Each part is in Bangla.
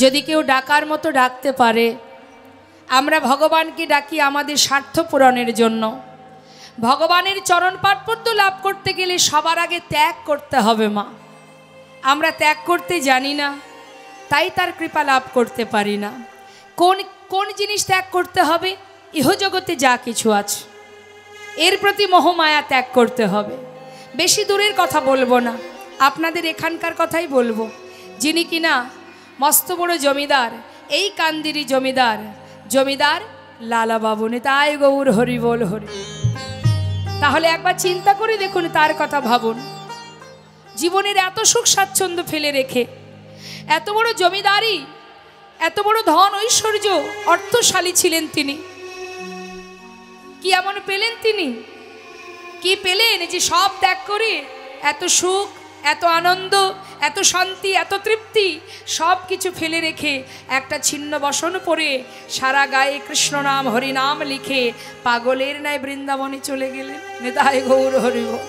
যদি কেউ ডাকার মতো ডাকতে পারে, আমরা ভগবানকে ডাকি আমাদের স্বার্থ পূরণের জন্য। ভগবানের চরণ পাদপদ্ম লাভ করতে গেলে সবার আগে ত্যাগ করতে হবে মা। আমরা ত্যাগ করতে জানি না, তাই তার কৃপা লাভ করতে পারি না। কোন কোন জিনিস ত্যাগ করতে হবে? ইহজগতে যা কিছু আছে এর প্রতি মোহমায়া ত্যাগ করতে হবে। বেশি দূরের কথা বলবো না, আপনাদের এখানকার কথাই বলবো। যিনি কিনা মস্ত বড় জমিদার, এই কান্দিরি জমিদার, জমিদার লালা বাবু, নিতাই গৌর হরি বল হরি। তাহলে একবার চিন্তা করে দেখুন, তার কথা ভাবুন। জীবনের এত সুখ স্বাচ্ছন্দ্য ফেলে রেখে এত বড় জমিদারি, এত বড় ধন ঐশ্বর্য, অর্থশালী ছিলেন তিনি। কি এমন পেলেন তিনি? কি পেলেন যে সব ত্যাগ করে এত সুখ, এত আনন্দ, এত শান্তি, এত তৃপ্তি সব কিছু ফেলে রেখে একটা ছিন্ন বসন পরে সারা গায়ে কৃষ্ণ নাম হরি নাম লিখে পাগলের ন্যায় বৃন্দাবনে চলে গেলেন। নিতাই গৌর হরি বল।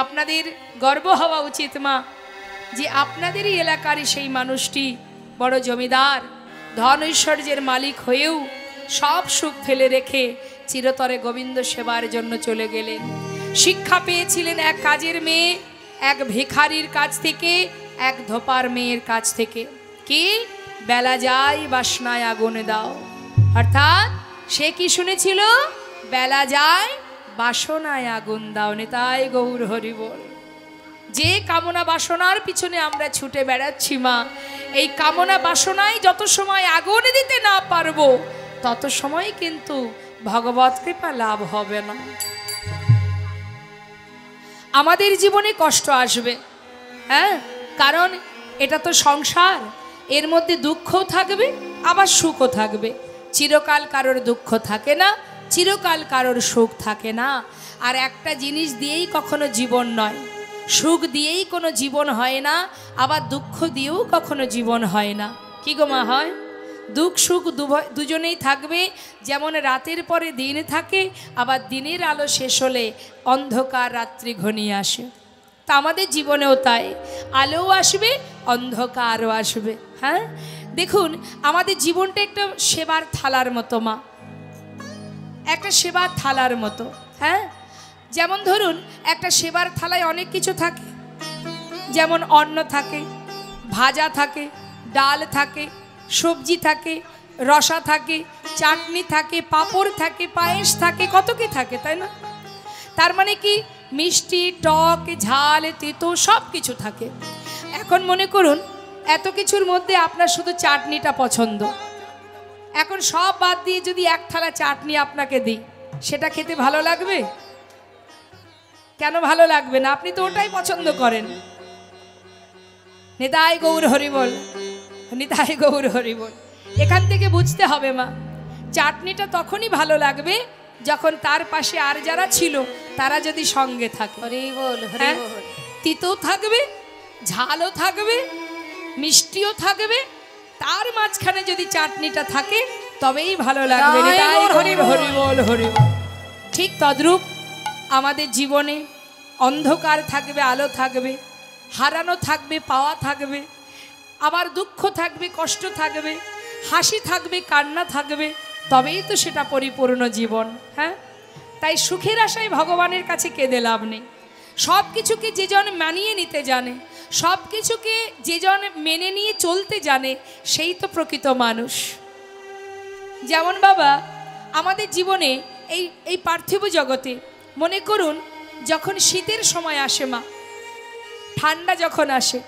আপনাদের গর্ব হওয়া উচিত মা, যে আপনাদেরই এলাকারই সেই মানুষটি বড় জমিদার, ধন ঐশ্বর্যের মালিক হয়েও সব সুখ ফেলে রেখে চিরতরে গোবিন্দ সেবার জন্য চলে গেলেন। শিক্ষা পেয়েছিলেন এক কাজের মেয়ে, এক ভিখারির কাছ থেকে, এক ধোপার মেয়ের কাছ থেকে। কি? বেলা যায় বাসনায় আগুন দাও। অর্থাৎ সে কি শুনেছিল? বেলা যায় বাসনায় আগুন দাও। নিতাই গৌর হরি বল। যে কামনা বাসনার পিছনে আমরা ছুটে বেড়াচ্ছি মা, এই কামনা বাসনায় যত সময় আগুন দিতে না পারবো তত সময় কিন্তু ভগবত কৃপা লাভ হবে না। আমাদের জীবনে কষ্ট আসবে, হ্যাঁ, কারণ এটা তো সংসার। এর মধ্যে দুঃখও থাকবে, আবার সুখও থাকবে। চিরকাল কারোর দুঃখ থাকে না, চিরকাল কারোর সুখ থাকে না। আর একটা জিনিস দিয়েই কখনো জীবন নয়, সুখ দিয়েই কোনো জীবন হয় না, আবার দুঃখ দিয়েও কখনো জীবন হয় না। কি গো মা, হয়? দুঃখ সুখ দুজনেই থাকবে। যেমন রাতের পরে দিন থাকে, আবার দিনের আলো শেষ হলে অন্ধকার রাত্রি ঘনিয়ে আসে। তা আমাদের জীবনেও তাই, আলোও আসবে, অন্ধকারও আসবে। হ্যাঁ, দেখুন আমাদের জীবনটা একটা সেবার থালার মতো মা, একটা সেবার থালার মতো। হ্যাঁ, যেমন ধরুন একটা সেবার থালায় অনেক কিছু থাকে, যেমন অন্ন থাকে, ভাজা থাকে, ডাল থাকে, সবজি থাকে, রসা থাকে, চাটনি থাকে, পাঁপড় থাকে, পায়েস থাকে, কত কি থাকে, তাই না? তার মানে কি? মিষ্টি, টক, ঝাল, তেতো সব কিছু থাকে। এখন মনে করুন এত কিছুর মধ্যে আপনার শুধু চাটনিটা পছন্দ। এখন সব বাদ দিয়ে যদি এক থালা চাটনি আপনাকে দিই, সেটা খেতে ভালো লাগবে? কেন ভালো লাগবে না? আপনি তো ওটাই পছন্দ করেন। নিতাই গৌর হরি বল, নিতাই গৌর হরি বল। এখান থেকে বুঝতে হবে মা, চাটনিটা তখনই ভালো লাগবে যখন তার পাশে আর যারা ছিল তারা যদি সঙ্গে থাকে। হরি বল, হরি বল। তিতো থাকবে, ঝালও থাকবে, মিষ্টিও থাকবে, তার মাঝখানে যদি চাটনিটা থাকে তবেই ভালো লাগবে। নিতাই হরি হরি বল, হরি বল। ঠিক তদ্রূপ আমাদের জীবনে অন্ধকার থাকবে, আলো থাকবে, হারানো থাকবে, পাওয়া থাকবে, আবার দুঃখ থাকবে, কষ্ট থাকবে, হাসি থাকবে, কান্না থাকবে, তবেই তো সেটা পরিপূর্ণ জীবন। হ্যাঁ, তাই সুখের আশায় ভগবানের কাছে কেঁদে লাভ নেই। সব কিছুকে যেজন মানিয়ে নিতে জানে, সব কিছুকে যেজন মেনে নিয়ে চলতে জানে, সেই তো প্রকৃত মানুষ। যেমন বাবা আমাদের জীবনে এই পার্থিব জগতে মনে করুন যখন শীতের সময় আসে মা, ঠান্ডা যখন আসে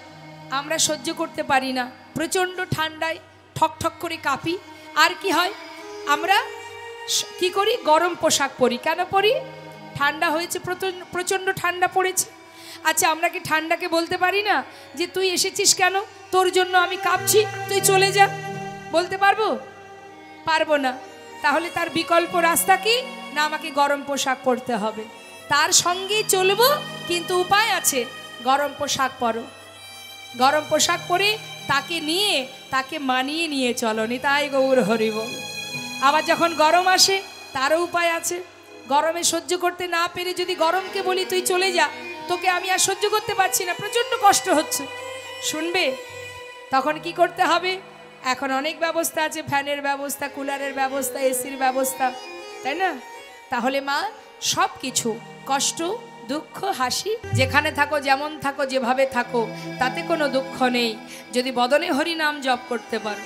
আমরা সহ্য করতে পারি না, প্রচণ্ড ঠান্ডায় ঠক ঠক করে কাঁপি। আর কি হয়? আমরা কি করি? গরম পোশাক পরি। কেন পরি? ঠান্ডা হয়েছে, প্রচণ্ড ঠান্ডা পড়েছে। আচ্ছা, আমরা কি ঠান্ডাকে বলতে পারি না যে তুই এসেছিস কেন, তোর জন্য আমি কাঁপছি, তুই চলে যা? বলতে পারবো? পারবো না। তাহলে তার বিকল্প রাস্তা কি? না, আমাকে গরম পোশাক পরতে হবে। তার সঙ্গেই চলবো, কিন্তু উপায় আছে, গরম পোশাক পরো। গরম পোশাক পরে তাকে নিয়ে, তাকে মানিয়ে নিয়ে চলো। নিতাই গৌর হরি বল। আবার যখন গরম আসে তারও উপায় আছে। গরমে সহ্য করতে না পেরে যদি গরমকে বলি তুই চলে যা, তোকে আমি আর সহ্য করতে পারছি না, প্রচণ্ড কষ্ট হচ্ছে, শুনবে? তখন কি করতে হবে? এখন অনেক ব্যবস্থা আছে, ফ্যানের ব্যবস্থা, কুলারের ব্যবস্থা, এসির ব্যবস্থা, তাই না? তাহলে মা সব কিছু কষ্ট দুঃখ হাসি যেখানে থাকো, যেমন থাকো, যেভাবে থাকো, তাতে কোনো দুঃখ নেই যদি বদনে হরি নাম জপ করতে পারো।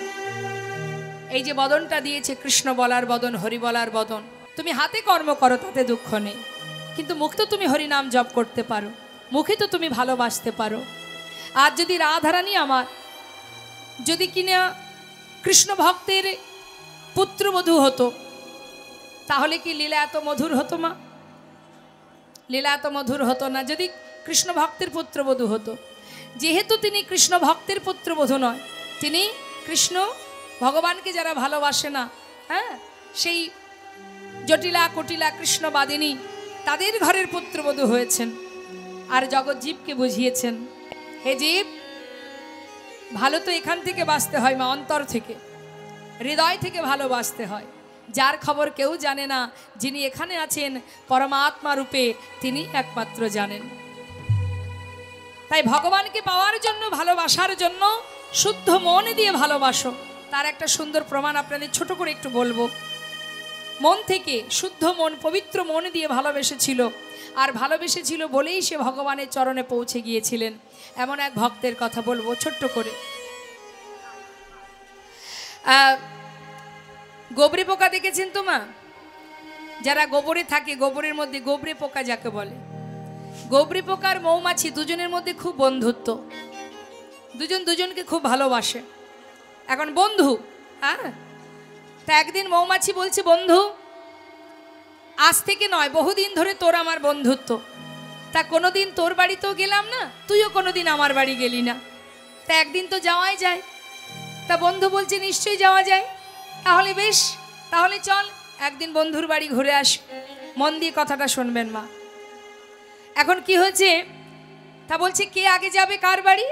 এই যে বদনটা দিয়েছে, কৃষ্ণ বলার বদন, হরি বলার বদন, তুমি হাতে কর্ম করো, তাতে দুঃখ নেই। কিন্তু মুখ তো তুমি হরি নাম জপ করতে পারো, মুখে তো তুমি ভালোবাসতে পারো। আর যদি রাধারানী আমার যদি কিনা কৃষ্ণ ভক্তের পুত্রবধূ হতো, তাহলে কি লীলা এত মধুর হতো মা? লীলা এত মধুর হতো না যদি কৃষ্ণ ভক্তের পুত্রবধূ হতো। যেহেতু তিনি কৃষ্ণ ভক্তের পুত্রবধূ নয়, তিনি কৃষ্ণ ভগবানকে যারা ভালোবাসে না, হ্যাঁ, সেই জটিলা কুটিলা কৃষ্ণবাদিনী, তাদের ঘরের পুত্রবধূ হয়েছেন। আর জগৎ জীবকে বুঝিয়েছেন, হে জীব, ভালো তো এখান থেকে বাঁচতে হয় মা, অন্তর থেকে, হৃদয় থেকে ভালোবাসতে হয়। যার খবর কেউ জানে না, যিনি এখানে আছেন পরমাত্মা রূপে, তিনি একমাত্র জানেন। তাই ভগবানকে পাওয়ার জন্য, ভালোবাসার জন্য শুদ্ধ মন দিয়ে ভালোবাসো। তার একটা সুন্দর প্রমাণ আপনাদের ছোট করে একটু বলবো। মন থেকে শুদ্ধ মন, পবিত্র মন দিয়ে ভালোবেসেছিল, আর ভালোবেসেছিল বলেই সে ভগবানের চরণে পৌঁছে গিয়েছিলেন। এমন এক ভক্তের কথা বলবো ছোট্ট করে। গোবরে পোকা দেখেছেন তো মা? যারা গোবরে থাকে, গোবরের মধ্যে গোবরে পোকা যাকে বলে, গোবরে পোকার মৌমাছি দুজনের মধ্যে খুব বন্ধুত্ব, দুজন দুজনকে খুব ভালোবাসে। এখন বন্ধু, হ্যাঁ, তা একদিন মৌমাছি বলছে, বন্ধু, আজ থেকে নয়, বহুদিন ধরে তোর আমার বন্ধুত্ব, তা কোনোদিন তোর বাড়িতেও গেলাম না, তুইও কোনোদিন আমার বাড়ি গেলি না, তা একদিন তো যাওয়াই যায়। তা বন্ধু বলছে, নিশ্চয়ই যাওয়া যায়, তাহলে বেশ, তাহলে চল একদিন বন্ধুর বাড়ি ঘুরে আস। মন দিয়ে কথাটা শুনবেন মা। এখন কি হয়েছে, তা বলছে কে আগে যাবে কার বাড়ি?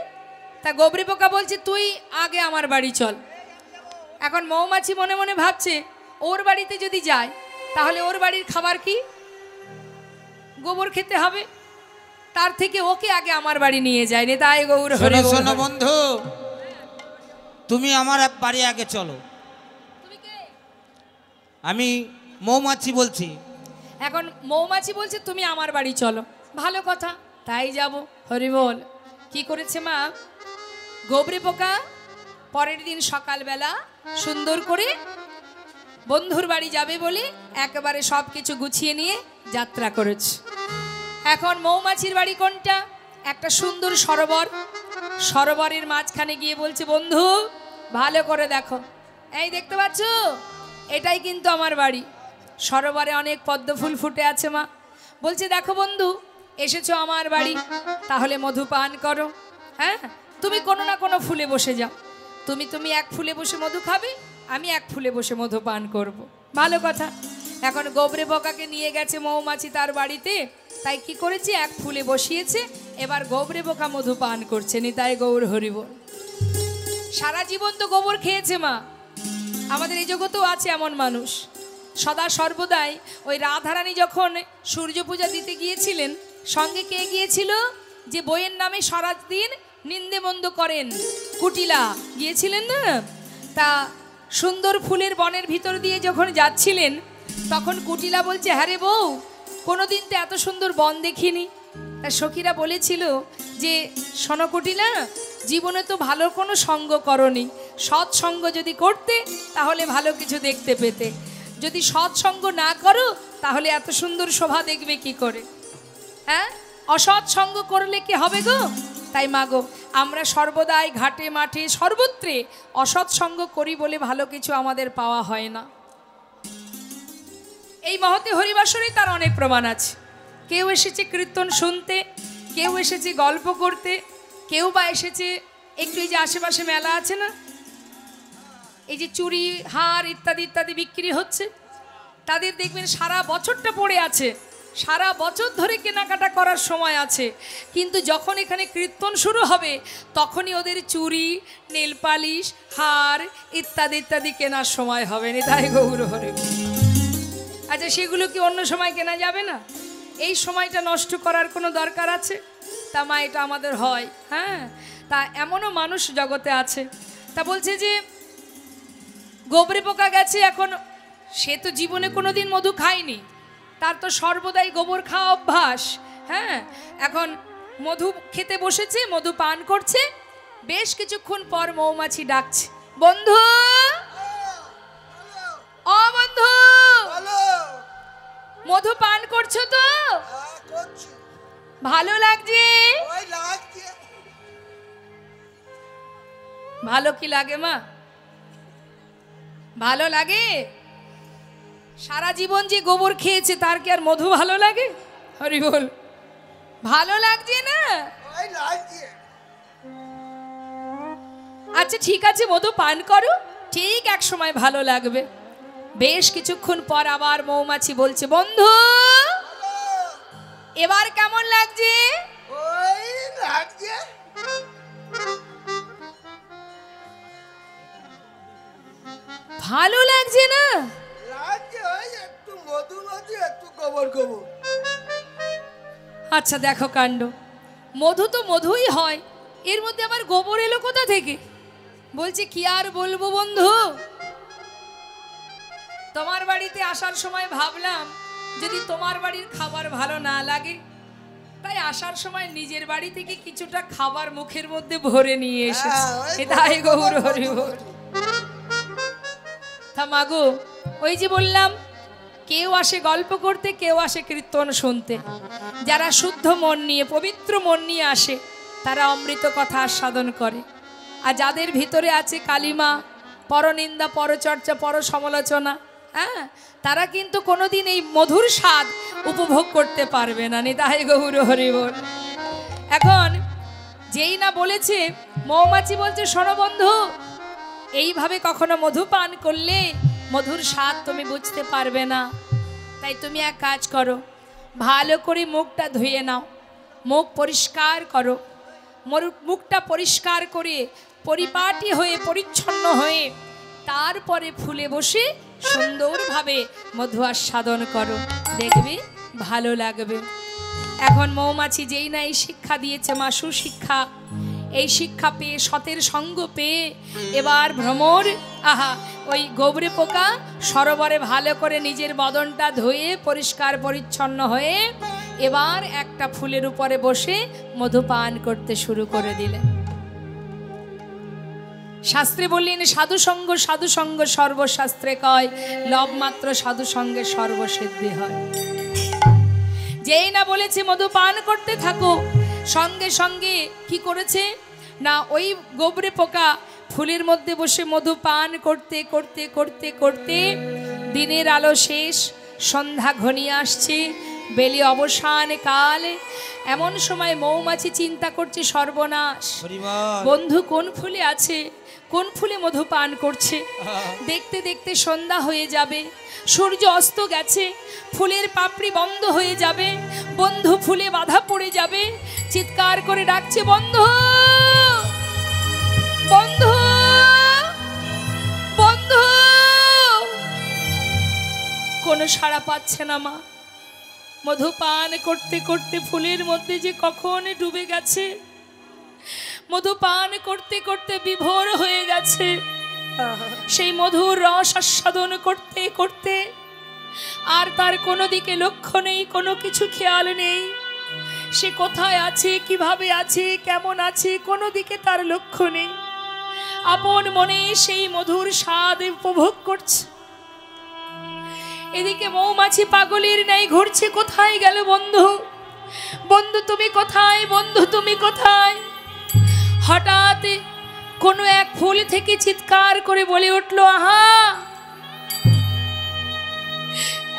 তা গোবরে পোকা বলছে, তুই আগে আমার বাড়ি চল। এখন মৌমাছি মনে মনে ভাবছে, ওর বাড়িতে যদি যায় তাহলে ওর বাড়ির খাবার কি? গোবর খেতে হবে, তার থেকে ওকে আগে আমার বাড়ি নিয়ে যায়। তাই গৌর হরি। শোনো বন্ধু, তুমি আমার বাড়ি আগে চলো। আমি মৌমাছি বলছি। এখন মৌমাছি বলছে তুমি আমার বাড়ি চলো, ভালো কথা, তাই যাব। হরি বল। কি করেছে মা? গোবরে পোকা পরের দিন সকালবেলা সুন্দর করে বন্ধুর বাড়ি যাবে বলে একেবারে সব কিছু গুছিয়ে নিয়ে যাত্রা করেছে। এখন মৌমাছির বাড়ি কোনটা? একটা সুন্দর সরোবর, সরোবরের মাঝখানে গিয়ে বলছে, বন্ধু ভালো করে দেখো, এই দেখতে পাচ্ছ, এটাই কিন্তু আমার বাড়ি। সরোবরে অনেক পদ্ম ফুল ফুটে আছে মা। বলছে, দেখো বন্ধু, এসেছো আমার বাড়ি, তাহলে মধু পান করো। হ্যাঁ, তুমি কোনো না কোনো ফুলে বসে যাও, তুমি এক ফুলে বসে মধু খাবে, আমি এক ফুলে বসে মধু পান করব। ভালো কথা। এখন গোবরে পোকাকে নিয়ে গেছে মৌমাছি তার বাড়িতে, তাই কি করেছে, এক ফুলে বসিয়েছে, এবার গোবরে পোকা মধু পান করছে। তাই গৌর হরি বল। সারা জীবন তো গোবর খেয়েছে মা। আমাদের এই জগতেও আছে এমন মানুষ, সদা সর্বদাই ওই রাধারানী যখন সূর্য পূজা দিতে গিয়েছিলেন, সঙ্গে কে গিয়েছিল? যে বইয়ের নামে সারাদিন নিন্দে মন্দ করেন, কুটিলা গিয়েছিলেন না? তা সুন্দর ফুলের বনের ভিতর দিয়ে যখন যাচ্ছিলেন, তখন কুটিলা বলছে, হ্যাঁ রে বউ, কোনোদিন তো এত সুন্দর বন দেখিনি। তা সখীরা বলেছিল যে, শোনো কুটিলা, জীবনে তো ভালো কোনো সঙ্গ করনি, সৎসঙ্গ যদি করতে তাহলে ভালো কিছু দেখতে পেতে, যদি সৎসঙ্গ না করো তাহলে এত সুন্দর শোভা দেখবে কি করে? হ্যাঁ, অসৎসঙ্গ করলে কি হবে গো? তাই মাগো, আমরা সর্বদাই ঘাটে মাঠে সর্বত্রে অসৎসঙ্গ করি বলে ভালো কিছু আমাদের পাওয়া হয় না। এই মহতে হরিবাসরে তার অনেক প্রমাণ আছে। কেউ এসেছে কীর্তন শুনতে, কেউ এসেছে গল্প করতে, কেউ বা এসেছে একটু এই যে আশেপাশে মেলা আছে না, এই যে চুড়ি হার ইত্যাদি ইত্যাদি বিক্রি হচ্ছে, তাদের দেখবেন সারা বছরটা পড়ে আছে, সারা বছর ধরে কেনাকাটা করার সময় আছে, কিন্তু যখন এখানে কীর্তন শুরু হবে তখনই ওদের চুড়ি, নেল পালিশ, হার ইত্যাদি ইত্যাদি কেনার সময় হবে। তাই গৌর হরি। আচ্ছা, সেগুলো কি অন্য সময় কেনা যাবে না? এই সময়টা নষ্ট করার কোনো দরকার আছে? তা মা, এটা আমাদের হয়। হ্যাঁ, তা এমনও মানুষ জগতে আছে, তা বলছে যে গোবরে পোকা গেছে, এখন সে তো জীবনে কোনোদিন মধু খায়নি, তার তো সর্বদাই গোবর খাওয়া অভ্যাস। হ্যাঁ, এখন মধু খেতে বসেছে, মধু পান করছে, বেশ কিছুক্ষণ পর মৌমাছি ডাকছে, বন্ধু, ও বন্ধু, মধু পান করছো তো? ভালো লাগছে? ভালো কি লাগে মা? ভালো লাগে? সারা জীবন যে গোবর খেয়েছে তার কি আর মধু ভালো লাগে? হরি বল, ভালো লাগছে না? আচ্ছা ঠিক আছে, মধু পান করো, ঠিক এক সময় ভালো লাগবে। বেশ কিছুক্ষণ পর আবার মৌমাছি বলছে, বন্ধু, এবার কেমন লাগছে? ভালো লাগছে না? আচ্ছা দেখো কাণ্ড, মধু তো মধুই হয়, এর মধ্যে আবার গোবর এলো কোথা থেকে? বলছে কি আর বলবো বন্ধু, তোমার বাড়িতে আসার সময় ভাবলাম যদি তোমার বাড়ির খাবার ভালো না লাগে, তাই আসার সময় নিজের বাড়ি থেকে কিছুটা খাবার মুখের মধ্যে ভরে নিয়ে এসেছি। এটাই গৌর হরি বল। তা মাগো, ওই যে বললাম, কেউ আসে গল্প করতে, কেউ আসে কীর্তন শুনতে। যারা শুদ্ধ মন নিয়ে, পবিত্র মন নিয়ে আসে, তারা অমৃত কথা আস্বাদন করে। আর যাদের ভিতরে আছে কালিমা, পরনিন্দা, পরচর্চা, পর সমালোচনা, হ্যাঁ, তারা কিন্তু কোনোদিন এই মধুর স্বাদ উপভোগ করতে পারবে না। নিতাই গৌর হরি বল। এখন যেই না বলেছে, মৌমাছি বলছে, শোনো বন্ধু, এইভাবে কখনো মধু পান করলে মধুর স্বাদ তুমি বুঝতে পারবে না। তাই তুমি এক কাজ করো, ভালো করে মুখটা ধুয়ে নাও, মুখ পরিষ্কার করো, মুখটা পরিষ্কার করে পরিপাটি হয়ে, পরিচ্ছন্ন হয়ে, তারপরে ফুলে বসে সুন্দরভাবে মধু আস্বাদন করো, দেখবে ভালো লাগবে। এখন মৌমাছি যেই না এই শিক্ষা দিয়েছে মা, সুশিক্ষা, এই শিক্ষা পেয়ে, সতের সঙ্গ পেয়ে, এবার ভ্রমর, আহা, ওই গোবরে পোকা সরোবরে ভালো করে নিজের বদনটা ধুয়ে পরিষ্কার পরিচ্ছন্ন হয়ে এবার একটা ফুলের উপরে বসে মধু পান করতে শুরু করে দিলেন। শাস্ত্রে বললেন, সাধু সঙ্গ সর্বশাস্ত্রে কয়, লব মাত্র সাধু সঙ্গে সর্বসিদ্ধি হয়। যেই না বলেছে মধু পান করতে থাকো, সঙ্গে সঙ্গে কি করেছে না, ওই গোবরে পোকা ফুলের মধ্যে বসে মধু পান করতে করতে করতে করতে দিনের আলো শেষ, সন্ধ্যা ঘনিয়ে আসছে, বেলি অবসান কাল। এমন সময় মৌমাছি চিন্তা করছে, সর্বনাশ, বন্ধু কোন ফুলে আছে, কোন ফুলে মধু পান করছে। দেখতে দেখতে সন্ধ্যা হয়ে যাবে, সূর্য অস্ত গেছে, ফুলের পাপড়ি বন্ধ হয়ে যাবে, বন্ধু ফুলে বাধা পড়ে যাবে। চিৎকার করে ডাকছে, বন্ধু, বন্ধু, বন্ধু। কোনো সাড়া পাচ্ছে না মা। মধু পান করতে করতে ফুলের মধ্যে যে কখন ডুবে গেছে, মধু পান করতে করতে বিভোর হয়ে গেছে। সেই মধুর রস আস্বাদন করতে করতে আর তার কোনো দিকে লক্ষ্য নেই, কোনো কিছু খেয়াল নেই। সে কোথায় আছে, কিভাবে আছে, কেমন আছে, কোনো দিকে তার লক্ষ্য নেই। আপন মনে সেই মধুর স্বাদ উপভোগ করছে। এদিকে মৌমাছি পাগলের ন্যায় ঘুরছে, কোথায় গেল বন্ধু, বন্ধু তুমি কোথায়, বন্ধু তুমি কোথায়। হঠাৎ কোনো এক ফুল থেকে চিৎকার করে বলে উঠলো, আহা,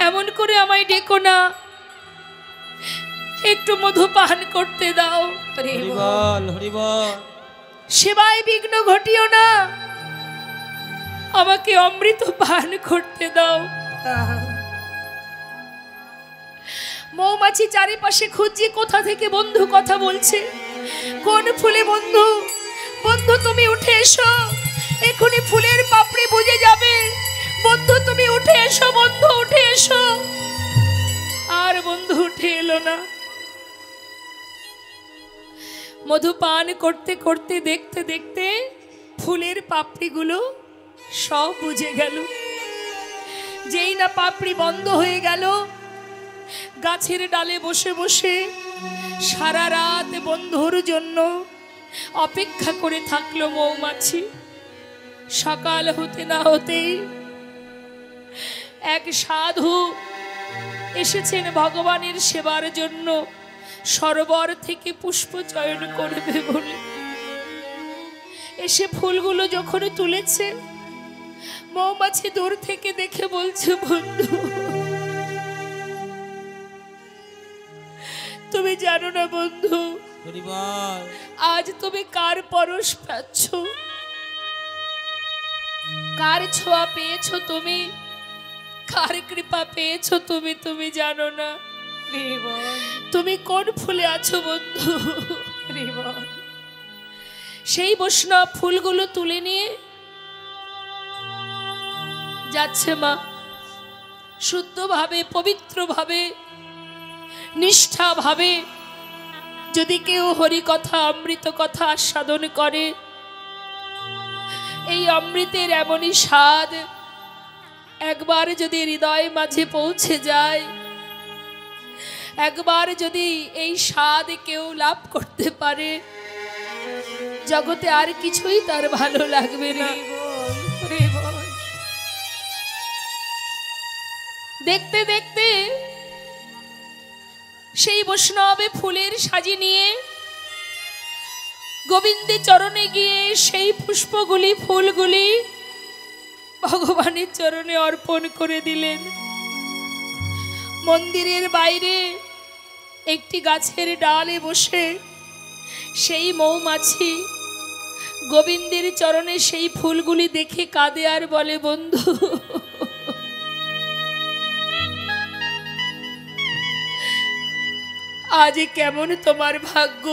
এমন করে আমায় ডেকো না, একটু মধু পান করতে দাও। সেবায় বিঘ্ন ঘটিও না, আমাকে অমৃত পান করতে দাও। মৌমাছি চারিপাশে খুঁজছে, কোথা থেকে বন্ধু কথা বলছে, কোন ফুলে বন্ধু, বন্ধু তুমি উঠে এসো, এখনই ফুলের পাপড়ি বুঝে যাবে, বন্ধু তুমি উঠে এসো, বন্ধু উঠে এসো। আর বন্ধু উঠে এলো না। মধু পান করতে করতে দেখতে দেখতে ফুলের পাপড়িগুলো সব বুঝে গেল। যেই না পাপড়ি বন্ধ হয়ে গেল, গাছের ডালে বসে বসে সারা রাত বন্ধুর জন্য অপেক্ষা করে থাকলো মৌমাছি। সকাল হতে না হতেই এক সাধু এসেছেন ভগবানের সেবার জন্য, সরোবর থেকে পুষ্প চয়ন করবে বলে। এসে ফুলগুলো যখন তুলেছে, মৌমাছি দূর থেকে দেখে বলছে, বন্ধু তুমি জানো না বন্ধু, আজ তুমি কার পরশ পাচ্ছ, কার ছোঁয়া পেয়েছো তুমি, কার কৃপা পেয়েছো তুমি, তুমি জানো না। তুমি কোন ফুলে আছো বন্ধু? সেই বৈষ্ণব ফুলগুলো তুলে নিয়ে যাচ্ছে মা, শুদ্ধভাবে পবিত্রভাবে নিষ্ঠাভাবে যদি কেউ হরি কথা অমৃত কথা আস্বাদন করে, এই অমৃতের এমনই স্বাদ একবার যদি হৃদয় মাঝে পৌঁছে যায়, একবার যদি এই স্বাদ কেউ লাভ করতে পারে, জগতে আর কিছুই তার ভালো লাগবে না। দেখতে দেখতে সেই বৈষ্ণবে ফুলের সাজি নিয়ে গোবিন্দের চরণে গিয়ে সেই পুষ্পগুলি ফুলগুলি ভগবানের চরণে অর্পণ করে দিলেন। মন্দিরের বাইরে একটি গাছের ডালে বসে সেই মৌমাছি গোবিন্দের চরণে সেই ফুলগুলি দেখে কাঁদে আর বলে, বন্ধু আজ কেমন তোমার ভাগ্য,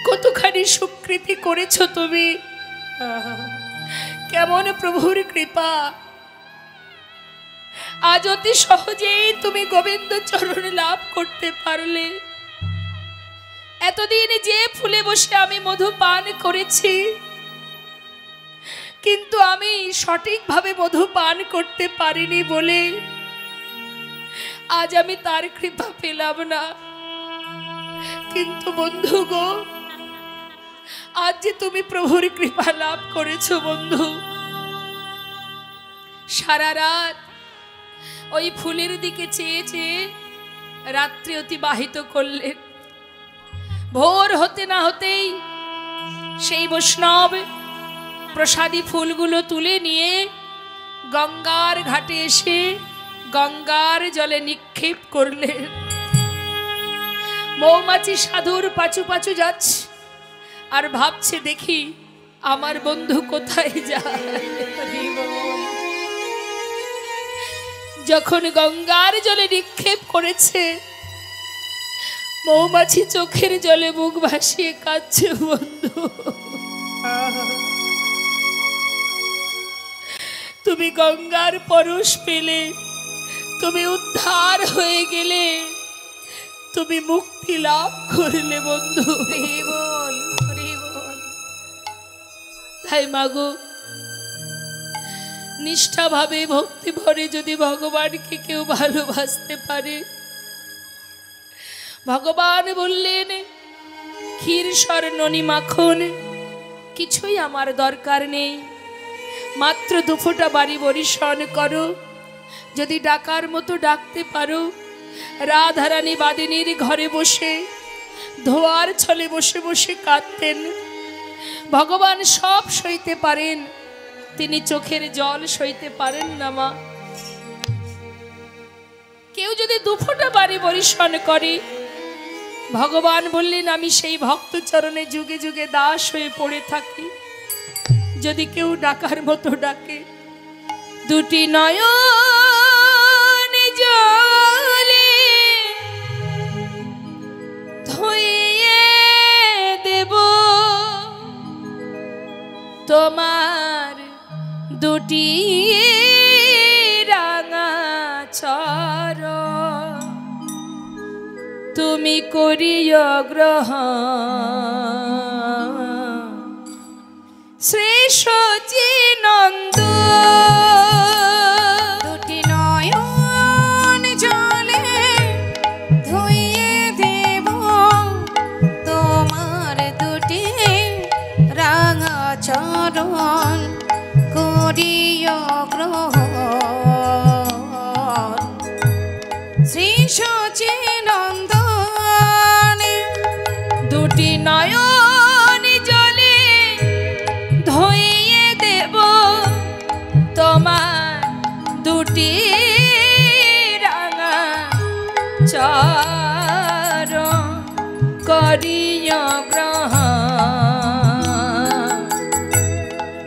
কতখানি সুকৃতি করেছো তুমি, কেমন প্রভুর কৃপা, আজ অতি সহজেই তুমি গোবিন্দ চরণ লাভ করতে পারলে। এতদিন যে ফুলে বসে আমি মধু পান করেছি, কিন্তু আমি সঠিকভাবে মধু পান করতে পারিনি বলে আজ আমি তার কৃপা পেলাম না। কিন্তু বন্ধু গো, আজ যে তুমি প্রভুর কৃপা লাভ করেছো বন্ধু, সারা রাত ওই ফুলের দিকে চেয়ে চেয়ে রাত্রি অতিবাহিত করলেন। ভোর হতে না হতেই সেই বৈষ্ণব প্রসাদী ফুলগুলো তুলে নিয়ে গঙ্গার ঘাটে এসে গঙ্গার জলে নিক্ষেপ করলেন। মৌমাছি সাধুর পাছু পাছু যাচ্ছে আর ভাবছে, দেখি আমার বন্ধু কোথায় যায়। যখন গঙ্গার জলে নিক্ষেপ করেছে, মৌমাছি চোখের জলে মুখ ভাসিয়ে কাঁদছে, বন্ধু তুমি গঙ্গার পরশ পেলে, তুমি উদ্ধার হয়ে গেলে, তুমি মুক্তি লাভ করলে বন্ধু। তাই মাগো, নিষ্ঠাভাবে ভক্তি ভরে যদি ভগবানকে কেউ ভালোবাসতে পারে, ভগবান বললেন, ক্ষীর স্বর্ণনি মাখন কিছুই আমার দরকার নেই, মাত্র দুফোঁটা বাড়ি বরিশন করো, যদি ডাকার মতো ডাকতে পারো। রাধারানী বাদিনীর ঘরে বসে ধোয়ার ছলে বসে বসে কাঁদতেন। ভগবান সব সইতে পারেন, তিনি চোখের জল সইতে পারেন না মা। কেউ যদি দুফোঁটা বাড়ি বরিশন করে, ভগবান বললেন, আমি সেই ভক্ত চরণে যুগে যুগে দাস হয়ে পড়ে থাকি। যদি কেউ ডাকার মতো ডাকে, দুটি নয়ন জলে ধুইয়ে দেব তোমার দুটি রাঙা চরণ, তুমি তুমি করিও গ্রহণ শ্রী সচিনন্দ দুটি নয়ন জলে ধুইয়ে দেব তোমার দুটি রাঙা চরণ করিও গ্রহণ শ্রী সচিনন্দন দুটি নয়ন জলে ধুইয়ে দেব তোমার দুটি রাঙা চরণ করিও গ্রহণ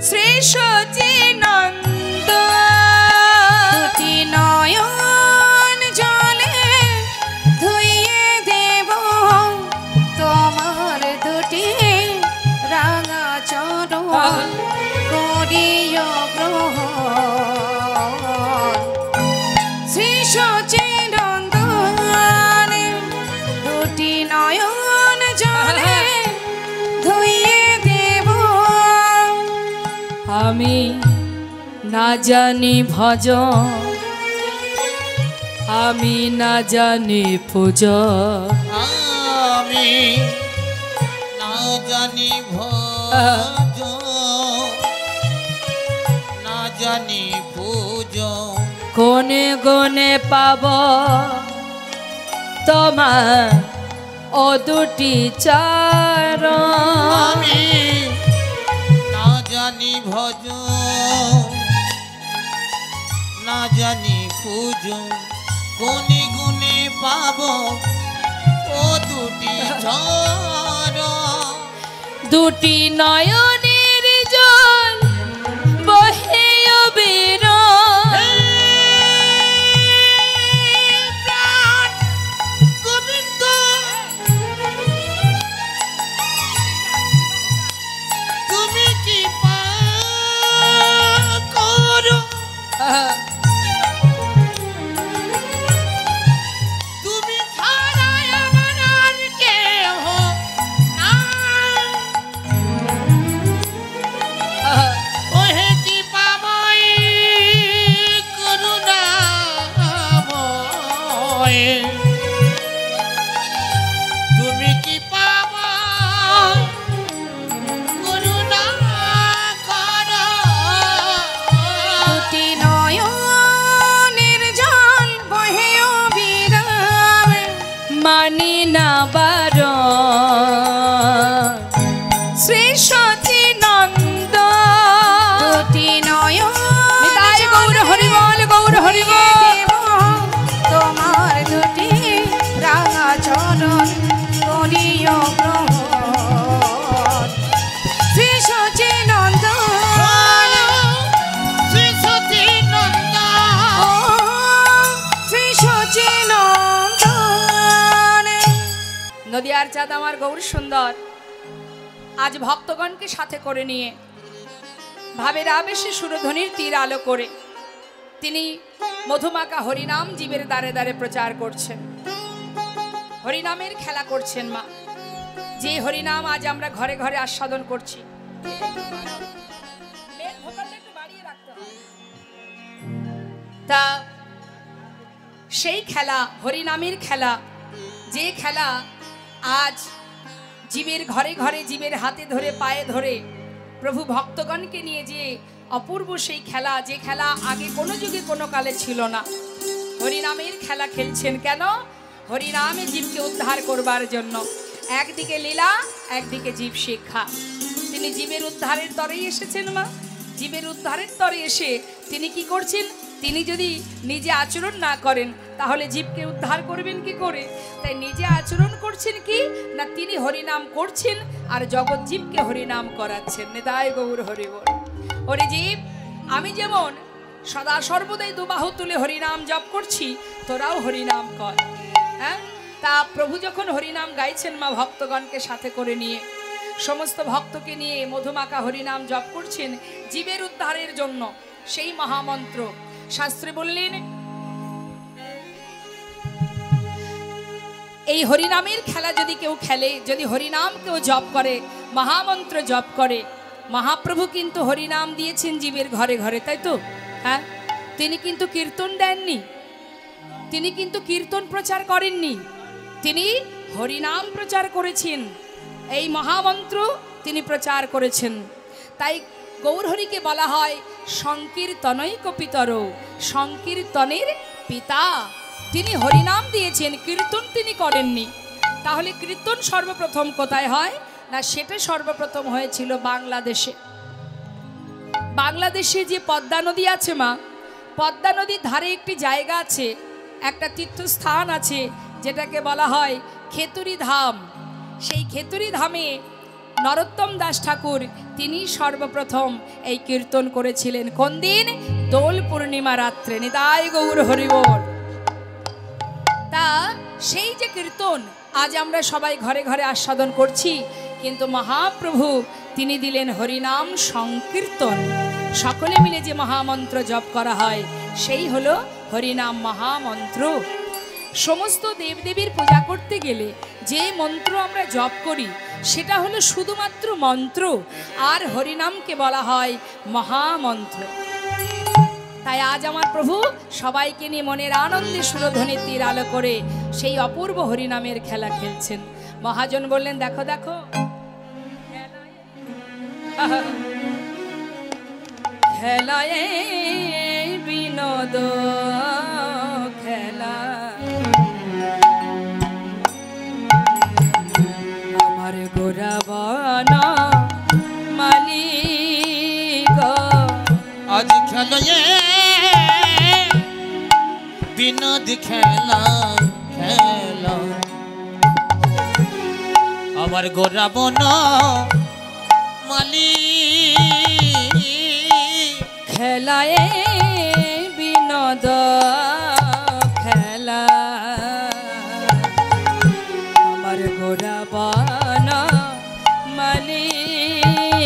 শ্রী সচিনন্দ দুটি নয়ন জলে ধুইয়ে দেব তোমার দুটি রাঙা চরণ করিও গ্রহণ শ্রী সচিনন্দন দুটি নয়ন জলে ধুইয়ে দেব আমি না জানি ভজন আমি না জানি পূজা আমি না জানি ভজ না জানি পুজো কোনে গনে পাব তোমার ও দুটি চরণ আমি না জানি ভজ না জানি পুজো কোনি গুনে পাবো ও দুটি ঝড় দুটি নয়নের জল বহে অবির প্রাণ গোবিন্দ তুমি কি করো তুমি ছাড়া আমার আর কেহ নাই। ওহে কি পাবই করুণাময় তুমি কি পাবা করুণা করো দুটি নয়নের জল বহে অবিরাম মানি না বারণ শ্রী সচিনন্দ দুটি নয়ন নিতাই গৌর হরিবল গৌর হরিবল দেব তোমার দুটি রাঙা চরণ করিও গ্রহণ শ্রী সচিনন্দন শ্রী সচিনন্দন ও শ্রী সচিনন্দন নদিয়ার চাঁদ আমার গৌর সুন্দর আজ ভক্তগণকে সাথে করে নিয়ে ভাবের আবেশে সুরধ্বনির তীর আলো করে তিনি মধুমাকা হরিনাম জীবের দ্বারে দ্বারে প্রচার করছেন হরিনামের খেলা করছেন মা যে হরিনাম আজ আমরা ঘরে ঘরে আস্বাদন করছি তা সেই খেলা হরিনামের খেলা যে খেলা আজ জীবের ঘরে ঘরে জীবের হাতে ধরে পায়ে ধরে প্রভু ভক্তগণকে নিয়ে যে অপূর্ব সেই খেলা যে খেলা আগে কোনো যুগে কোনো কালে ছিল না হরিনামের খেলা খেলছেন কেন হরিনামে জীবকে উদ্ধার করবার জন্য একদিকে লীলা একদিকে জীব শিক্ষা তিনি জীবের উদ্ধারের তরেই এসেছেন মা জীবের উদ্ধারের তরে এসে তিনি কি করছেন তিনি যদি নিজে আচরণ না করেন তাহলে জীবকে উদ্ধার করবেন কি করে তাই নিজে আচরণ করছেন কি না তিনি হরিনাম করছেন আর জগৎ জীবকে হরিনাম করাচ্ছেন নিতাই গৌর হরিবল ওরে জীব আমি যেমন সদা সর্বদাই দুবাহু তুলে হরিনাম জপ করছি তোরাও হরিনাম কর হ্যাঁ তা প্রভু যখন হরিনাম গাইছেন মা ভক্তগণকে সাথে করে নিয়ে সমস্ত ভক্তকে নিয়ে মধুমাকা হরিনাম জপ করছেন জীবের উদ্ধারের জন্য সেই মহামন্ত্র শাস্ত্রে বললেন এই হরিনামের খেলা যদি কেউ খেলে, যদি হরিনাম কেউ জপ করে, মহামন্ত্র জপ করে, মহাপ্রভু কিন্তু হরিনাম দিয়েছেন জীবের ঘরে ঘরে, তাই তো? হ্যাঁ, তিনি কিন্তু কীর্তন দেননি, তিনি কিন্তু কীর্তন প্রচার করেননি, তিনি হরিনাম প্রচার করেছেন, এই মহামন্ত্র তিনি প্রচার করেছেন। তাই গৌরহরিকে বলা হয় সংকীর্তনৈক পিতর, সংকীর্তনের পিতা। তিনি হরিনাম দিয়েছেন, কীর্তন তিনি করেননি। তাহলে কীর্তন সর্বপ্রথম কোথায় হয় না, সেটা সর্বপ্রথম হয়েছিল বাংলাদেশে। বাংলাদেশে যে পদ্মা নদী আছে মা, পদ্মা নদীর ধারে একটি জায়গা আছে, একটা তীর্থস্থান আছে যেটাকে বলা হয় খেতুরি ধাম। সেই খেতুরি ধামে নরোত্তম দাস ঠাকুর তিনি সর্বপ্রথম এই কীর্তন করেছিলেন। কোন দিন? দোল পূর্ণিমা রাত্রে। নিতাই গৌর হরিবোল। তা সেই যে কীর্তন আজ আমরা সবাই ঘরে ঘরে আস্বাদন করছি, কিন্তু মহাপ্রভু তিনি দিলেন হরিনাম সংকীর্তন। সকলে মিলে যে মহামন্ত্র জপ করা হয় সেই হলো হরিনাম মহামন্ত্র। সমস্ত দেবদেবীর পূজা করতে গেলে যে মন্ত্র আমরা জপ করি সেটা হলো শুধুমাত্র মন্ত্র, আর হরিনামকে বলা হয় মহামন্ত্র। তাই আজ আমার প্রভু সবাইকে নিয়ে মনের আনন্দে সুরধ্বনি তীর আলো করে সেই অপূর্ব হরিনামের খেলা খেলছেন। মহাজন বললেন, দেখো দেখো খেলায় বিনোদ খেলা, আমার গোরাবন মালিক আজ খেলায় বিনোদ খেলা খেলা, আমার গোরাবন মালিক খেলায় বিনোদ খেলা, আমার গোরাবন মালিক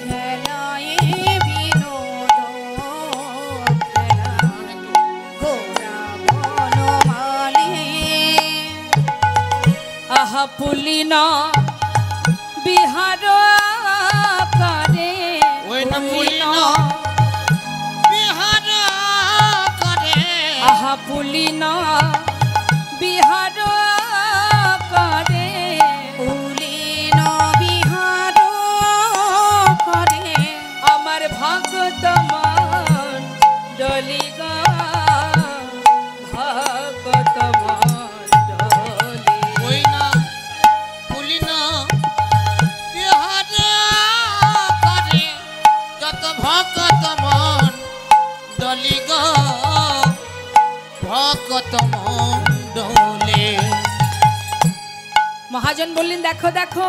খেলায় বিনোদ খেলা, গোরাবন মালিক। আহা পুলিন বিহার করে, ওই না পুলিন বিহার করে, আহা পুলিন বিহার করে, পুলিন বিহার করে, আমার ভক্ত মণ্ডলী গো, ভক্ত মণ্ডলী। ওই না পুলিন বিহার করে, যত ভক্ত মন ডলি গো, ভক্ত মণ্ডলে। মহাজন বললেন, দেখো দেখো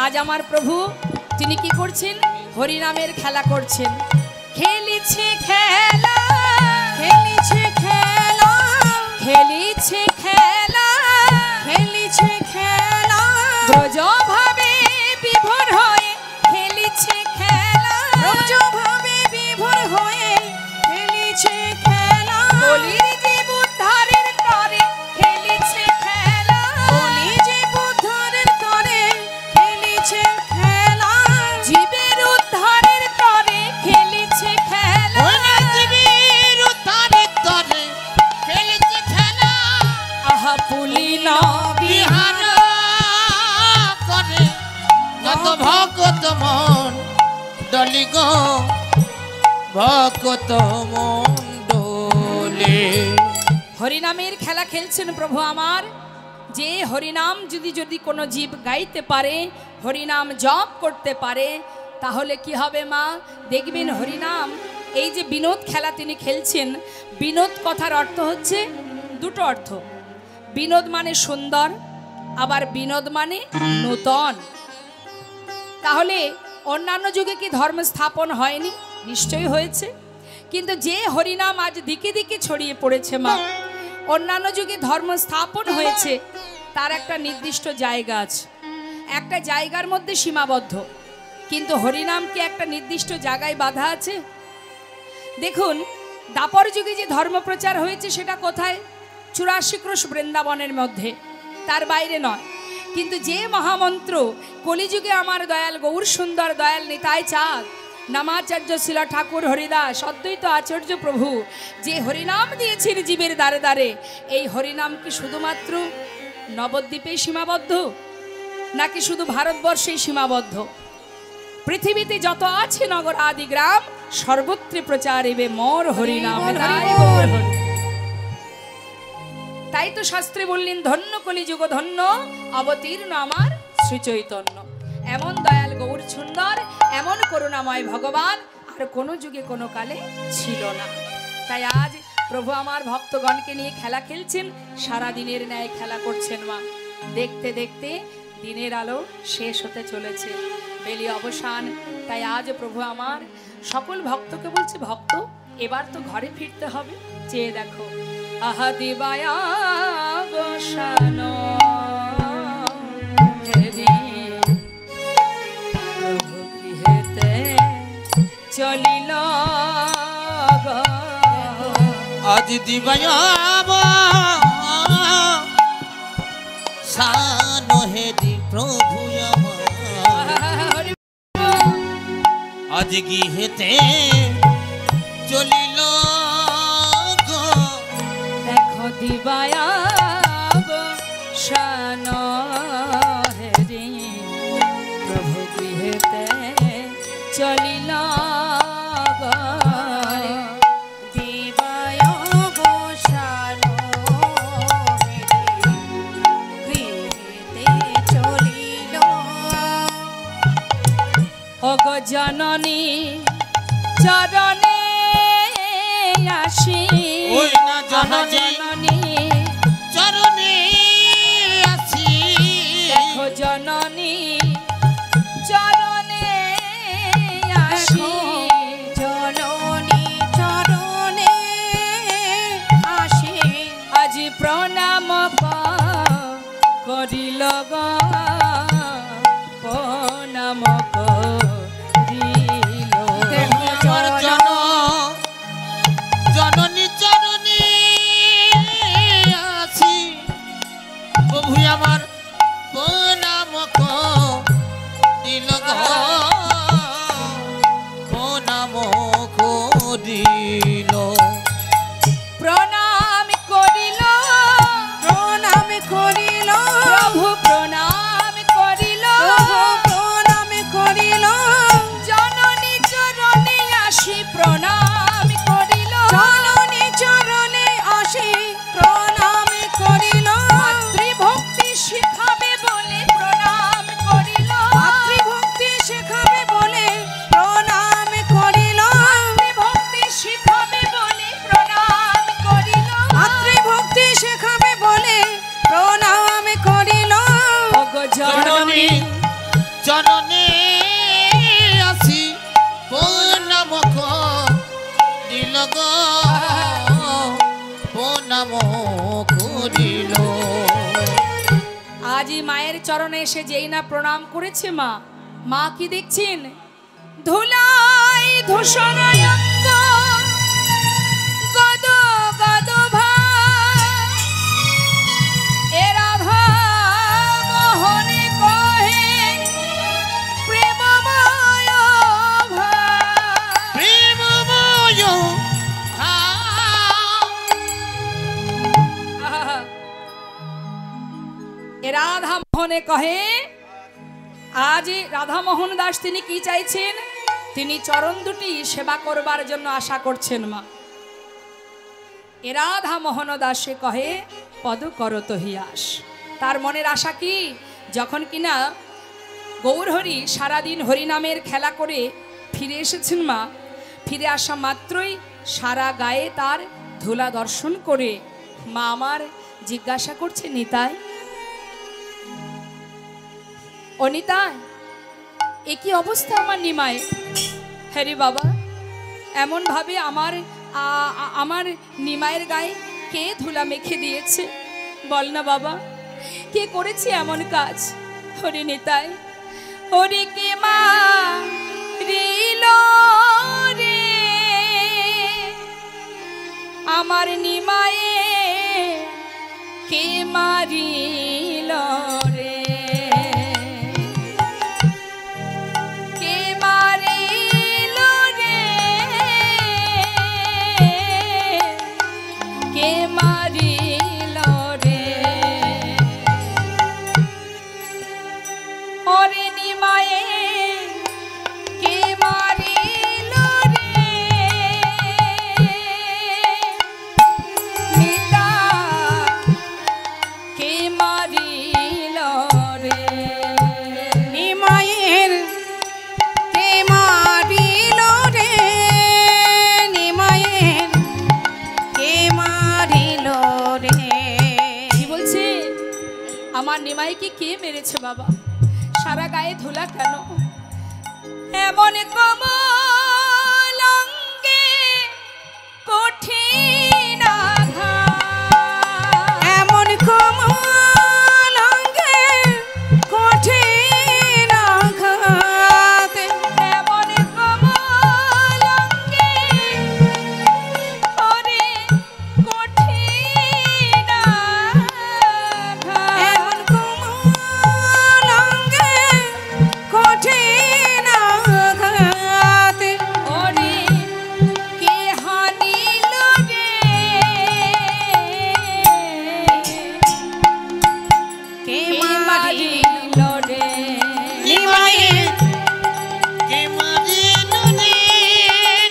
আজ আমার প্রভু তিনি কি করছেন? হরিনামের খেলা করছেন। খেলিছে খেলা, খেলিছে খেলা, খেলিছে খেলা, খেলিছে খেলা, ব্রজ ভাবে বিভোর হয়ে খেলিছে খেলা, ব্রজভাবে বিভোর হয়ে খেলিছে খেলা, বলির জীব উদ্ধারের করে খেলিছে খেলা, বলি যে বুদ্ধারের তরে খেলিছে খেলা, জীবের উদ্ধারের করে খেলিছে খেলা, ওই না জীবের উদ্ধারের তরে খেলেছে খেলা, আহা পুলিন বিহার করে, যত ভক্ত মন ডলি গো, ভক্ত মণ্ডলে। হরিনামের খেলা খেলছেন প্রভু আমার। যে হরিনাম যদি যদি কোনো জীব গাইতে পারে, হরিনাম জপ করতে পারে, তাহলে কি হবে মা? দেখবেন হরিনাম এই যে বিনোদ খেলা তিনি খেলছেন, বিনোদ কথার অর্থ হচ্ছে দুটো অর্থ। বিনোদ মানে সুন্দর, আবার বিনোদ মানে নূতন। তাহলে অন্যান্য যুগে কি ধর্ম স্থাপন হয়নি? নিশ্চয়ই হয়েছে। কিন্তু যে হরিনাম আজ দিকে দিকে ছড়িয়ে পড়েছে মা, অন্যান্য যুগে ধর্ম স্থাপন হয়েছে, তার একটা নির্দিষ্ট জায়গা আছে, একটা জায়গার মধ্যে সীমাবদ্ধ। কিন্তু হরিনাম কি একটা নির্দিষ্ট জায়গায় বাধা আছে? দেখুন, দাপর যুগে যে ধর্ম প্রচার হয়েছে সেটা কোথায়? 84 ক্রোশ বৃন্দাবনের মধ্যে, তার বাইরে নয়। কিন্তু যে মহামন্ত্র কলিযুগে আমার দয়াল গৌর সুন্দর দয়াল নিতাই চাঁদ নামাচার্য শিল ঠাকুর হরিদাস অদ্বৈত আচার্য প্রভু যে হরিনাম দিয়েছেন জীবের দ্বারে দ্বারে, এই হরিনাম কি শুধুমাত্র নবদ্বীপে সীমাবদ্ধ, নাকি শুধু ভারতবর্ষেই সীমাবদ্ধ? পৃথিবীতে যত আছে নগর আদি গ্রাম, সর্বত্রে প্রচারিবে মোর হরিনাম। তাই তো শাস্ত্রে বললেন, ধন্য কলিযুগ ধন্য অবতীর্ণ আমার শ্রী চৈতন্য। এমন দয়াল গৌর সুন্দর, এমন করুণাময় ভগবান আর কোনো যুগে কোনো কালে ছিল না। তাই আজ প্রভু আমার ভক্তগণকে নিয়ে খেলা খেলছেন, সারা দিনের ন্যায় খেলা করছেন মা। দেখতে দেখতে দিনের আলো শেষ হতে চলেছে, বেলি অবসান। তাই আজ প্রভু আমার সকল ভক্তকে বলছে, ভক্ত এবার তো ঘরে ফিরতে হবে। চেয়ে দেখো, আহা দিবায়া বসান প্রভু গৃহেতে চলিল আজ দিবায়া সানো হেরি প্রভু আমার, আজ গৃহেতে চলিল গো। দেখো দিবায়া বসান হেরি প্রভু গৃহেতে চলিল গো। ওগো জননী চরণে আসি, ওই না জননী চরণে আসি, দেখো জননী চরণে আসি, জননী চরণে আসি, আজি প্রণাম করিল গো, প্রণাম করিল। জননী চরণে আসি, প্রভু আমার প্রণাম করিল গো, প্রণাম করিল। প্রণাম করিল, প্রণাম করিল, প্রভু প্রণাম করিল, প্রণাম করিল, জননী চরণে আসি প্রণাম করিল, জননী চরণে আসি প্রণাম করিল, মাতৃভক্তি শিখাবে বলে প্রণাম করিল, মাতৃভক্তি শেখাবে বলে প্রণাম করিল, মাতৃভক্তি শিখাবে বলে প্রণাম করিল, মাতৃভক্তি শেখাবে বলে প্রণাম করিল। ওগো জননী চরণে আসি প্রণাম করিল গো, প্রণাম করিল। আজ এই মায়ের চরণে এসে যেই না প্রণাম করেছে মা, মা কি দেখছেন? ধুলাই ধূসরায়ঙ্গ গদ গদ ভাই, এ রাধা মোহনে কহে প্রেমময় ভাই, প্রেমময় আহা, এ রাধা মোহনে কহে। আজ রাধা মোহন দাস তিনি কি চাইছেন? তিনি চরণ দুটি সেবা করবার জন্য আশা করছেন মা। এ রাধা মোহন দাসে কহে পদ করত হিয়াস। তার মনের আশা কি? যখন কিনা গৌরহরি সারাদিন হরিনামের খেলা করে ফিরে এসেছেন মা, ফিরে আসা মাত্রই সারা গায়ে তার ধুলা দর্শন করে মা আমার জিজ্ঞাসা করছে, নিতাই ও নিতাই, এ কি অবস্থা আমার নিমায়? হ্যাঁ রে বাবা, এমন ভাবে আমার নিমায়ের গায়ে কে ধুলা মেখে দিয়েছে? বল না বাবা, কে করেছে এমন কাজ? হরে নিতাই, হরে কে মা রিল রে আমার নিমায়ে নিমাইকে কে মেরেছে বাবা? সারা গায়ে ধুলা কেন? এমন কমল অঙ্গে কঠিন আঘাত, এমন কোমল অঙ্গে কঠিন আঘাত, এমন কমল অঙ্গে করে কঠিন আঘাত, এমন কোমল অঙ্গে কঠিন আঘাত, ওরে কে হানিল রে, কে কে মারিল মারিল রে, নিমাই, কে মারিল রে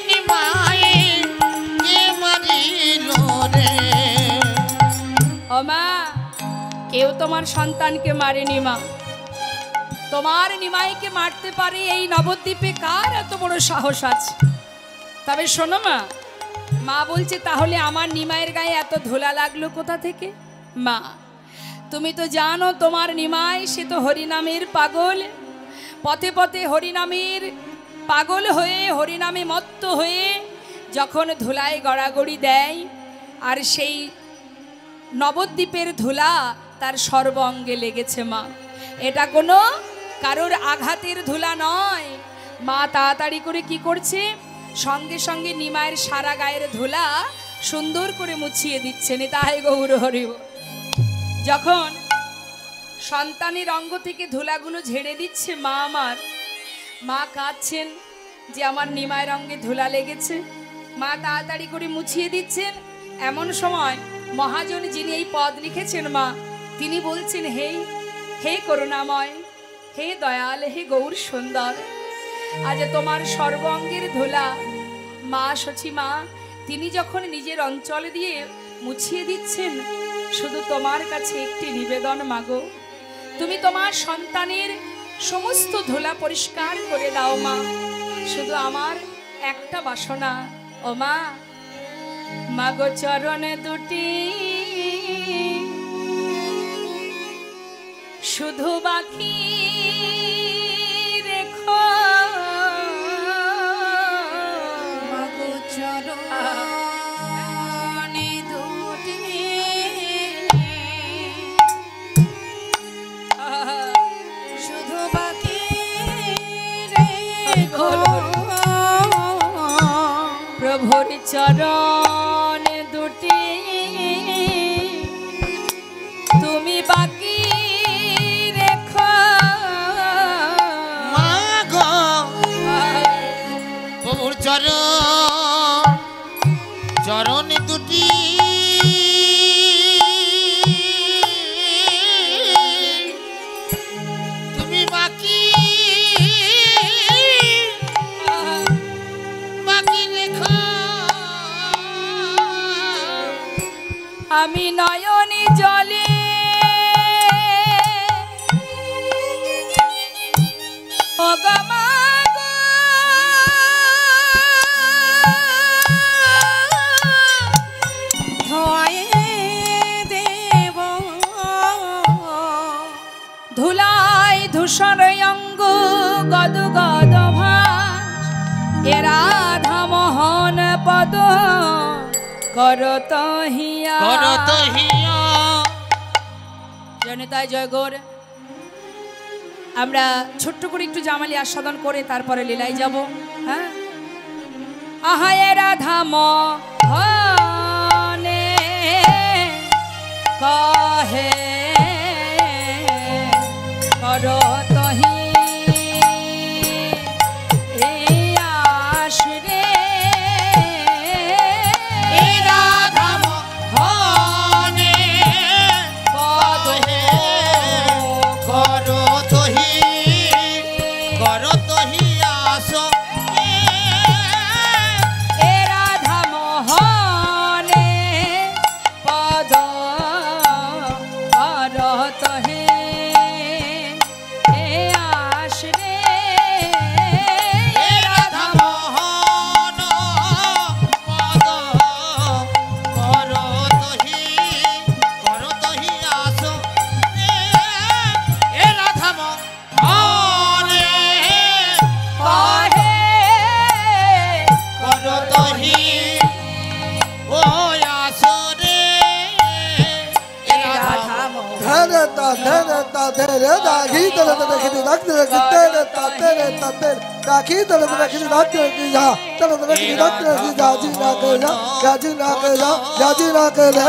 নিমাই, কে মারিল রে। ও মা, কেউ তোমার সন্তানকে মারেনি মা। তোমার নিমাইকে মারতে পারে এই নবদ্বীপে কার এত বড় সাহস আছে? তবে শোনো মা, মা বলছে তাহলে আমার নিমাইয়ের গায়ে এত ধুলা লাগলো কোথা থেকে? মা, তুমি তো জানো তোমার নিমাই সে তো হরিনামের পাগল, পথে পথে হরিনামের পাগল হয়ে হরিনামে মত্ত হয়ে যখন ধুলায় গড়াগড়ি দেয়, আর সেই নবদ্বীপের ধুলা তার সর্ব অঙ্গে লেগেছে মা। এটা কোনো কারোর আঘাতের ধুলা নয়। মা তাড়াতাড়ি করে কি করছে, সঙ্গে সঙ্গে নিমায়ের সারা গায়ের ধুলা সুন্দর করে মুছিয়ে দিচ্ছে। নিতাই গৌর হরি বল। যখন সন্তানের অঙ্গ থেকে ধুলাগুলো ঝেড়ে দিচ্ছে মা আমার, মা কাঁদছেন যে আমার নিমায়ের অঙ্গে ধুলা লেগেছে। মা তাড়াতাড়ি করে মুছিয়ে দিচ্ছেন। এমন সময় মহাজন যিনি এই পদ লিখেছেন মা, তিনি বলছেন, হে হে করুণাময়, হে দয়াল, হে গৌর সুন্দর, আজ তোমার সর্ব অঙ্গের ধুলা মা সচি মা তিনি যখন নিজের অঞ্চল দিয়ে মুছিয়ে দিচ্ছেন, শুধু তোমার কাছে একটি নিবেদন মাগো, তুমি তোমার সন্তানের সমস্ত ধুলা পরিষ্কার করে দাও মা। শুধু আমার একটা বাসনা, ও মা, মাগো চরণে দুটি শুধু বাকি রেখো, মাগো চরণে দুটি শুধু বাকি রেখো, প্রভুর চরণ দুটি তুমি বাকি রেখো, মা গো প্রভুর চরণ দুটি তুমি বাকি বাকি রেখো। আমি নয়নি জলে ও গো মা গো, ধোয়ে দেব ধুলায় ধূসর অঙ্গ গদ গদ ভাস, এ রাধা মোহন পদ করত হিয়া, করত হিয়া। জনতায় জয় গৌর। আমরা ছোট্ট করে একটু জামালি আস্বাদন করে তারপরে লীলায় যাব। হ্যাঁ, আহা এ রাধা মোহনে কহে করত হিয়া রে, এ রাধা মোহনে পদ করত হিয়াসো। এ রাধা মোহনে পদ করত হে, এ तेरे देखी रखते रखी तेरे तेरे तेरे राखी तेरे देखी रखते रखी जा तेरे देखी रखते रखी जा जी ना के जा जा जी ना के जा जा जी ना के रे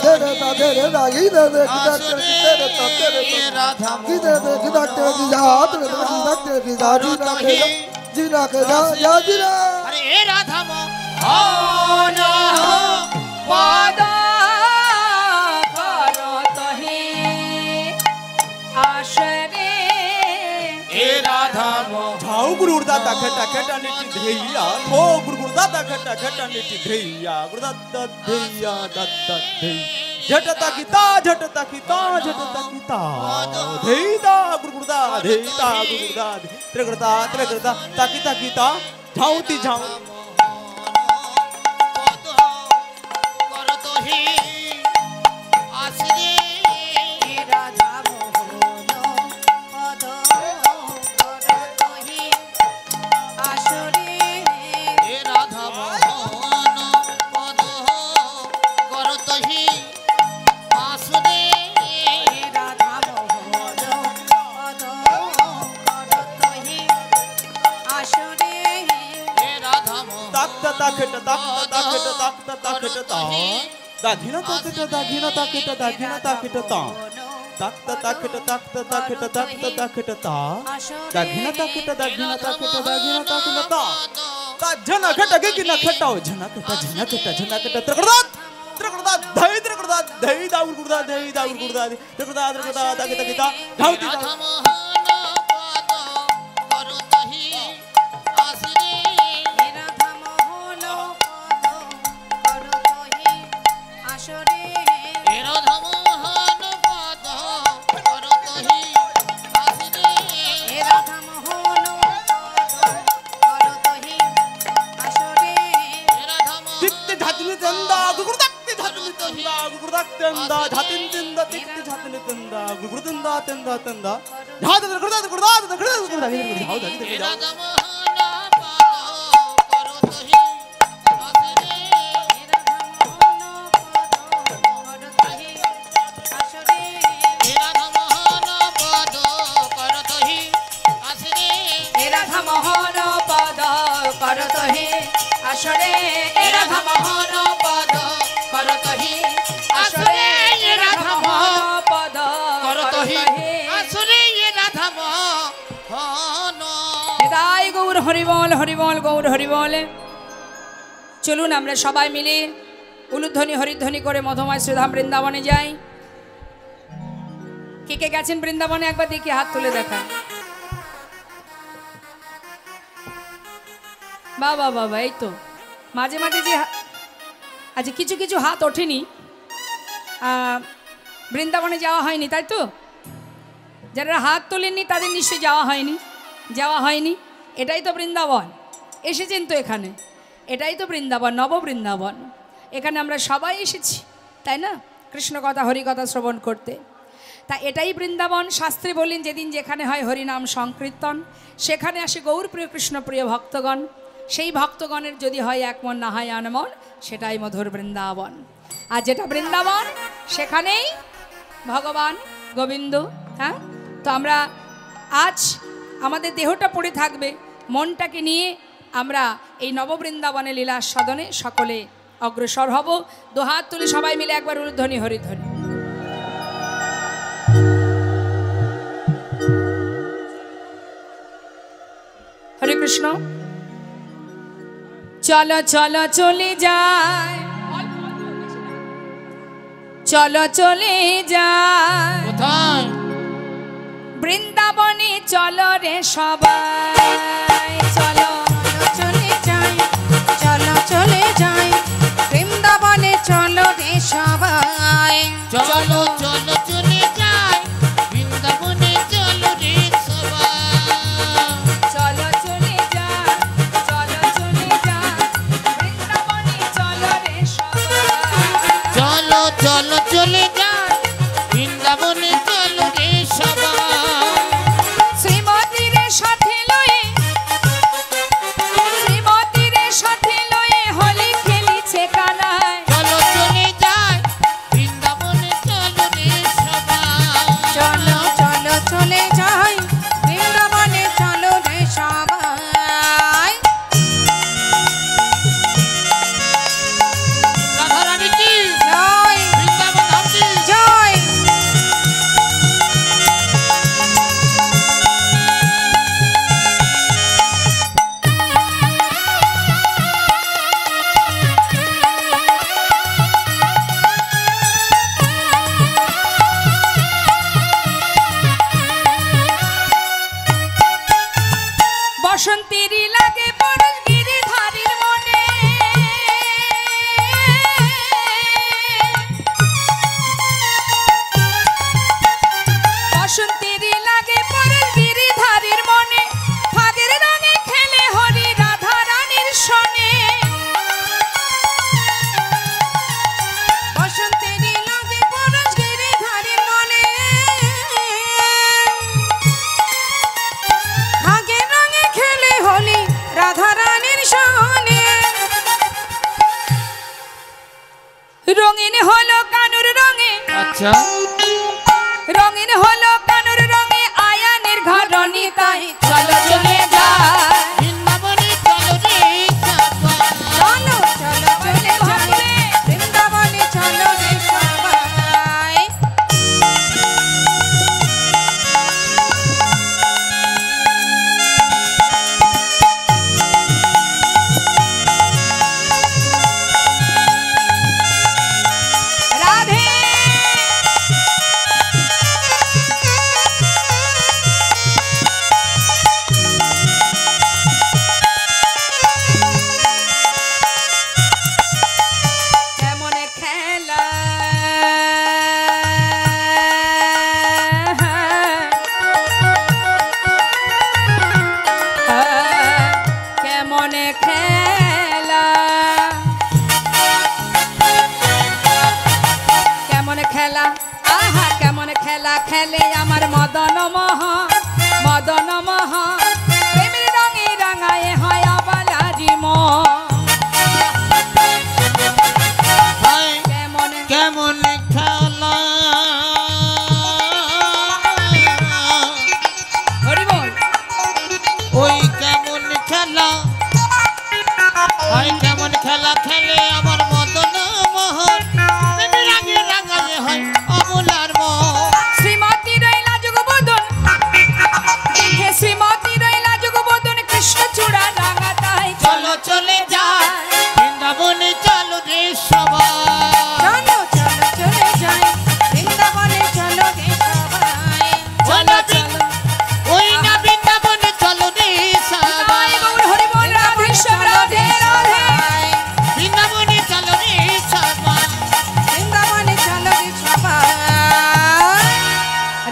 तेरे राखी तेरे देखी रखते रखी तेरे तेरे की तेरे देखी रखते रखी जा तेरे देखी रखते रखी जा जी ना के जा जा जी ना अरे ए राधा मोहन पद करतहि आशरे ए राधा मोहन झाऊ गुरुदाता खटा खटा नीति धैया ओ गुरुदाता खटा खटा नीति धैया गुरुदाता धैया दत्ता धै झटता गीता झटता गीता झटता गीता धैदा गुरुदा धैदा गुरुदा त्रिगुरदा त्रिगुरदा ताकिता गीता झाऊती झाऊ करतहि आश्रे राधा मोहन पद करतहि आशरे ए राधा मोहन पद करतहि आश्रे राधा मोहन पद करतहि आशरे ए राधा मोहन ताकता ताकता ताकता ताकता ताकता ताकता दाघिना ताकता दाघिना ताकता दाघिना ताकता ताकता ताकता ताकता ताकता ताकता ताकता दाघिना ताकता दाघिना ताकता दाघिना ताकता ता झना खटा गिना खटाओ झना खटा त्रिगुरदा त्रिगुरदा धै दाउर गुरुदा धै दाउर गुरुदा त्रिगुरदा त्रिगुरदा ताकता गीता झाऊती राधा मोहन पद करतहि आश्रे राधा मोहन पद करतहि आशरे ए राधा मोहन पद करतहि आश्रे राधा मोहन पद करतहि आशरे ए राधा मोहन तिक्ते झातले तंदा गुरुदाक्ते झातले तंदा गुरुदाक्ते तंदा झातिन तंदा तिक्ते झातले तंदा गुरुदंदा तंदा तंदा झात गुरुदा गुरुदा गुरुदा झाऊ झाली ए झाऊ राधा मोहन पद करतहि आश्रे राधा मोहन पद करतहि आशरे ए राधा मोहन पद करतहि आश्रे राधा मोहन पद करतहि आशरे राधा मोहन पद करतहि आशरे राधा मोहन पद करतहि करतहि आश्रे ए राधा मोहन নিতাই গৌর হরিবল হরিবল গৌর হরিবল। চলুন আমরা সবাই মিলে উলুধ্বনি হরিধ্বনি করে মধুময় শ্রীধাম বৃন্দাবনে যাই। কে কে গেছেন বৃন্দাবনে একবার দেখি হাত তুলে দেখা। বাবা বাবা, এই তো মাঝে মাঝে যে আচ্ছা কিছু কিছু হাত ওঠেনি, বৃন্দাবনে যাওয়া হয়নি, তাই তো? যারা হাত তোলেননি তাদের নিশ্চয়ই যাওয়া হয়নি। এটাই তো বৃন্দাবন, এসেছেন তো এখানে, এটাই তো বৃন্দাবন, নব বৃন্দাবন। এখানে আমরা সবাই এসেছি, তাই না, কৃষ্ণ কথা হরিকথা শ্রবণ করতে। তা এটাই বৃন্দাবন। শাস্ত্রে বললেন যেদিন যেখানে হয় হরিনাম সংকীর্তন, সেখানে আসে গৌরপ্রিয় কৃষ্ণপ্রিয় ভক্তগণ। সেই ভক্তগণের যদি হয় এক মন, না হয় আনমন, সেটাই মধুর বৃন্দাবন। আর যেটা বৃন্দাবন সেখানেই ভগবান গোবিন্দ। হ্যাঁ, তো আমরা আজ আমাদের দেহটা পড়ে থাকবে, মনটাকে নিয়ে আমরা এই নববৃন্দাবনে লীলা সদনে সকলে অগ্রসর হব। দুহাত তুলে সবাই মিলে একবার উলুধ্বনি হরিধ্বনি। হরে কৃষ্ণ। চলো চলো চলে যায়, চলো চলে যায় কোথায়? বৃন্দাবনে চলো রে সবাই, চলো চলে যাই, চলো চলে যাই, বৃন্দাবনে চলো রে সবাই। চলো চলো চলে যাই, বৃন্দাবনে চলো রে সবাই। চলো চলে যায়, চলো চলে যায়, বৃন্দাবনে চলো রে সবাই। চলো চলো চলে যাই, বৃন্দাবনে চলো রে সবাই। শ্রীমতীর সাথে লয়ে রঙিন হলো কানুর রঙে, আচ্ছা রঙিন হলো কানুর রঙে আয়ানের ঘর রনিতাই চলো চলে যায়। বৃন্দাবনে চলো রে সবাই। চলো চলো চলে যাই বৃন্দাবনে চলো রে সবাই। রাধে কেমন খেলা কেমন খেলা কেমন খেলা আহা কেমন খেলা খেলে আমার মদন মোহন, মদন মোহন প্রেমের রঙে রাঙায় হয় আবালারি মন। হায় কেমন কেমন খেলা হরি বল ওই কেমন খেলা হায় কেমন খেলা খেলে আমার মদন মোহন প্রেমে রাঙে রাঙালে হয় অমলার মন। শ্রীমতী রইলা যুগবদন দেখে শ্রীমতী রইলা যুগবদন কৃষ্ণ চূড়া রাঙা তাই চলো চলে যায় বৃন্দাবনে চলো রে সবাই। চলো চলো চলে যাই বৃন্দাবনে চলো রে সবাই। চলো চলো ওই না বৃন্দাবনে চলো রে সবাই। গৌর হরি বল রাধে শ্যাম রাধে রাধে বৃন্দাবনে চলো রে সবাই। বৃন্দাবনে চলো রে সবাই।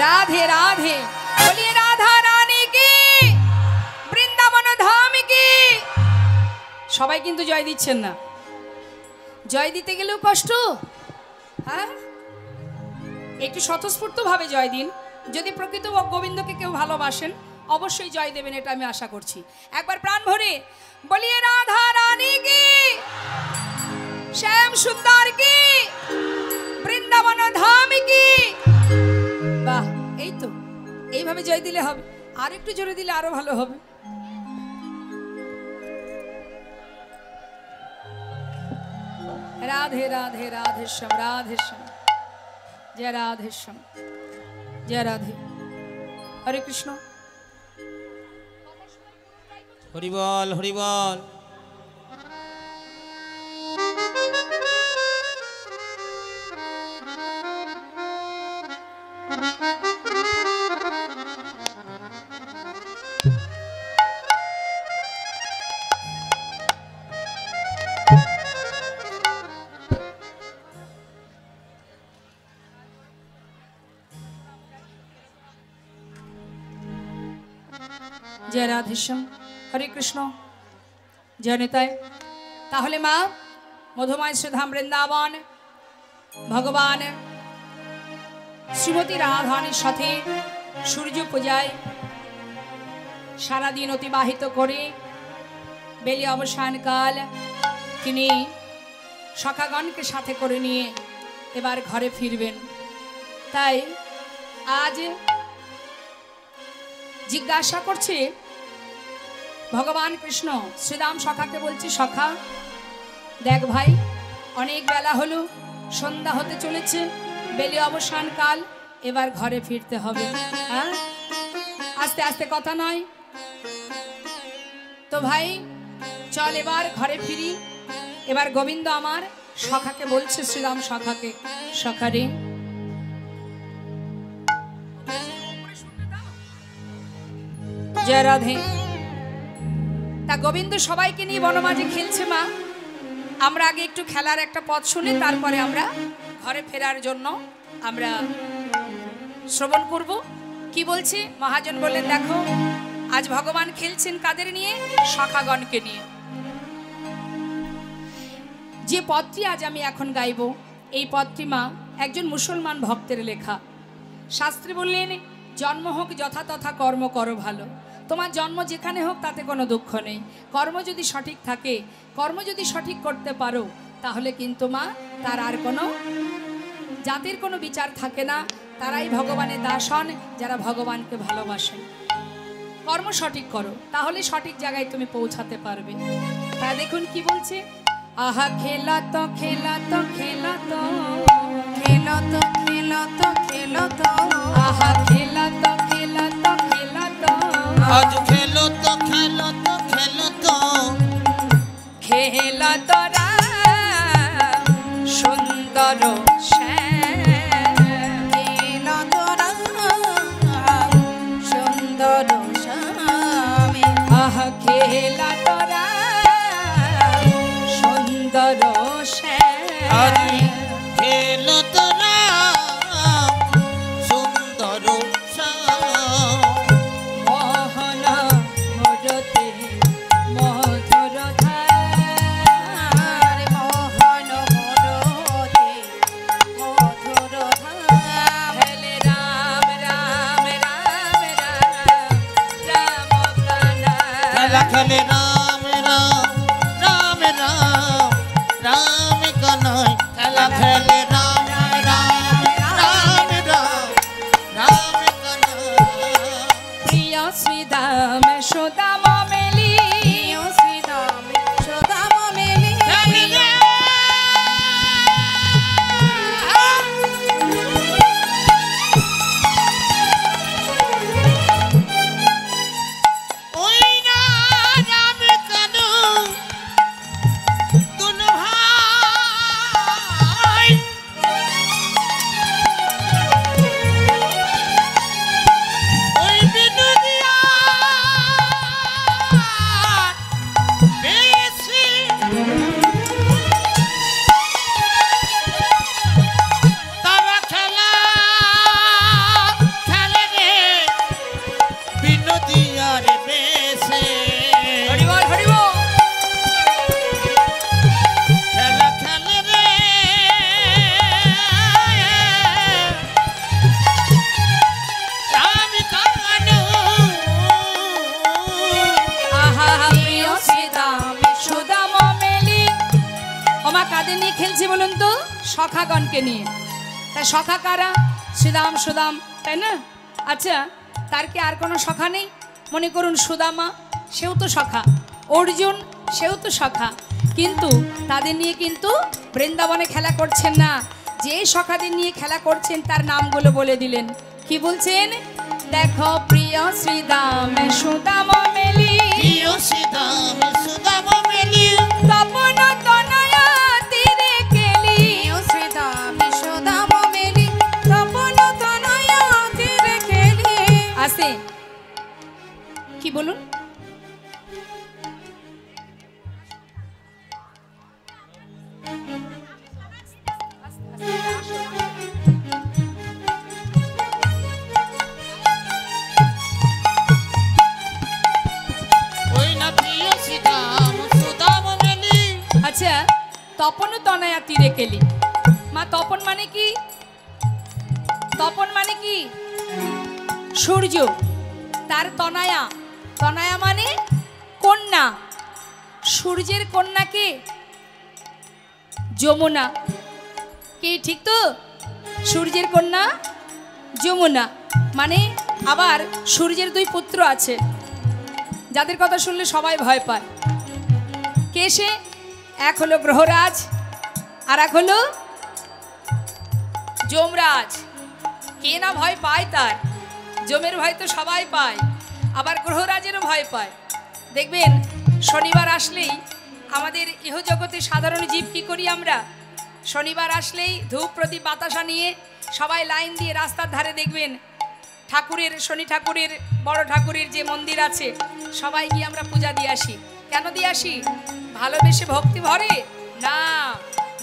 রাধে রাধে বলিয়ে রাধা রানী কি বৃন্দাবন ধাম কি। সবাই কিন্তু জয় দিচ্ছেন না, জয় দিতে গেলেও কষ্ট। হ্যাঁ একটু স্বতঃস্ফূর্ত ভাবে জয় দিন। যদি প্রকৃত গোবিন্দকে কেউ ভালোবাসেন অবশ্যই জয় দেবেন, এটা আমি আশা করছি। একবার প্রাণ ভরে বলিয়ে রাধা রানী কি শ্যাম সুন্দর কি বৃন্দাবন ধাম কি। বাহ এই তো এইভাবে জয় দিলে হবে, আর একটু জোরে দিলে আরো ভালো হবে। রাধে রাধে রাধে শ্যাম রাধে শ্যাম জয় রাধে শ্যাম জয় রাধে। হরে কৃষ্ণ। হরিবল হরিবল। জয় রাধেশ্যাম। হরে কৃষ্ণ জয় নিতাই। তাহলে মা মধুময় সুধাম বৃন্দাবন ভগবান শ্রীমতী রাধারানীর সাথে সূর্য পূজায় সারাদিন অতিবাহিত করে বেলি অবসানকাল তিনি সখাগণকে সাথে করে নিয়ে এবার ঘরে ফিরবেন। তাই আজ জিজ্ঞাসা করছে ভগবান কৃষ্ণ শ্রীরাম সখাকে বলছে, সখা দেখ ভাই অনেক বেলা হলো, সন্ধ্যা হতে চলেছে, বেলি অবসান কাল, এবার ঘরে ফিরতে হবে। হ্যাঁ আস্তে আস্তে কথা নয় তো ভাই, চল এবার ঘরে ফিরি। এবার গোবিন্দ আমার সখাকে বলছে, শ্রীরাম সখাকে, সখারে জয় রাধে। তা গোবিন্দ সবাইকে নিয়ে বনমাঝে খেলছে মা, আমরা আগে একটু খেলার একটা পথ শুনে তারপরে আমরা ঘরে ফেরার জন্য আমরা শ্রবণ করব। কি বলছে মহাজন বললেন, দেখো আজ ভগবান খেলছেন কাদের নিয়ে? সখাগণকে নিয়ে। যে পদটি আজ আমি এখন গাইব এই পদটি মা একজন মুসলমান ভক্তের লেখা। শাস্ত্রে বললেন, জন্ম হোক যথাতথা কর্ম করো ভালো। তোমার জন্ম যেখানে হোক তাতে কোনো দুঃখ নেই। কর্ম যদি সঠিক থাকে, কর্ম যদি সঠিক করতে পারো, তাহলে কিন্তু মা তার আর কোনো জাতির কোনো বিচার থাকে না। তারাই ভগবানের দাস হন যারা ভগবানকে ভালোবাসেন। কর্ম সঠিক করো, তাহলে সঠিক জায়গায় তুমি পৌঁছাতে পারবে। তা দেখুন কি বলছে, আহা খেলা তো খেলা তো খেলা তো খেলো তো খেলো তো খেলো তো আহা খেলা তো খেলা তো খেলা তো আজ খেলো তো খেলো তো খেলো তো খেলা তোরা সুন্দর খেলো তোরা সুন্দর স্বামী আহা খেলা তোরা সুন্দর আজ খেলো তোরা সুন্দর মোহন মরতে মধুর আর মোহন মরতে মধুর ধাম হেলে রাম রাম রাম রাম রাম কানা খেলা খেলে রাম রাম রাম রাম রাম কানাই খেলা খেলে রাম রাম রাম রাম রাম কানাই প্রিয় শ্রীদাম সুদাম মেলি প্রিয় শ্রীরাম সুদাম মেলি ওই না রাম কানু দুনো ভাই ওই বিনুদিয়া বেশি তারা খেলা খেলে রে বিনুদিয়ার বেশে হরিবল হরিবল খেলা খেলে রে রাম কানু আহা প্রিয় শ্রীদাম সুদাম মেলি। ওমা কাদের নিয়ে খেলছি বলুন তো? সখাগণকে নিয়ে। তাই সখা কারা? শ্রীদাম সুদাম, তাই না? আচ্ছা, তার কি আর কোনো সখা নেই? মনে করুন সুদামা, সেও তো সখা। অর্জুন, সেও তো সখা। কিন্তু তাদের নিয়ে কিন্তু বৃন্দাবনে খেলা করছেন না। যে সখাদের নিয়ে খেলা করছেন তার নামগুলো বলে দিলেন। কি বলছেন? দেখো প্রিয় শ্রীদাম সুদাম মেলি প্রিয় সীতাম সুদাম মেলি তপন তনয়া তীরে কেলি। প্রিয় শ্রীরাম সুদাম মেলি তপন তনয়া তীরে খেলি আছে কি বলুন? ওই না প্রিয় সীতাম সুদাম মেলি আচ্ছা, তপন তনয়া তীরে কেলি। মা তপন মানে কি? তপন মানে কি? সূর্য। তার তনয়া, তনয়া মানে কন্যা। সূর্যের কন্যা কে? যমুনা। কি ঠিক তো? সূর্যের কন্যা যমুনা। মানে আবার সূর্যের দুই পুত্র আছে যাদের কথা শুনলে সবাই ভয় পায়। কে সে? এক হলো গ্রহরাজ আর এক হলো যমরাজ। কে না ভয় পায় তার? যমের ভয় তো সবাই পায়, আবার গ্রহরাজেরও ভয় পায়। দেখবেন শনিবার আসলেই আমাদের ইহজগতে সাধারণ জীব কি করি আমরা? শনিবার আসলেই ধূপ প্রদীপ বাতাসা নিয়ে সবাই লাইন দিয়ে রাস্তার ধারে দেখবেন ঠাকুরের, শনি ঠাকুরের, বড় ঠাকুরের যে মন্দির আছে সবাই গিয়ে আমরা পূজা দিয়ে আসি। কেন দিয়ে আসি? ভালোবেসে ভক্তি ভরে না,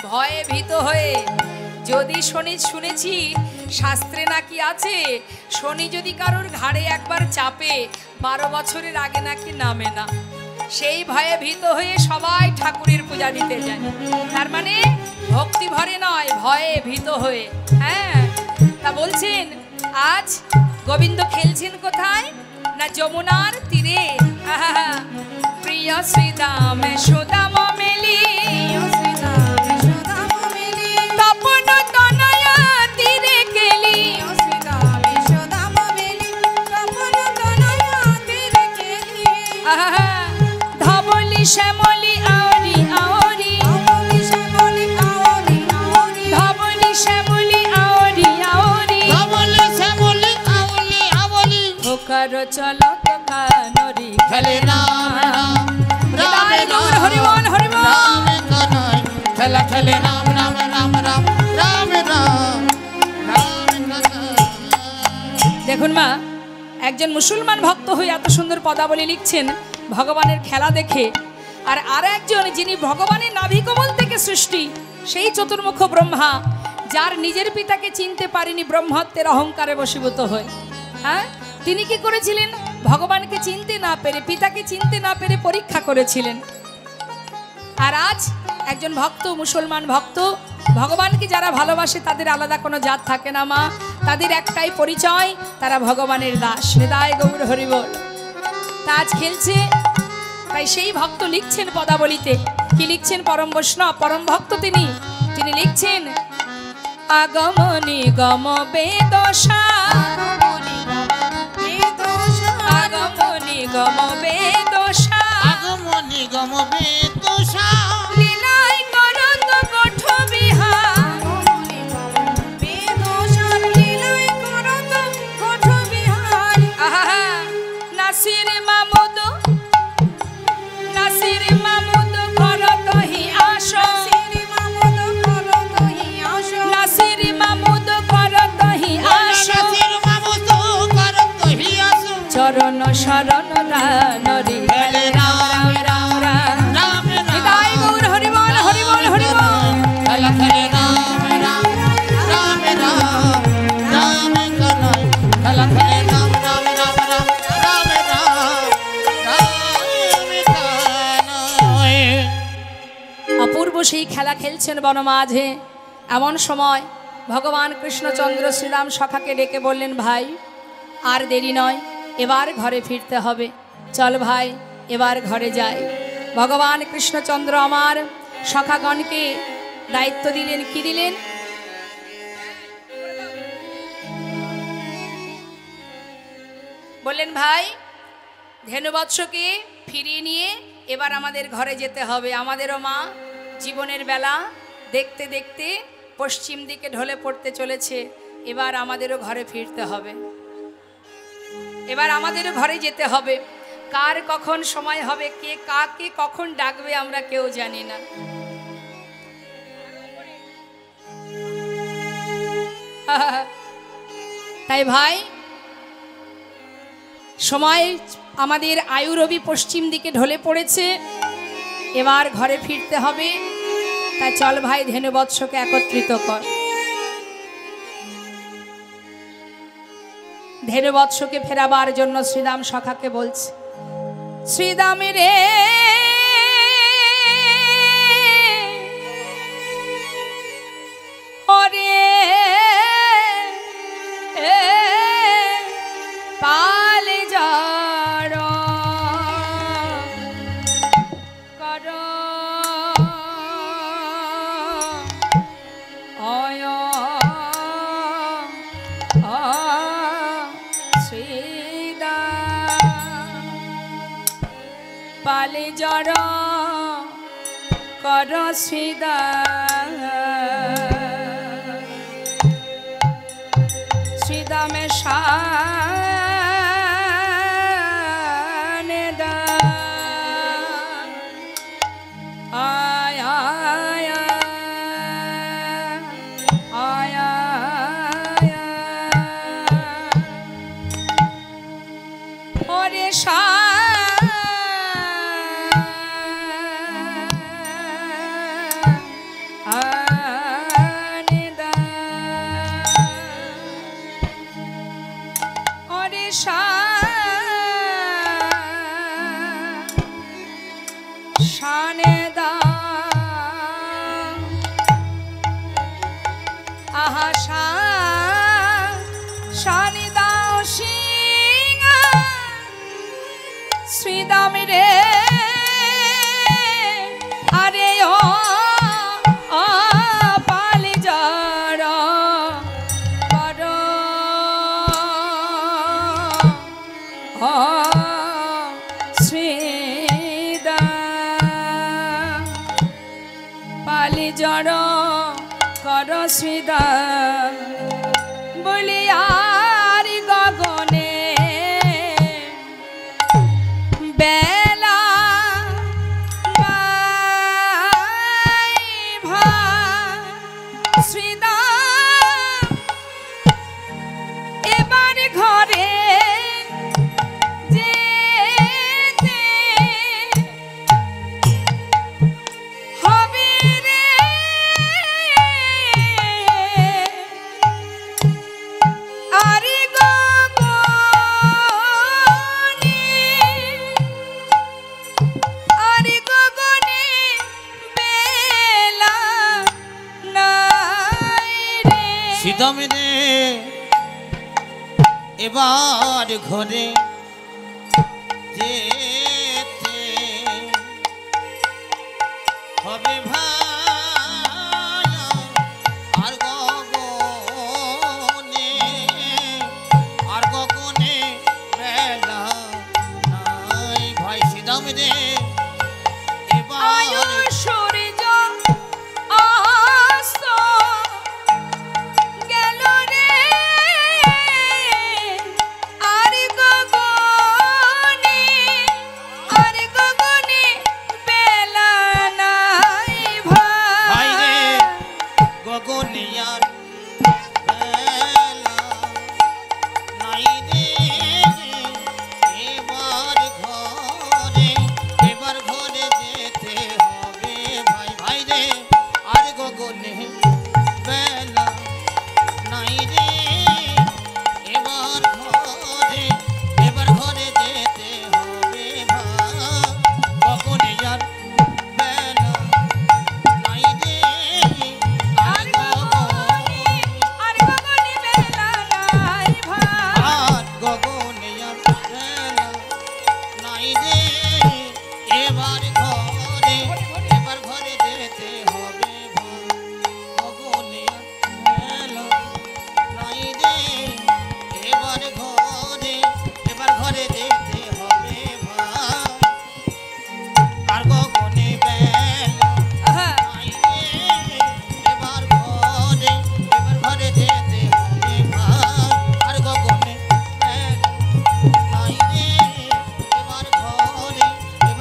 ভয়ে ভীত হয়ে। যদি শনি, শুনেছি শাস্ত্রে নাকি আছে, শনি যদি কারোর ঘাড়ে একবার চাপে 12 বছরের আগে নাকি নামে না। সেই ভয়ে ভীত হয়ে সবাই ঠাকুরের পূজা দিতে যায়। তার মানে ভক্তি ভরে নয়, ভয়ে ভীত হয়ে। হ্যাঁ, তা বলছেন আজ গোবিন্দ খেলছেন কোথায়? না যমুনার তীরে। আহা, প্রিয় শ্রীদাম সুদাম মেলি প্রিয় শ্রীরাম শ্যামলি আওরি আওরি আমলি শ্যামলি আওরি আওরি ধবলি শ্যামলি আওরি আওরি ধবলি শ্যামলি আউলি আউলি খোকার চলত কানরি খেলে রাম রাম হৃদয় গৌর হরিবল হরিবল। রাম কানাই খেলা খেলে রাম রাম রাম রাম রাম রাম রাম কানাই। দেখুন মা, একজন মুসলমান ভক্ত হয়ে এত সুন্দর পদাবলী লিখছেন ভগবানের খেলা দেখে, আর একজন যিনি ভগবানের নাভিকমল থেকে সৃষ্টি, সেই চতুর্মুখ ব্রহ্মা, যার নিজের পিতাকে চিনতে পারেনি ব্রহ্মত্বের অহংকারে বশীভূত হয়ে, হ্যাঁ, তিনি কি করেছিলেন? ভগবানকে চিনতে না পেরে, পিতাকে চিনতে না পেরে পরীক্ষা করেছিলেন। আর আজ একজন ভক্ত, মুসলমান ভক্ত, ভগবানকে যারা ভালোবাসে তাদের আলাদা কোনো জাত থাকে না মা, তাদের একটাই পরিচয়, তারা ভগবানের দাস। হৃদয় গৌর হরিবল। তা আজ খেলছে, তাই সেই ভক্ত লিখছেন পদাবলিতে, কি লিখছেন? পরম বৈষ্ণব, পরম ভক্ত তিনি লিখছেন আগম নিগম বেদশা, আগম নিগম বেদশা, আগমনি গম বেতুষা লীলাই করত কঠ বিহার, আহা, নাসির মামুদ, নাসির মামুদ করত হি আশ, নাসির মামুদ করত হি আশ, নাসির মামুদু করত হিয়াসু চরণ শরণ রানরি খেলে রাম রাম রাম। রাম হৃদয় গৌর হরিবল হরিবল হরিবল। খেলা খেলে রাম রাম রাম রাম রাম কানাই খেলা খেলে রাম রাম রাম রাম রাম রাম রাম কানাই। অপূর্ব সেই খেলা খেলছেন বনমাঝে। এমন সময় ভগবান কৃষ্ণচন্দ্র শ্রীরাম সখাকে ডেকে বললেন, ভাই আর দেরি নয়, এবার ঘরে ফিরতে হবে, চল ভাই এবার ঘরে যাই। ভগবান কৃষ্ণচন্দ্র আমার সখাগণকে দায়িত্ব দিলেন, কি দিলেন? বললেন, ভাই ধেনুবৎসকে ফিরিয়ে নিয়ে এবার আমাদের ঘরে যেতে হবে। আমাদেরও মা জীবনের বেলা দেখতে দেখতে পশ্চিম দিকে ঢলে পড়তে চলেছে, এবার আমাদেরও ঘরে ফিরতে হবে, এবার আমাদেরও ঘরে যেতে হবে। কার কখন সময় হবে, কে কাকে কখন ডাকবে আমরা কেউ জানি না। তাই ভাই, সময় আমাদের আয়ুরবি পশ্চিম দিকে ঢলে পড়েছে, এবার ঘরে ফিরতে হবে। তাই চল ভাই ধেনুবৎসকে একত্রিত কর। ধেনুবৎসকে ফেরাবার জন্য শ্রীরাম সখাকে বলছে, শ্রীরাম রে ওরে পালে যার কর অয় শ্রীদা পালে যার কর শ্রীদা শ্রীদামে শানে দা আয় আয় আয় আয় ওরে শানে দা ওরে শানে দা আহা শানে দাও সিংহ শ্রীদাম রে আরে ও পালে যারা কর শ্রীদাম জড় কর শ্রীদা বলি আর গগনে বেলা শ্রীদা এবার ঘরে যেতে হবে রে আরে গগনে বেলা নাই রে সীতা মেরে এবার ঘরে যেতে হবে ভাই আর গগনে বেলা নাই ভাই সীতা মেরে আয়ু সূর্য অস্ত গেল রে আর গগনে বেলা নাই ভাই রে ভাই গগনে আর বেলা নাই রে এবার ঘরে যেতে হবে ভাই ভাই রে আর গগনে বেলা নাই রে এবার ঘরে যেতে হবে ভাই গগনে আর বেলা নাই রে আর গগনে বেলা নাই ভাই আর গগনে আর বেলা নাই রে এবার ঘরে যেতে হবে ভাই গগনে আর বেলা নাই রে এবার ঘরে যেতে হবে ভাই আর গগনে বেলা আহা, নাই রে এবার ঘরে যেতে হবে ভাই আর গগনে বেলা নাই রে এবার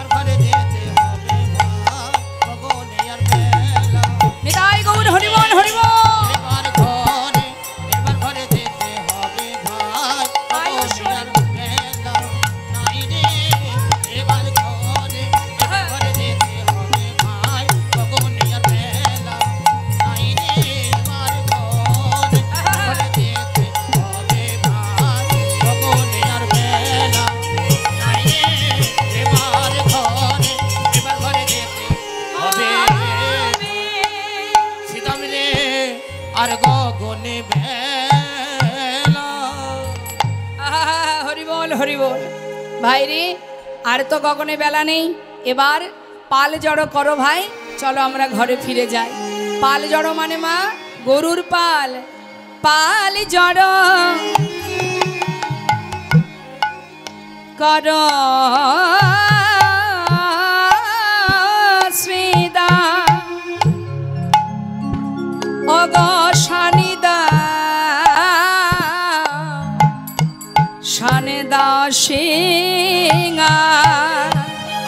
ঘরে যেতে হবে ভাই গগনে আর বেলা নিতাই গৌর হরিবল হরিবল এবার ঘরে যেতে হবে ভাই গগনে আর বেলা নাই রে এবার ঘরে যেতে হবে ভাই গগনে আর বেলা নাই রে এবার ঘরে যেতে হবে ভাই গগনে আর বেলা নাই রে এবার ঘরে যেতে হবে সীতা মিলে আর গগনে বেলা আহা, হরিবল হরিবল ভাই রে আর তো গগনে বেলা নেই এবার পাল জড়ো করো ভাই চলো আমরা ঘরে ফিরে যাই পাল জড়ো মানে মা গরুর পাল পাল জড়ো করো শ্রীদা অগ শানিদা শানেদা সিংহা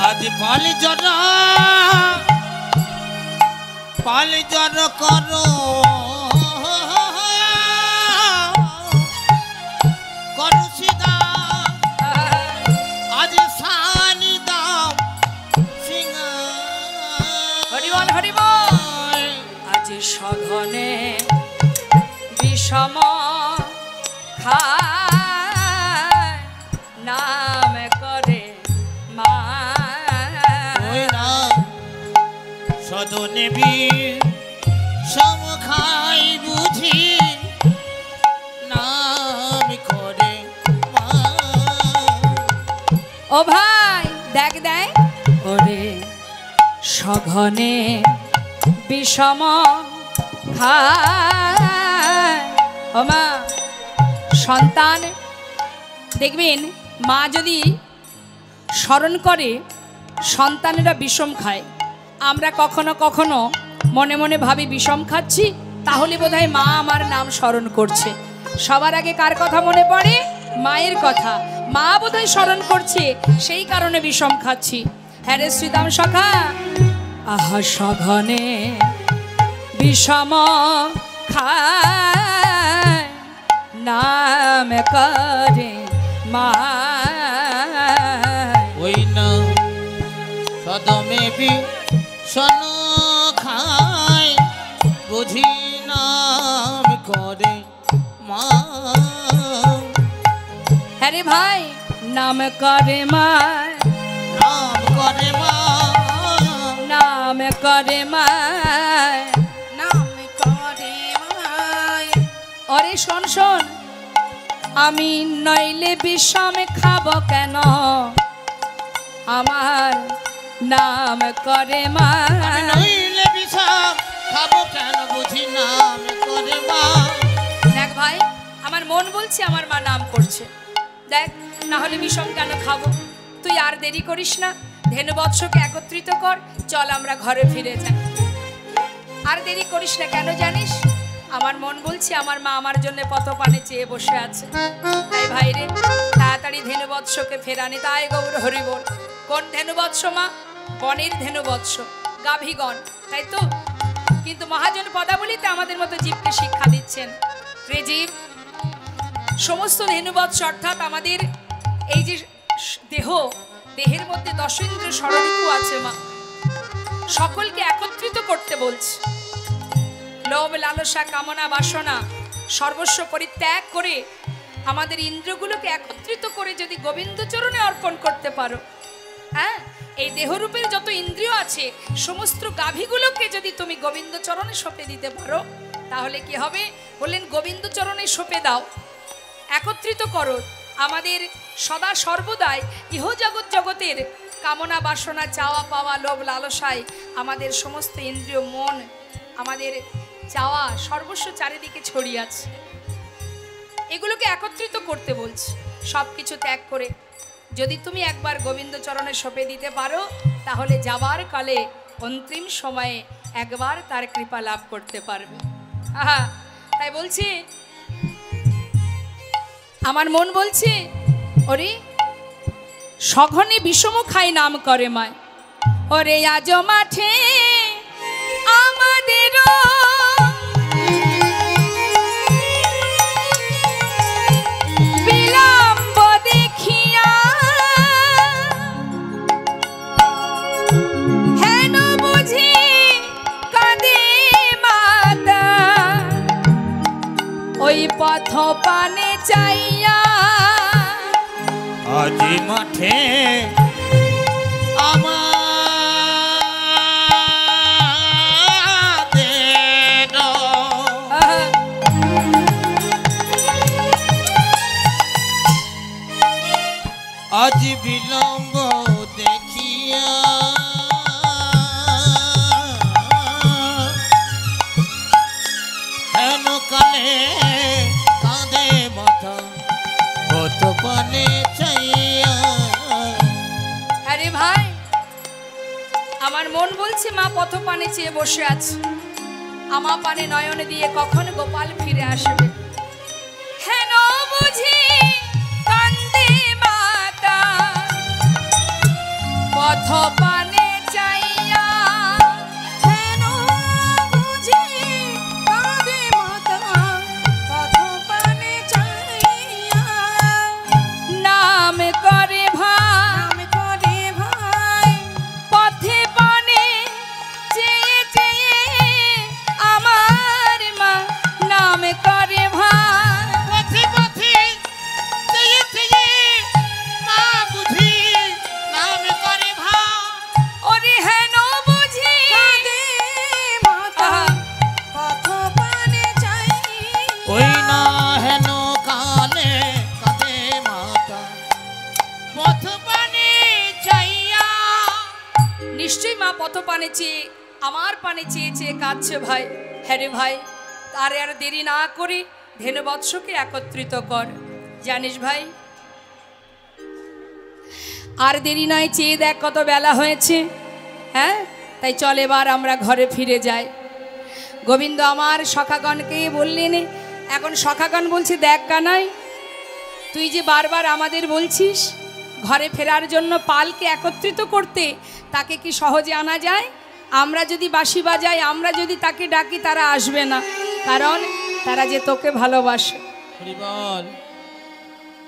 আজ পাল জড় করো সীতা আজ সানি দাও সিংহা হরিবল হরিবল আজ সঘনে বিষম খায় নাম করে মা সদনে বীর সম খাই বুঝি নাম করে মা ও ভাই দেখ দেখ ওরে সঘনে বিষম খায় ও মা সন্তান দেখবেন মা যদি স্মরণ করে সন্তানেরা বিষম খায় আমরা কখনো কখনো মনে মনে ভাবি বিষম খাচ্ছি, তাহলে বোধহয় মা আমার নাম স্মরণ করছে। সবার আগে কার কথা মনে পড়ে? মায়ের কথা। মা বোধহয় স্মরণ করছে, সেই কারণে বিষম খাচ্ছি। হ্যাঁ রে শ্রীদাম সখা, আহা সঘনে বিষম খায় নাম করে মা। ওই না সদমে বিষণ খায় বুঝি নাম করে মা। হ্যাঁ রে ভাই, নাম করে মা, নাম করে মা, নাম করে মা। নাম করে মায়। অরে শোন শোন, আমি নইলে বিষম খাব কেন, আমার নাম করে মা। আমি নইলে বিষম খাবো কেন বুঝি নাম করে মা। দেখ ভাই, আমার মন বলছে আমার মা নাম করছে, দেখ না হলে বিষম কেন খাবো। তুই আর দেরি করিস না, ধেনুবৎসকে একত্রিত কর, চল আমরা ঘরে ফিরে যাই। আর দেরি করিস না, কেন জানিস? আমার মন বলছে আমার মা আমার জন্য কত পানে চেয়ে বসে আছে। তাই ভাই রে, তাড়াতাড়ি ধেনুবৎসকে ফেরানি। তাই গৌর হরি বল। কোন ধেনুবৎস মা? বনের ধেনুবৎস, গাভীগণ, তাই তো? কিন্তু মহাজন পদাবলিতে আমাদের মতো জীবকে শিক্ষা দিচ্ছেন। রে জীব, সমস্ত ধেনুবৎস অর্থাৎ আমাদের এই যে দেহ, দেহের মধ্যে দশেন্দ্র ষড়ঋতু আছে মা, সকলকে একত্রিত করতে বলছে। লোভ লালসা কামনা বাসনা সর্বস্ব পরিত্যাগ করে আমাদের ইন্দ্রগুলোকে একত্রিত করে যদি গোবিন্দ চরণে অর্পণ করতে পারো, হ্যাঁ, এই দেহরূপের যত ইন্দ্রিয় আছে সমস্ত গাভীগুলোকে যদি তুমি গোবিন্দ চরণে সঁপে দিতে পারো, তাহলে কি হবে? বললেন গোবিন্দ চরণে সঁপে দাও, একত্রিত করো। আমাদের সদা সর্বদাই ইহজগৎ জগতের কামনা বাসনা চাওয়া পাওয়া লোভ লালসায় আমাদের সমস্ত ইন্দ্রিয় মন, আমাদের চাওয়া সর্বস্ব চারিদিকে ছড়িয়ে আছে। এগুলোকে একত্রিত করতে বলছি। সব কিছু ত্যাগ করে যদি তুমি একবার গোবিন্দ চরণে সঁপে দিতে পারো, তাহলে যাবার কালে অন্তিম সময়ে একবার তার কৃপা লাভ করতে পারবে। আহা, তাই বলছি, আমার মন বলছে ওরে সঘনে বিষম খাই নাম করে মায়। ওরে আজ মাঠে আমাদের বিলম্ব দেখিয়া হেন বুঝি কাঁদে মাতা, ওই পথ পানে চাইয়া আজি মাঠে আমাদের আজ বিলম্ব দেখিয়া হেন কালে কাঁদে মাথা কত পানে চাইয়া। আরে ভাই, আমার মন বলছে মা পথ পানে চেয়ে বসে আছে, আমা পানে নয়নে দিয়ে কখন গোপাল ফিরে আসবে। হেন বুঝি কান্দে মাতা, পথ পানে চাইয়া। হেন বুঝি কাঁদে মাতা, পথ পানে চাইয়া। নাম করে ভাই, নাম করে ভাই, পথে পানে চেয়ে চেয়ে আমার মা নাম করে ভাই। পথে পথে চেয়ে চেয়ে মা বুঝি নাম করে ভাই। ওরে হেন বুঝি কাঁদে মাতা, পথ পানে চাইয়া। ওই না হেন কালে কাঁদে মাতা পথ পানে চাইয়া। নিশ্চয়ই মা পথ পানে চেয়ে আমার পানে চেয়ে চেয়ে কাঁদছে ভাই। হ্যাঁ রে ভাই, তারে আর দেরি না করে ধেনুবৎসকে একত্রিত কর। জানিস ভাই, আর দেরি নয়, চেয়ে দেখ কত বেলা হয়েছে। হ্যাঁ, তাই চল এবার আমরা ঘরে ফিরে যাই। গোবিন্দ আমার সখাগণকে বললেন। এখন সখাগণ বলছে, দেখ কানাই, তুই যে বারবার আমাদের বলছিস ঘরে ফেরার জন্য পালকে একত্রিত করতে, তাকে কি সহজে আনা যায়? আমরা যদি বাঁশি বাজাই, আমরা যদি তাকে ডাকি, তারা আসবে না, কারণ তারা যে তোকে ভালোবাসে।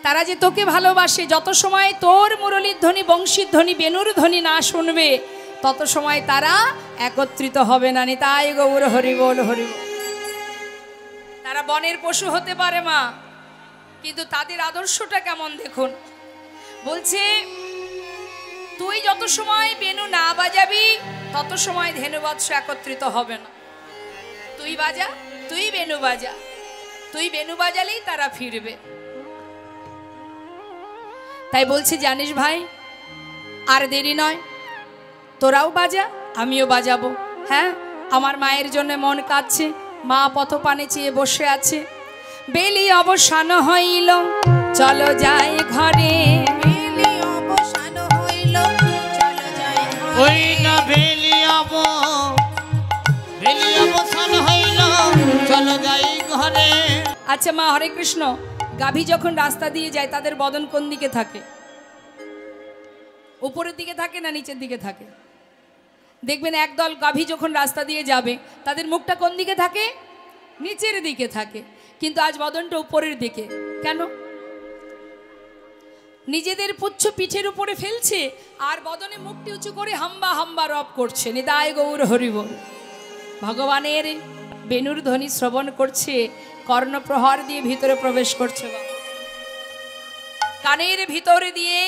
তারা যে তোকে ভালোবাসে। যত সময় তোর মুরলীর ধ্বনি, বংশীর ধ্বনি, বেনুর ধ্বনি না শুনবে, তত সময় তারা একত্রিত হবে না। নিতাই গৌর হরি বল, হরি বল। তারা বনের পশু হতে পারে মা, কিন্তু তাদের আদর্শটা কেমন দেখুন। বলছে, তুই যত সময় বেনু না বাজাবি, তত সময় ধেনুবৎস একত্রিত হবে না। তুই বাজা, তুই বেনু বাজা, তুই বেনু বাজালেই তারা ফিরবে। তাই বলছি, জানিস ভাই, আর দেরি নয়, তোরাও বাজা, আমিও বাজাবো। হ্যাঁ, আমার মায়ের জন্য মন কাঁদছে, মা পথপানে চেয়ে বসে আছে। বেলি অবসান হইল, চলো যাই ঘরে। বেলি অবসান হইল, চলো যাই ঘরে। ওই না বেলি অবসান হইল, চলো যাই ঘরে। আচ্ছা মা, হরে কৃষ্ণ, গাভী যখন রাস্তা দিয়ে যায় তাদের বদন কোন দিকে থাকে? উপরের দিকে থাকে না নিচের দিকে থাকে? দেখবেন একদল গাভী যখন রাস্তা দিয়ে যাবে, তাদের মুখটা কোন দিকে থাকে? নিচের দিকে থাকে। কিন্তু আজ বদনটা উপরের দিকে কেন? নিজেদের পুচ্ছ পিঠের উপরে ফেলছে আর বদনে মুখটি উঁচু করে হাম্বা হাম্বা রব করছে। নিতাই গৌর হরি বল। ভগবানের বেনুর ধ্বনি শ্রবণ করছে, কর্ণপ্রহার দিয়ে ভিতরে প্রবেশ করছে। কানের ভিতরে দিয়ে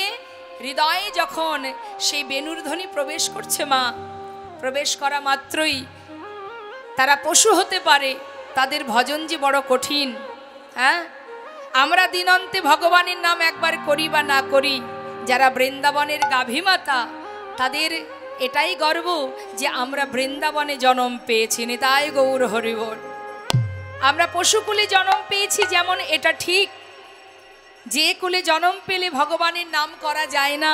হৃদয়ে যখন সেই বেনুর ধ্বনি প্রবেশ করছে মা, প্রবেশ করা মাত্রই তারা পশু হতে পারে, তাদের ভজন যে বড় কঠিন। হ্যাঁ, আমরা দিনন্তে ভগবানের নাম একবার করি বা না করি, যারা বৃন্দাবনের গাভী মাতা, তাদের এটাই গর্ব যে আমরা বৃন্দাবনে জন্ম পেয়েছি। নিতাই গৌর হরি বল। আমরা পশুকুলে জন্ম পেয়েছি, যেমন এটা ঠিক যে কুলে জন্ম পেলে ভগবানের নাম করা যায় না,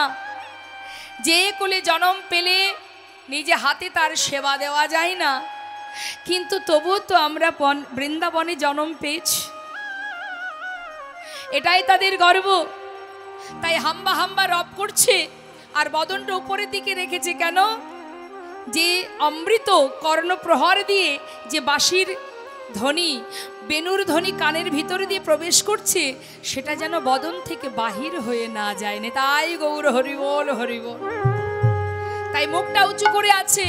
যে কুলে জন্ম পেলে নিজে হাতে তার সেবা দেওয়া যায় না, কিন্তু তবুও তো আমরা বৃন্দাবনে জন্ম পেয়েছি, এটাই তাদের গর্ব। তাই হাম্বা হাম্বা রব করছে আর বদনটা উপরের দিকে রেখেছে কেন? যে অমৃত কর্ণপ্রহার দিয়ে যে বাঁশির ধ্বনি, বেনুর ধ্বনি কানের ভিতরে দিয়ে প্রবেশ করছে, সেটা যেন বদন থেকে বাহির হয়ে না যায়। তাই গৌর হরি বল, হরি বল। তাই মুখটা উঁচু করে আছে,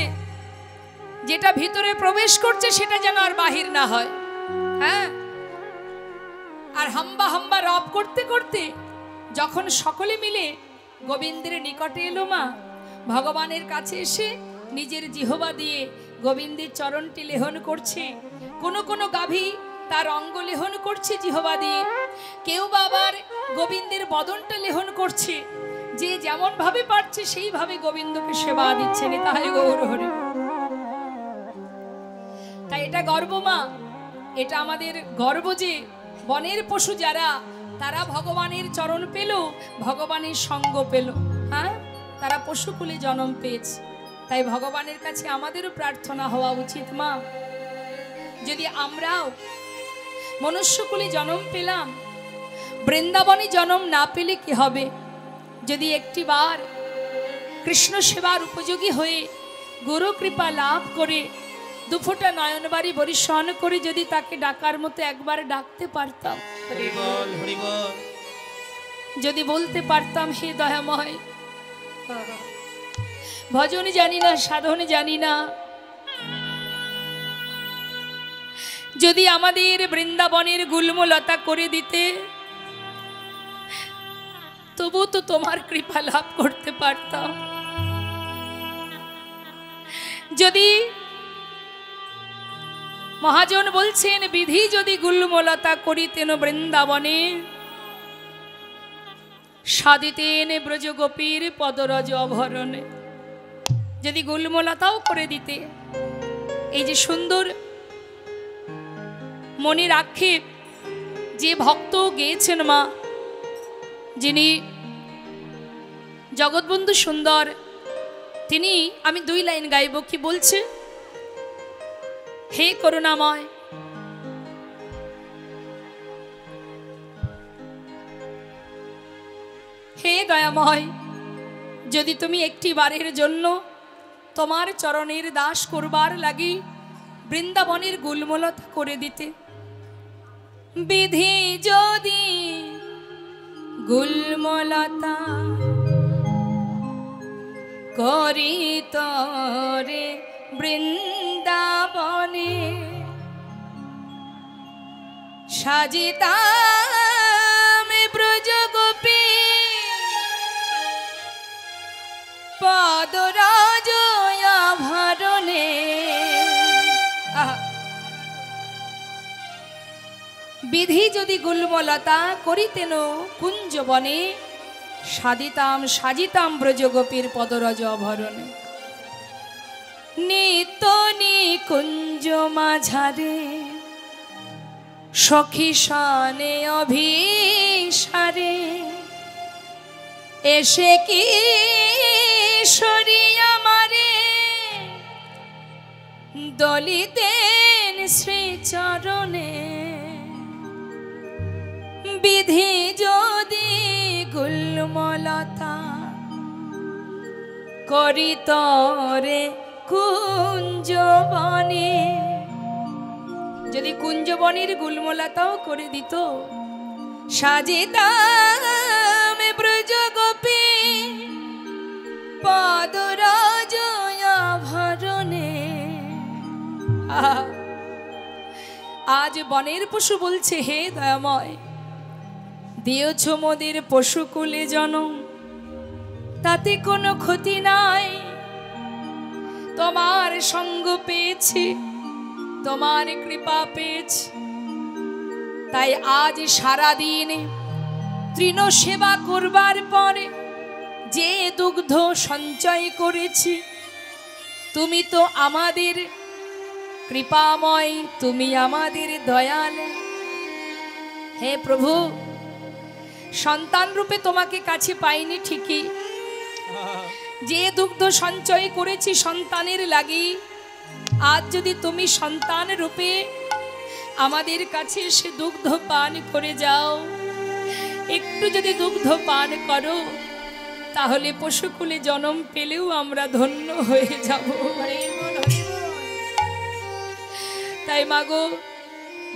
যেটা ভিতরে প্রবেশ করছে সেটা যেন আর বাহির না হয়। হ্যাঁ, আর হাম্বা হাম্বা রব করতে করতে যখন সকলে মিলে গোবিন্দের নিকটে এলো মা, ভগবানের কাছে এসে নিজের জিহবা দিয়ে গোবিন্দের চরণটি লেহন করছে। কোনো কোনো গাভী তার অঙ্গ লেহন করছে জিহবা দিয়ে, কেউ বা আবার গোবিন্দের বদনটা লেহন করছে। যে যেমন ভাবে পারছে সেইভাবে গোবিন্দকে সেবা দিচ্ছে। তাই গৌর হরি। তাই এটা গর্ব মা, এটা আমাদের গর্ব যে বনের পশু যারা, তারা ভগবানের চরণ পেল, ভগবানের সঙ্গ পেল। হ্যাঁ, তারা পশুকুলে জন্ম পেয়েছে। তাই ভগবানের কাছে আমাদেরও প্রার্থনা হওয়া উচিত মা, যদি আমরাও মনুষ্যকুলে জন্ম পেলাম, বৃন্দাবনে জন্ম না পেলে কি হবে? যদি একটিবার কৃষ্ণ সেবার উপযোগী হয়ে গুরু কৃপা লাভ করে দুফোঁটা নয়নবাড়ি বরিশন করে যদি তাকে ডাকার মতো একবার ডাকতে পারতাম, যদি বলতে পারতাম, হে দয়াময়, ভজন জানি না, সাধন জানি না, যদি আমাদের বৃন্দাবনের গুল্মলতা করে দিতে, তবু তো তোমার কৃপা লাভ করতে পারতাম। যদি মহাজন বলছেন, বিধি যদি গুল্মলতা করিতেন বৃন্দাবনে, সাদিতেন ব্রজগোপীর পদরজ অভরণে। যদি গুল্মলতাও করে দিতে, এই যে সুন্দর মনির আক্ষেপ যে ভক্ত গেয়েছেন মা, যিনি জগৎবন্ধু সুন্দর, তিনি, আমি দুই লাইন গাইব। কি বলছে? হে করুণাময়, হে দয়াময়, যদি তুমি একটি বারের জন্য তোমার চরণের দাস করবার লাগি বৃন্দাবনের গুলমলতা করে দিতে, বিধি যদি গুলমলতা করিত রে বৃন্দাবনে, সাজিতাম ব্রজ গোপী পদরাজ আভরণে। বিধি যদি গুল্মলতা করিতেন কুঞ্জবনে, সাজিতাম ব্রজগোপীর পদরজ আভরণে। নিত্য নিকুঞ্জ মাঝারে সখী শানে অভিসারে, এসে কি সরিয়া মারে দলিতেন শ্রীচরণে। বিধি যদি গুল্মলতা করিত রে কুঞ্জবনে, যদি কুঞ্জবনের গুল্মলতাও করে দিত, সাজিতাম ব্রজ গোপী পদরাজ আভরণে। আজ বনের পশু বলছে, হে দয়াময়, দিয়েছ মোদের পশুকুলে জনম, তাতে কোনো ক্ষতি নাই। তোমার সঙ্গ পেয়েছি, তোমার কৃপা পেয়েছি, তাই আজ সারাদিন তৃণ সেবা করবার পরে যে দুগ্ধ সঞ্চয় করেছি, তুমি তো আমাদের কৃপাময়, তুমি আমাদের দয়াল। হে প্রভু, সন্তান রূপে তোমাকে কাছে পাইনি ঠিকই, যে দুগ্ধ সঞ্চয় করেছি সন্তানের লাগি, আজ যদি তুমি সন্তান রূপে আমাদের কাছে এসে দুগ্ধ পান করে যাও, একটু যদি দুগ্ধ পান করো, তাহলে পশুকুলে জন্ম পেলেও আমরা ধন্য হয়ে যাব। তাই মাগো,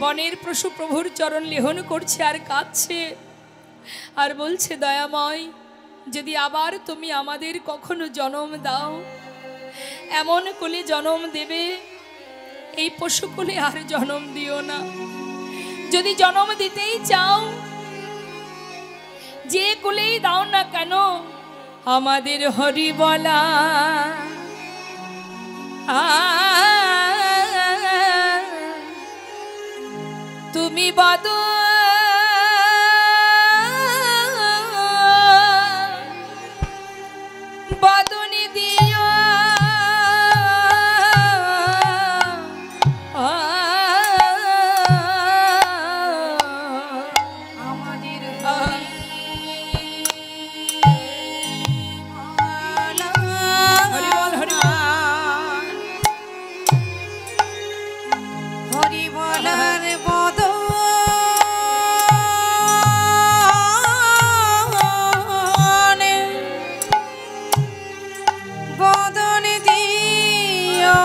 বনের পশু প্রভুর চরণ লেহন করছে আর কাঁদছে, আর বলছে, দয়াময়, যদি আবার তুমি আমাদের কখনো জন্ম দাও, এমন কোলে জন্ম দেবে, এই পশুকুলে আর জন্ম দিও না। যদি জন্ম দিতেই চাও, যে কুলেই দাও না কেন, আমাদের হরি বলা তুমি বদ বদনি দিও, আমাদের হরি বলার বদ বদন দিও,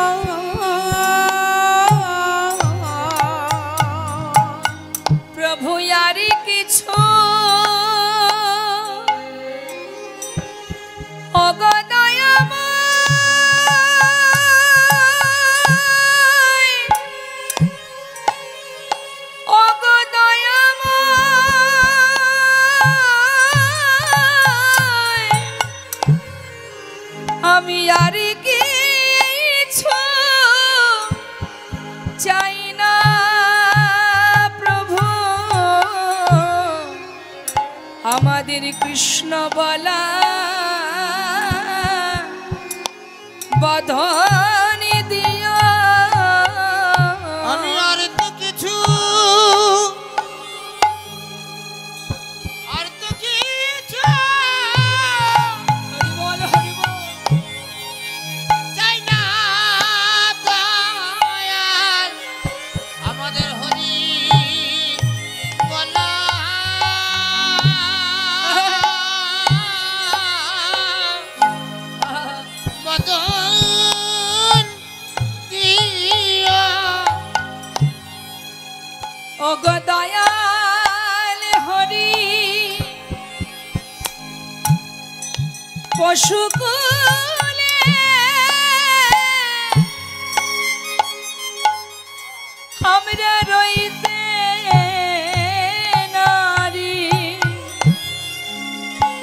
প্রভু আর কিছু আমি আর কিছু চাই না প্রভু, আমাদের কৃষ্ণ বলা বধনি দিও। আমি আর তো কিছু হরি বল, হরি বল। চাই না দয়াল, পশুকুলে আমরা রইতে নারী,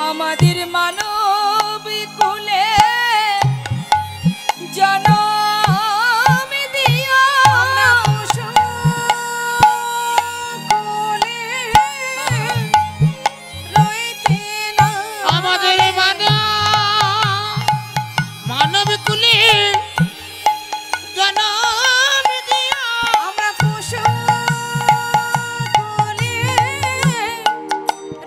আমাদের মানব কুলে জনম দিও। আমরা পশুকুলে রইতে নারী। আমাদের মানব কুলে জনম দিও। আমরা পশুকুলে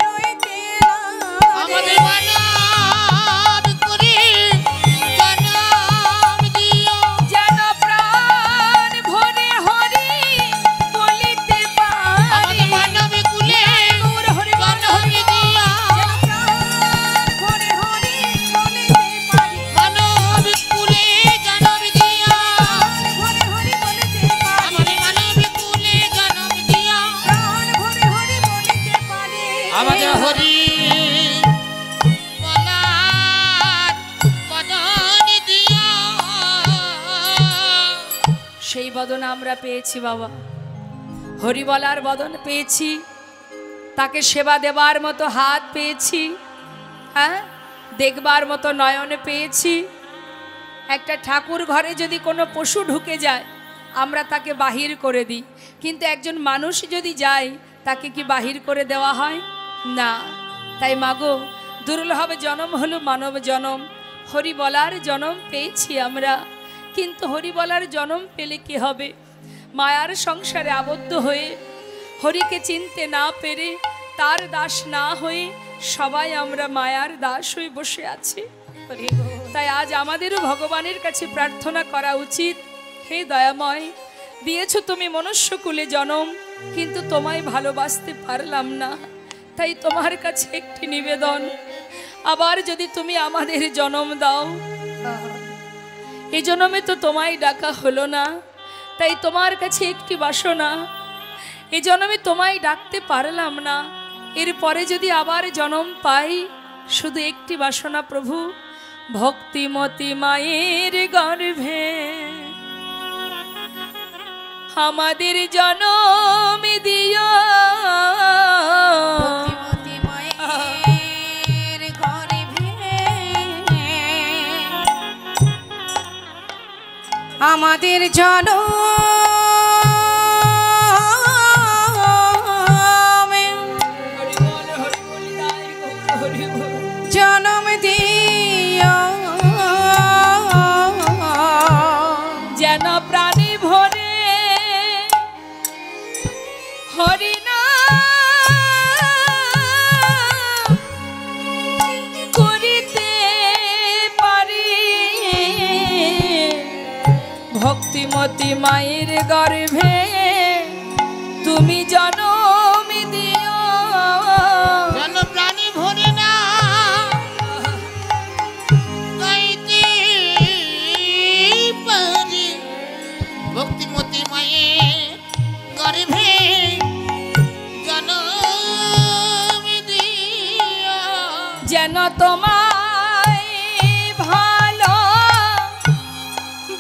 রইতে নারী। আমাদের মানব কুলে জনম দিও। যেন প্রাণ ভরে হরি বলিতে পারি। আমাদের মানব কুলে গৌর হরি বল জনম হরি বল। দিও। প্রাণ ভরে হরি বলিতে পারি। মানব কুলে জনম দিও। প্রাণ ভরে হরি বলিতে পারি। আমাদের মানব কুলে জনম দিও। প্রাণ ভরে হরি বলিতে পারি। আমাদের হরি বলার বদন দিও। সেই বদন আমরা পেয়েছি বাবা, হরি বলার বদন পেয়েছি, তাকে সেবা দেবার মতো হাত পেয়েছি, হ্যাঁ, দেখবার মতো নয়ন পেয়েছি। একটা ঠাকুর ঘরে যদি কোনো পশু ঢুকে যায় আমরা তাকে বাহির করে দিই, কিন্তু একজন মানুষ যদি যায় তাকে কি বাহির করে দেওয়া হয় না। তাই মাগো, দুর্লভ জনম হলো মানব জনম, হরি বলার জনম পেয়েছি আমরা। কিন্তু হরি বলার জনম পেলে কি হবে? মায়ার সংসারে আবদ্ধ হয়ে হরিকে চিনতে না পেরে তার দাস না হয়ে সবাই আমরা মায়ার দাস হয়ে বসে আছি। তাই আজ আমাদেরও ভগবানের কাছে প্রার্থনা করা উচিত, হে দয়াময়, দিয়েছ তুমি মনুষ্যকুলে জনম, কিন্তু তোমায় ভালোবাসতে পারলাম না। তাই তোমার কাছে একটি নিবেদন, আবার যদি তুমি আমাদের জনম দাও, এই জন্মে তো তোমায় ডাকা হলো না, তাই তোমার কাছে একটি বাসনা, এই জন্মে তোমায় ডাকতে পারলাম না, এরপরে যদি আবার জন্ম পাই, শুধু একটি বাসনা প্রভু, ভক্তিমতী মায়ের গর্ভে আমাদের জনম দিও। ভক্তিমতী মায়ের গর্ভে আমাদের জনম দিও। যেন প্রাণী ভরে হরি নাম করিতে পারি, ভক্তিমতী মায়ের গর্ভে তুমি জনম দিও। যেন প্রাণী ভরে না গাইতে পারি, ভক্তিমতী মায়ের গর্ভে জনম দিও। যেন তোমায় ভালো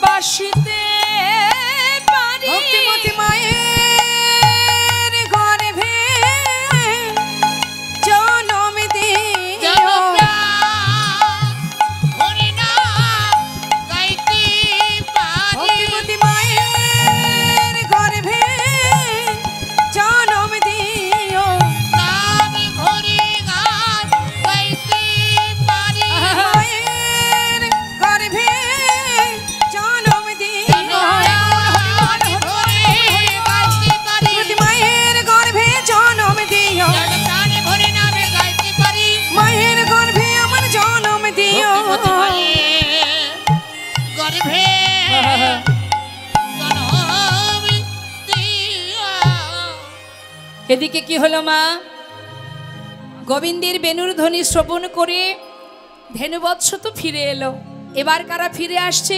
বাসিতে পারি, ভক্তিমতী মায়ের গর্ভে জনম যেন দিও। প্রাণ ভরে না গাইতে পারি, ভক্তিমতী মায়ের গর্ভে জনম দিও। নাম ভরে গান গাইতে পারি, মায়ের গর্ভে জনম দিও। যেন প্রাণ ভরে গাইতে পারি, ভক্তিমতী মায়ের গর্ভে জনম দিও। যেন প্রাণ ভরে নাম গাইতে পারি, মায়ের গর্ভে আমার জনম দিও। ভক্তিমতী মায়ের গর্ভে জনম দিও। এদিকে কি হলো মা? গোবিন্দের বেণুর ধ্বনি শ্রবণ করে ধেনুবৎস তো ফিরে এলো। এবার কারা ফিরে আসছে?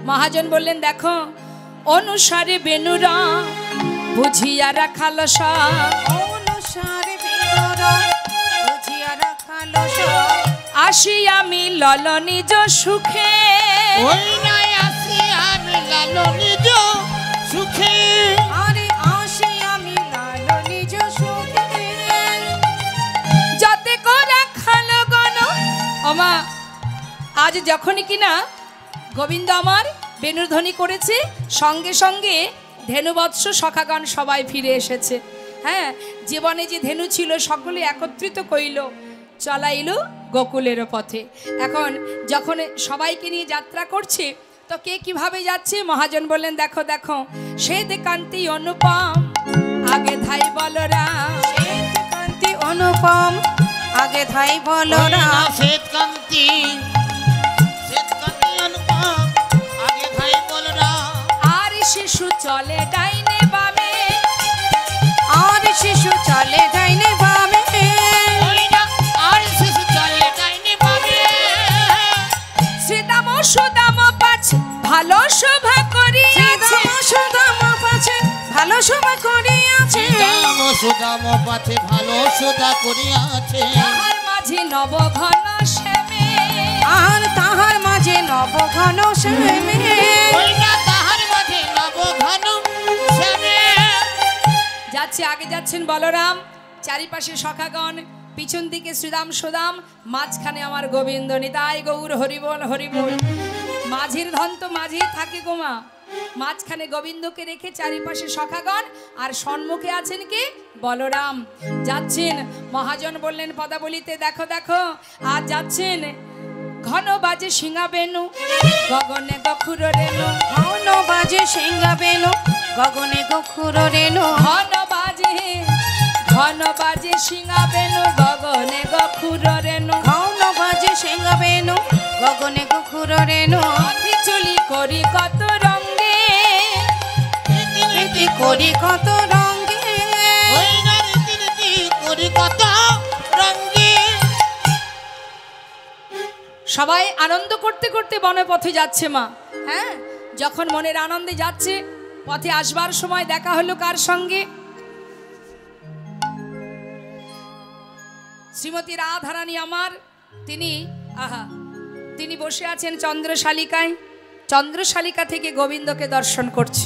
মহাজন বললেন, দেখো অনুসারে বেণুরা বুঝিয়া রাখাল অনুসারে বেনুরা বুঝিয়া রাখালো সব। আসি আমি লল নিজ সুখে, ওই নাই আসি আমি লালো নিজ সুখে, আরে আসি আমি লালো নিজ সুখে। যাতে করে খালো গণ। ওমা আজ যখনই কিনা গোবিন্দ আমার বেণুধ্বনি করেছে, সঙ্গে সঙ্গে ধেনুবৎস সখাগণ সবাই ফিরে এসেছে। হ্যাঁ, জীবনে যে ধেনু ছিল সকলে একত্রিত কইল, চলাইল গোকুলের পথে। এখন যখন সবাইকে নিয়ে যাত্রা করছে, তো কে কিভাবে যাচ্ছে? মহাজন বললেন, দেখো দেখো শ্বেত কান্তি অনুপম আগে ধাই বলরাম, শ্বেত কান্তি অনুপম আগে ধাই বলরাম, শ্বেতকান্তি শ্বেতকান্তি অনুপম আগে ধাই বলরাম, আর শিশু চলে ডাইনে বামে, আর শিশু চলে ডাইনে বামে, ওই না আর শিশু চলে ডাইনে বামে, শ্রীদাম সুদাম পাছে ভালো শোভা করিয়াছে, সুদাম পাছে ভালো শোভা করিয়াছে, দাম সুদাম পাছে ভালো সুদা করিয়াছে, তাহার মাঝে নব ঘন শ্যামে, আর তাহার মাঝে নব ঘন শ্যামে, ওই না তাহার মাঝে নব ঘন শ্যামে। যাচ্ছে, আগে যাচ্ছেন বলরাম, চারিপাশে সখাগণ, পিছন দিকে শ্রীদাম সুদাম, মাঝখানে আমার গোবিন্দ। নিতাই গৌর হরিবল হরিবল। মাঝের ধন তো মাঝেই থাকে গোমা, মাঝখানে গোবিন্দকে রেখে চারিপাশে সখাগণ, আর সম্মুখে আছেন কি? বলরাম। যাচ্ছেন, মহাজন বললেন পদাবলিতে, দেখো দেখো আজ যাচ্ছেন ঘন বাজে সিংহা বেনু গগনে গখুর রেণু, ঘন বাজে সিংহা বেনু গগনে গখুর রেণু, ঘন বাজে সিংহা বেনু গগনে গখুর রেণু, ঘন বাজে সিংহা বেনু গগনে গখুর রেণু, পথে চলি করি কত রঙ্গে, রীতি করি কত রঙ্গে, ওই না রীতি রীতি করি কত রঙ্গে। সবাই আনন্দ করতে করতে বনে পথে যাচ্ছে মা। হ্যাঁ, যখন মনের আনন্দে যাচ্ছে, পথে আসবার সময় দেখা হলো কার সঙ্গে? শ্রীমতী রাধারানী আমার। তিনি বসে আছেন চন্দ্রশালিকায়, চন্দ্রশালিকা থেকে গোবিন্দকে দর্শন করছে,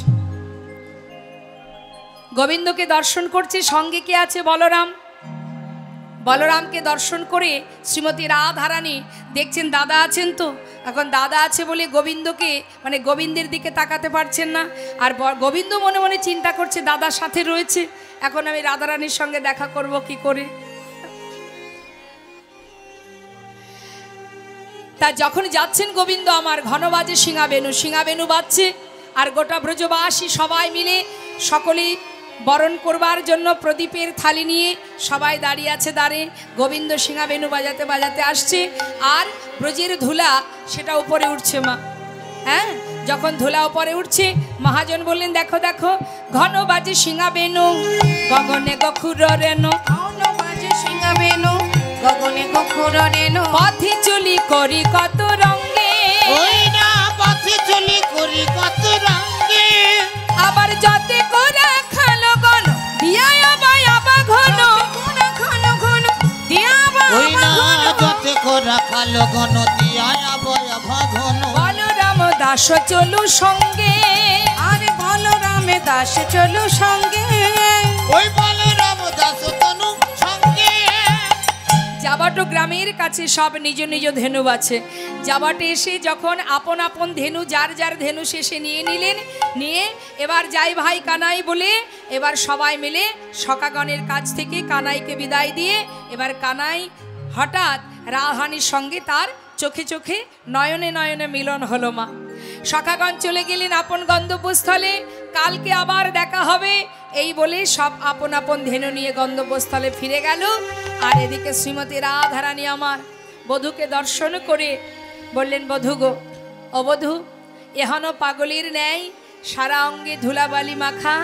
গোবিন্দকে দর্শন করছে। সঙ্গে কে আছে? বলরাম। বলরামকে দর্শন করে শ্রীমতী রাধারানী দেখছেন দাদা আছেন তো। এখন দাদা আছে বলে গোবিন্দকে, মানে গোবিন্দের দিকে তাকাতে পারছেন না, আর গোবিন্দ মনে মনে চিন্তা করছে দাদার সাথে রয়েছে, এখন আমি রাধারানীর সঙ্গে দেখা করব কি করে। তা যখন যাচ্ছেন গোবিন্দ আমার, ঘন বাজে সিংহাবেনু, সিংহাবেনু বাজছে, আর গোটা ব্রজবাসী সবাই মিলে সকলেই বরণ করবার জন্য প্রদীপের থালি নিয়ে সবাই দাঁড়িয়ে আছে দ্বারে। গোবিন্দ সিংহাবেনু বাজাতে বাজাতে আসছে, আর ব্রজের ধুলা সেটা উপরে উঠছে মা। হ্যাঁ, যখন ধুলা উপরে উঠছে, মহাজন বললেন, দেখো দেখো ঘন বাজে সিংহাবেনু গগনে গখুর রেণু, ঘন বাজে সিংহা বেনু গগনে গখুর রেণু, পথে চলি করি কত রঙ্গে, ওই না পথে চলি করি কত রঙ্গে, আবার যাতে করে খালো গণ দিয়া আবা ঘন, ঘন ঘন দিয়া ওই না যতে করা খালো ঘন দিয়া আবয় ঘন, বলরাম দাস চলু সঙ্গে, আরে বলরামে দাস চলু সঙ্গে, ওই বলরাম দাস তনু সঙ্গে। যাবাটো গ্রামের কাছে সব নিজ নিজ ধেনু আছে। যাবাটে এসে যখন আপন আপন ধেনু, যার যার ধেনু শেষে নিয়ে নিলেন, নিয়ে এবার যাই ভাই কানাই বলে এবার সবাই মিলে সখাগণের কাছ থেকে কানাইকে বিদায় দিয়ে, এবার কানাই হঠাৎ রাধারানীর সঙ্গে তার চোখে চোখে নয়নে নয়নে মিলন হলো মা। সখাগণ চলে গেলেন আপন গন্তব্যস্থলে, কালকে আবার দেখা হবে এই বলে সব আপন আপন ধেনু নিয়ে গন্তব্যস্থলে ফিরে গেল। আর এদিকে শ্রীমতী রাধারানী আমার বধূকে দর্শন করে বললেন, বধূ গো, ও বধূ, এহনো পাগলের ন্যায় সারা অঙ্গে ধুলাবালি মাখা,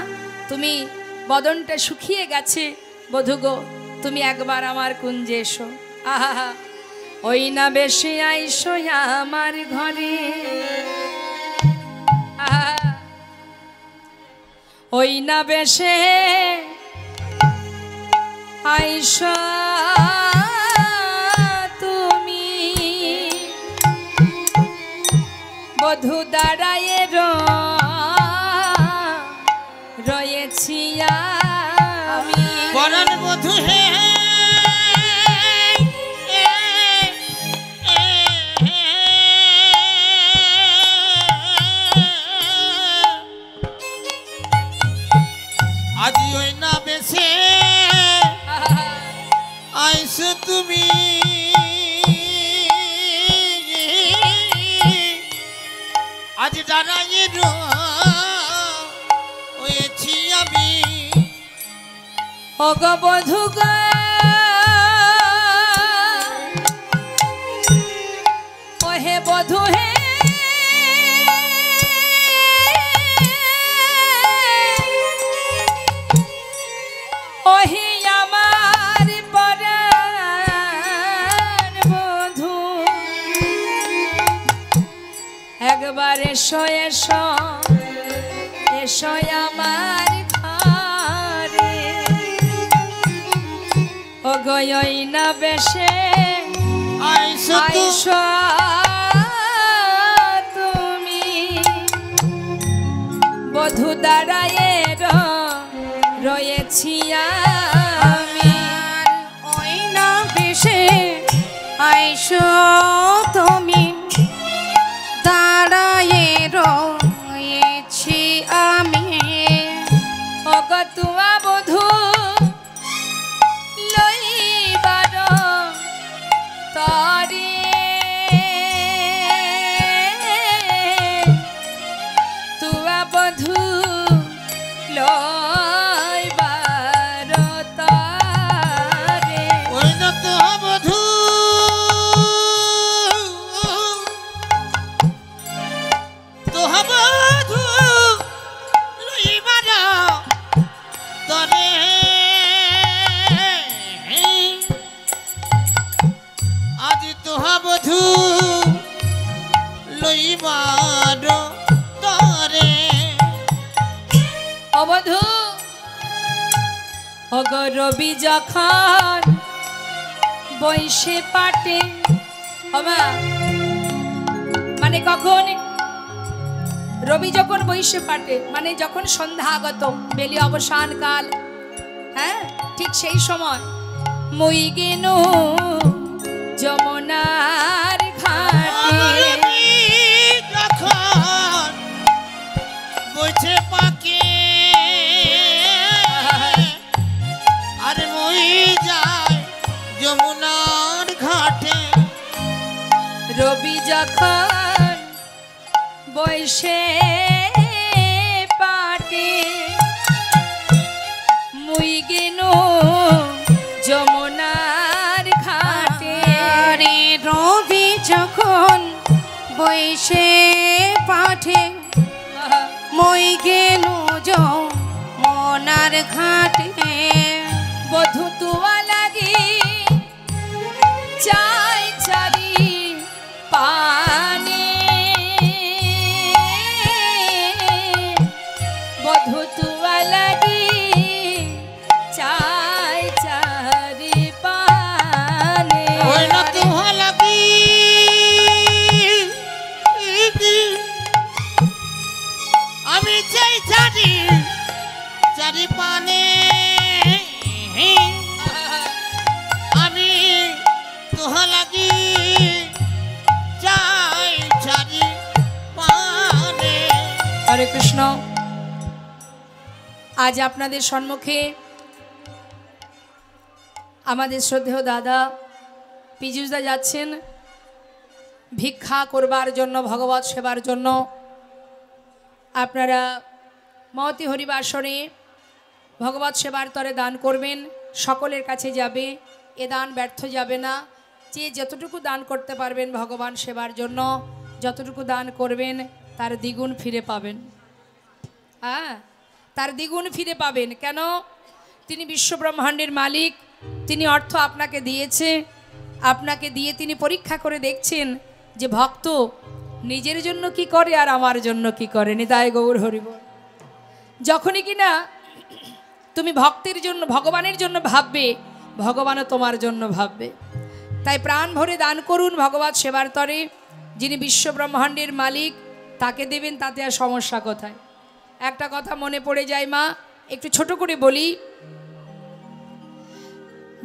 তুমি বদনটা শুকিয়ে গেছে, বধূ গো তুমি একবার আমার কুঞ্জে এসো। আহা, ওই না বেশি আইসো আমার ঘরে, আহা, ওই না বেশে আইসো তুমি, বধূ দাঁড়ায় রয়েছি আমি। পরাণ বধূ হে আজি ওই না বেশে আইসো তুমি, আজ দাঁড়াইয়ে রয়েছি আমি। ও গো বধূ গো, ও হে বধূ হে, ও হে আমার পরাণ বধূ, একবার এসো এসো এসো আমার ঘরে। ও গই না বেশে আইসো আইসো তুমি, বধূ দাঁড়ায় রয়েছি আমি। ওই না বেশে আইসো তুমি, দাঁড়ায়ে রয়েছি আমি। অগতুয়া বধূ লইবার তরে, তুয়া বধূ লইবার তরে। ওই না তো বধূ তো বধূ লইবার তরে, আজ তো বধূ লইবার তরে। অবধূ অগ রবি যখন বৈশে পাটে, ওমা মানে কখন রবি যখন বৈশে পাটে, মানে যখন সন্ধ্যা আগত, বেলি অবসান কাল, হ্যাঁ ঠিক সেই সময় মই গেনু যমুনার ঘাটে। যখন বইছে পাকে আর মই যায় যমুনার ঘাটে। রবি যখন বৈশে পাটে, মুই গেনু যমুনার ঘাটে। আরে রবি যখন বৈশে পাঠে, মই গেলু যমুনার ঘাটে। বধূ তুয়া লাগি চাই চারি পানে, বধূ তুয়া লাগি চাই চারি পানে। ওই না তো লাগি আমি চাই চারি চারি পানে, আমি তোহা লাগি চাই চারি পানে। হরে কৃষ্ণ। আজ আপনাদের সম্মুখে আমাদের শ্রদ্ধেয় দাদা পীযূষদা যাচ্ছেন ভিক্ষা করবার জন্য, ভগবত সেবার জন্য। আপনারা মহতি হরিবাসরে ভগবত সেবার তরে দান করবেন, সকলের কাছে যাবে, এ দান ব্যর্থ যাবে না। যে যতটুকু দান করতে পারবেন ভগবান সেবার জন্য, যতটুকু দান করবেন তার দ্বিগুণ ফিরে পাবেন। হ্যাঁ, তার দ্বিগুণ ফিরে পাবেন। কেন? তিনি বিশ্বব্রহ্মাণ্ডের মালিক, তিনি অর্থ আপনাকে দিয়েছে, আপনাকে দিয়ে তিনি পরীক্ষা করে দেখছেন যে ভক্ত নিজের জন্য কি করে আর আমার জন্য কি করে। নিতাই গৌর হরি বল। যখনই কিনা তুমি ভক্তের জন্য, ভগবানের জন্য ভাববে, ভগবানও তোমার জন্য ভাববে। তাই প্রাণ ভরে দান করুন ভগবত সেবার তরে। যিনি বিশ্বব্রহ্মাণ্ডের মালিক তাকে দেবেন, তাতে আর সমস্যা কোথায়? একটা কথা মনে পড়ে যায় মা, একটু ছোট করে বলি।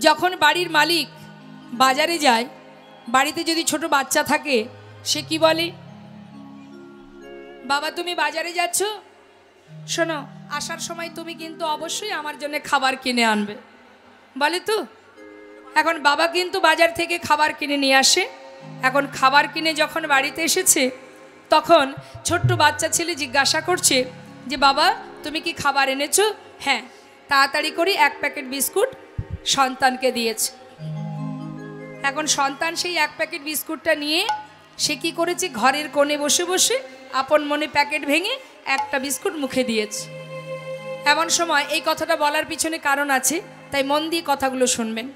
যখন বাড়ির মালিক বাজারে যায়, বাড়িতে যদি ছোট বাচ্চা থাকে, সে কি বলে? বাবা তুমি বাজারে যাচ্ছ, শোনো আসার সময় তুমি কিন্তু অবশ্যই আমার জন্য খাবার কিনে আনবে, বলে তো। এখন বাবা কিন্তু বাজার থেকে খাবার কিনে নিয়ে আসে। এখন খাবার কিনে যখন বাড়িতে এসেছে, তখন ছোট্ট বাচ্চা ছেলে জিজ্ঞাসা করছে যে বাবা তুমি কি খাবার এনেছো? হ্যাঁ। তাড়াতাড়ি করে 1 প্যাকেট বিস্কুট সন্তানকে দিয়েছে। এখন সন্তান সেই 1 প্যাকেট বিস্কুটটা নিয়ে সে কি করেছে, ঘরের কোণে বসে বসে আপন মনে প্যাকেট ভেঙে একটা বিস্কুট মুখে দিয়েছে। এমন সময় এই কথাটা বলার পিছনে কারণ আছে, তাই মন দিয়ে কথাগুলো শুনবেন।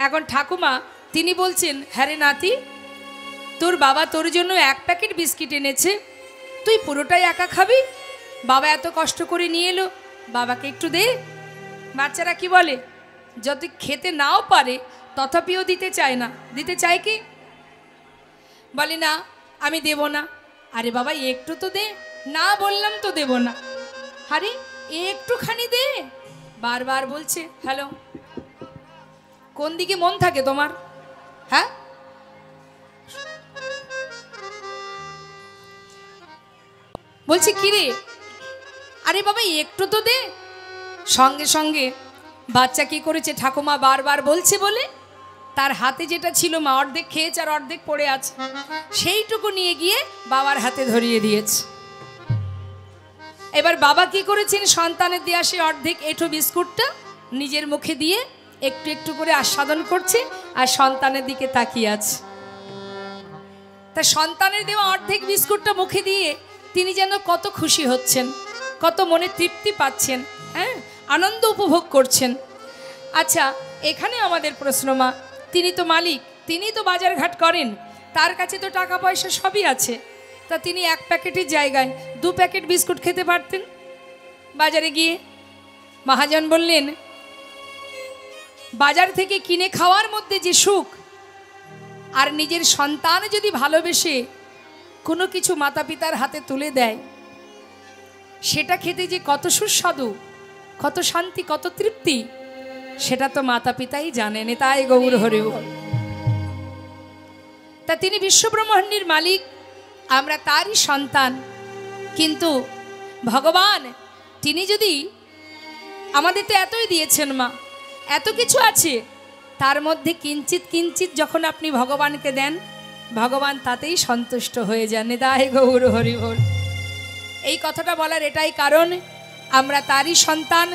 এখন ঠাকুমা তিনি বলছেন, হ্যাঁ রে নাতি, তোর বাবা তোর জন্য 1 প্যাকেট বিস্কিট এনেছে, তুই পুরোটাই একা খাবি? বাবা এত কষ্ট করে নিয়ে এলো, বাবাকে একটু দে। বাচ্চারা কি বলে, যদি খেতে নাও পারে তথাপিও দিতে চায় না। দিতে চায় কি? বলে না আমি দেব না। আরে বাবা একটু তো দে। না বললাম তো দেব না। আরে একটুখানি দে। বারবার বলছে। হ্যালো, কোন দিকে মন থাকে তোমার? হ্যাঁ, বলছি কি রে? আরে বাবা একটু তো দে। সঙ্গে সঙ্গে বাচ্চা কি করেছে, ঠাকুমা বারবার বলছে বলে তার হাতে যেটা ছিল মা অর্ধেক খেয়েছে আর অর্ধেক পড়ে আছে, সেইটুকু নিয়ে গিয়ে বাবার হাতে ধরিয়ে দিয়েছে। এবার বাবা কি করেছেন, সন্তানের দেয়া সেই অর্ধেক এঁঠো বিস্কুটটা নিজের মুখে দিয়ে একটু একটু করে আস্বাদন করছে আর সন্তানের দিকে তাকিয়ে আছে। তা সন্তানের দেওয়া অর্ধেক বিস্কুটটা মুখে দিয়ে তিনি যেন কত খুশি হচ্ছেন, কত মনে তৃপ্তি পাচ্ছেন, হ্যাঁ, আনন্দ উপভোগ করছেন। আচ্ছা, এখানে আমাদের প্রশ্ন মা, তিনি তো মালিক, তিনি তো বাজারঘাট করেন, তার কাছে তো টাকা পয়সা সবই আছে, তা তিনি 1 প্যাকেটের জায়গায় 2 প্যাকেট বিস্কুট খেতে পারতেন বাজারে গিয়ে। মহাজন বললেন, বাজার থেকে কিনে খাওয়ার মধ্যে যে সুখ, আর নিজের সন্তান যদি ভালোবেসে কোনো কিছু মাতা পিতার হাতে তুলে দেয়, সেটা খেতে যে কত সুস্বাদু, কত শান্তি, কত তৃপ্তি, সেটা তো মাতা পিতাই জানেন। তাই গৌর হরি বল। তা তিনি বিশ্বব্রহ্মাণ্ডের মালিক, আমরা তারই সন্তান, কিন্তু ভগবান তিনি যদি আমাদের তো এতই দিয়েছেন মা, এত কিছু আছে, তার মধ্যে কিঞ্চিত কিঞ্চিত যখন আপনি ভগবানকে দেন, ভগবান তাতেই সন্তুষ্ট হয়ে যান। তাই গৌর হরি বল। এই কথাটা বলার এটাই কারণ, আমরা তারই সন্তান,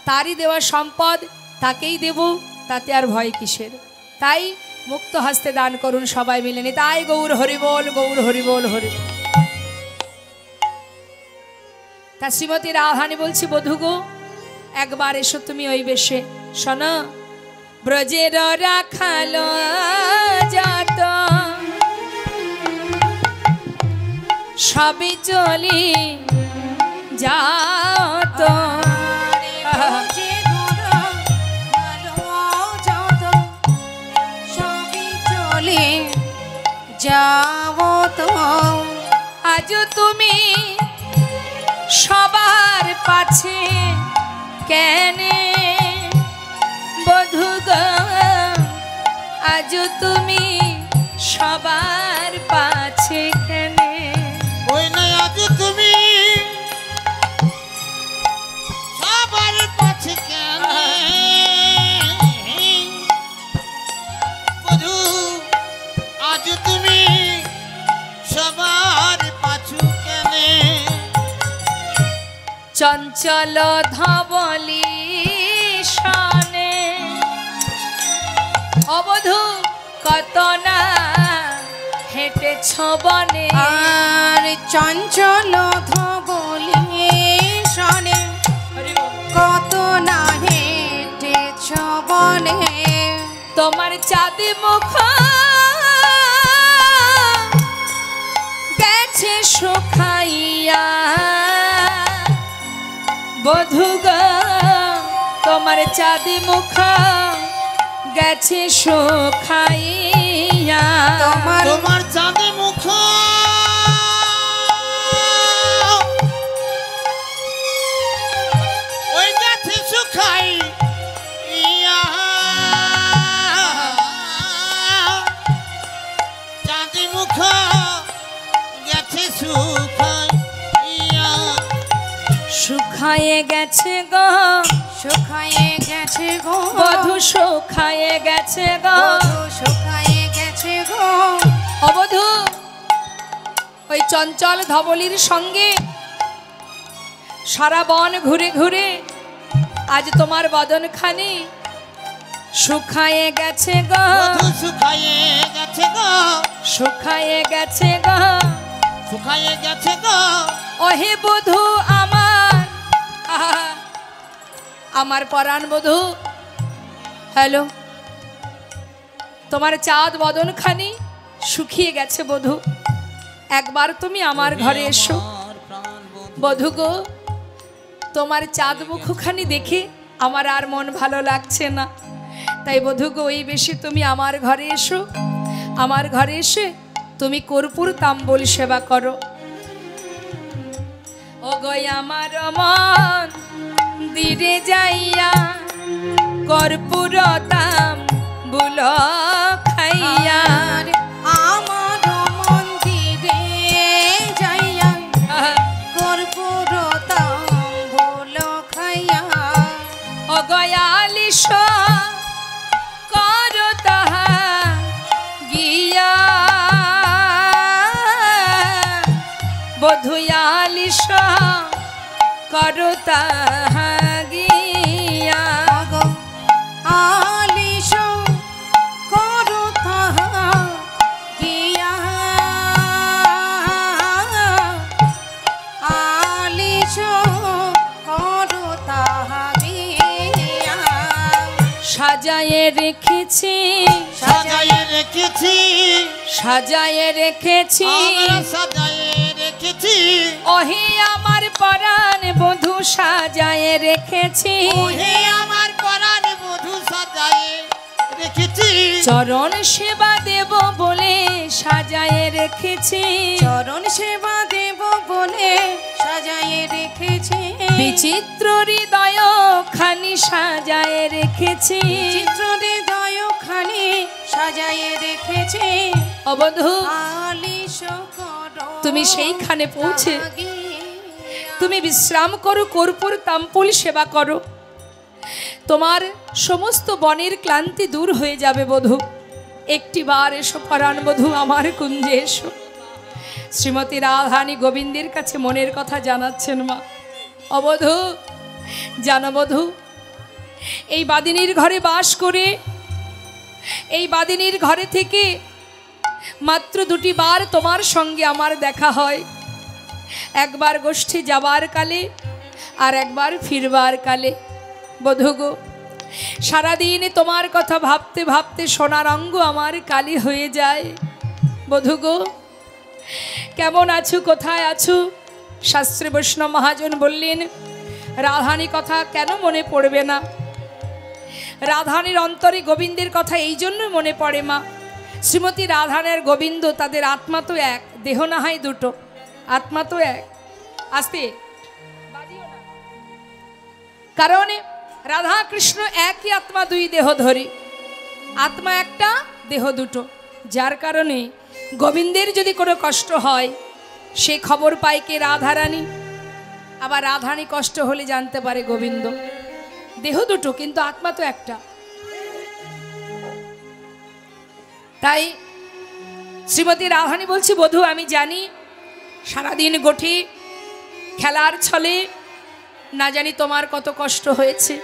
তারই দেওয়া সম্পদ তাকেই দেব, তাতে আর ভয় কিসের? তাই মুক্ত হস্তে দান করুন সবাই মিলে। তাই গৌর হরি বল, গৌর হরি বল, হরি। তা শ্রীমতী রাধারানী বলছি, বধূ গো একবার এসো তুমি ওই বেশে। শোনো, ব্রজের রাখাল যত সবই চলি যাও তো, যাও তো, আজ তুমি সবার পাছে কেনে বধূ গো, আজ তুমি সবার পাছে কেনে? ওই না আজ তুমি সবার পাছে কেন বধূ, আজ তুমি সবার পাছু কেনে? চঞ্চল ধবলি শনে অবধূ কত না হেঁটেছ বনে, আর চঞ্চল ধবলি শনে কত না হেঁটেছ বনে, তোমার চাঁদি মুখ গেছে শুকাইয়া বধূ গো, তোমার চাঁদি মুখ গেছে শুকাইয়া, তোমার চাঁদে মুখ শুকায়ে গেছে গো শুকায়ে গেছে গো বধূ শুকায়ে গেছে গো বধূ শুকায়ে গেছে গো অবধূ ওই চঞ্চল ধবলির সঙ্গে সারা বন ঘুরে ঘুরে আজ তোমার বদনখানি শুকায়ে গেছে গো বধূ শুকায়ে গেছে গো শুকায়ে গেছে গো শুকায়ে গেছে গো ওহে বধূ আমার আহা, আমার পরাণ বধূ হ্যালো তোমার চাঁদ বদনখানি শুকিয়ে গেছে বধূ একবার তুমি আমার ঘরে এসো আমার প্রাণ বন্ধু বধূ গো তোমার চাঁদ মুখখানি দেখে আমার আর মন ভালো লাগছে না তাই বধূ গো এই বেশি তুমি আমার ঘরে এসো আমার ঘরে এসে তুমি কর্পূর তাম্বুল সেবা করো ও গো আমার মন দিরে যাইয়া কর্পূর তাম্বুল খাইয়া আর আমার মন্দিরে যাইয়া কর্পূর তাম্বুল খাইয়া ও গয়ালিশ করো তাহা গিয়া বধুয়ালিশ করো তাহা গিয়া গো আলিশ করো তাহা গিয়া আলিশ করো তাহা গিয়া সাজায়ে রেখেছি সাজায়ে রেখেছি সাজায়ে রেখেছি আমরা সাজায়ে রেখেছি ওহে আমার পরাণ বধূ সাজায়ে রেখেছি ওহে আমার পরাণ বধূ সাজায়ে রেখেছি চরণ সেবা দেব বলে সাজায়ে রেখেছি চরণ সেবা দেব বলে সাজায়ে রেখেছি বিচিত্র হৃদয় খানি সাজায়ে রেখেছি চিত্র হৃদয় খানি সাজায়ে রেখেছি অবধূ আলিশ করো তুমি সেইখানে পৌঁছে তাহা গিয়া। তুমি বিশ্রাম করো কর্পূর তাম্বুল সেবা করো তোমার সমস্ত বনের ক্লান্তি দূর হয়ে যাবে বধূ একটি বার এসো পরাণ বধূ আমার কুঞ্জে এসো শ্রীমতী রাধানী গোবিন্দের কাছে মনের কথা জানাচ্ছেন মা অবধূ জানো বধূ এই বাদিনীর ঘরে বাস করে এই বাদিনীর ঘরে থেকে মাত্র দুটি বার তোমার সঙ্গে আমার দেখা হয় একবার গোষ্ঠী যাবার কালে আর একবার ফিরবার কালে বধূ গো সারাদিন তোমার কথা ভাবতে ভাবতে সোনার অঙ্গ আমার কালি হয়ে যায় বধূ গো কেমন আছো কোথায় আছো শাস্ত্রী বৈষ্ণব মহাজন বললেন রাধানী কথা কেন মনে পড়বে না রাধানীর অন্তরে গোবিন্দের কথা এই জন্য মনে পড়ে মা শ্রীমতী রাধানের গোবিন্দ তাদের আত্মা তো এক দেহ না হয় দুটো আত্মা তো এক আস্তে কারণ রাধা কৃষ্ণ একই আত্মা দুই দেহ ধরি আত্মা একটা দেহ দুটো যার কারণে গোবিন্দের যদি কোনো কষ্ট হয় সে খবর পায় কে রাধারানী আবার রাধারানী কষ্ট হলে জানতে পারে গোবিন্দ দেহ দুটো কিন্তু আত্মা তো একটা তাই শ্রীমতী রাধারানী বলছি বধূ আমি জানি সারাদিন গোঠে খেলার ছলে না জানি তোমার কত কষ্ট হয়েছে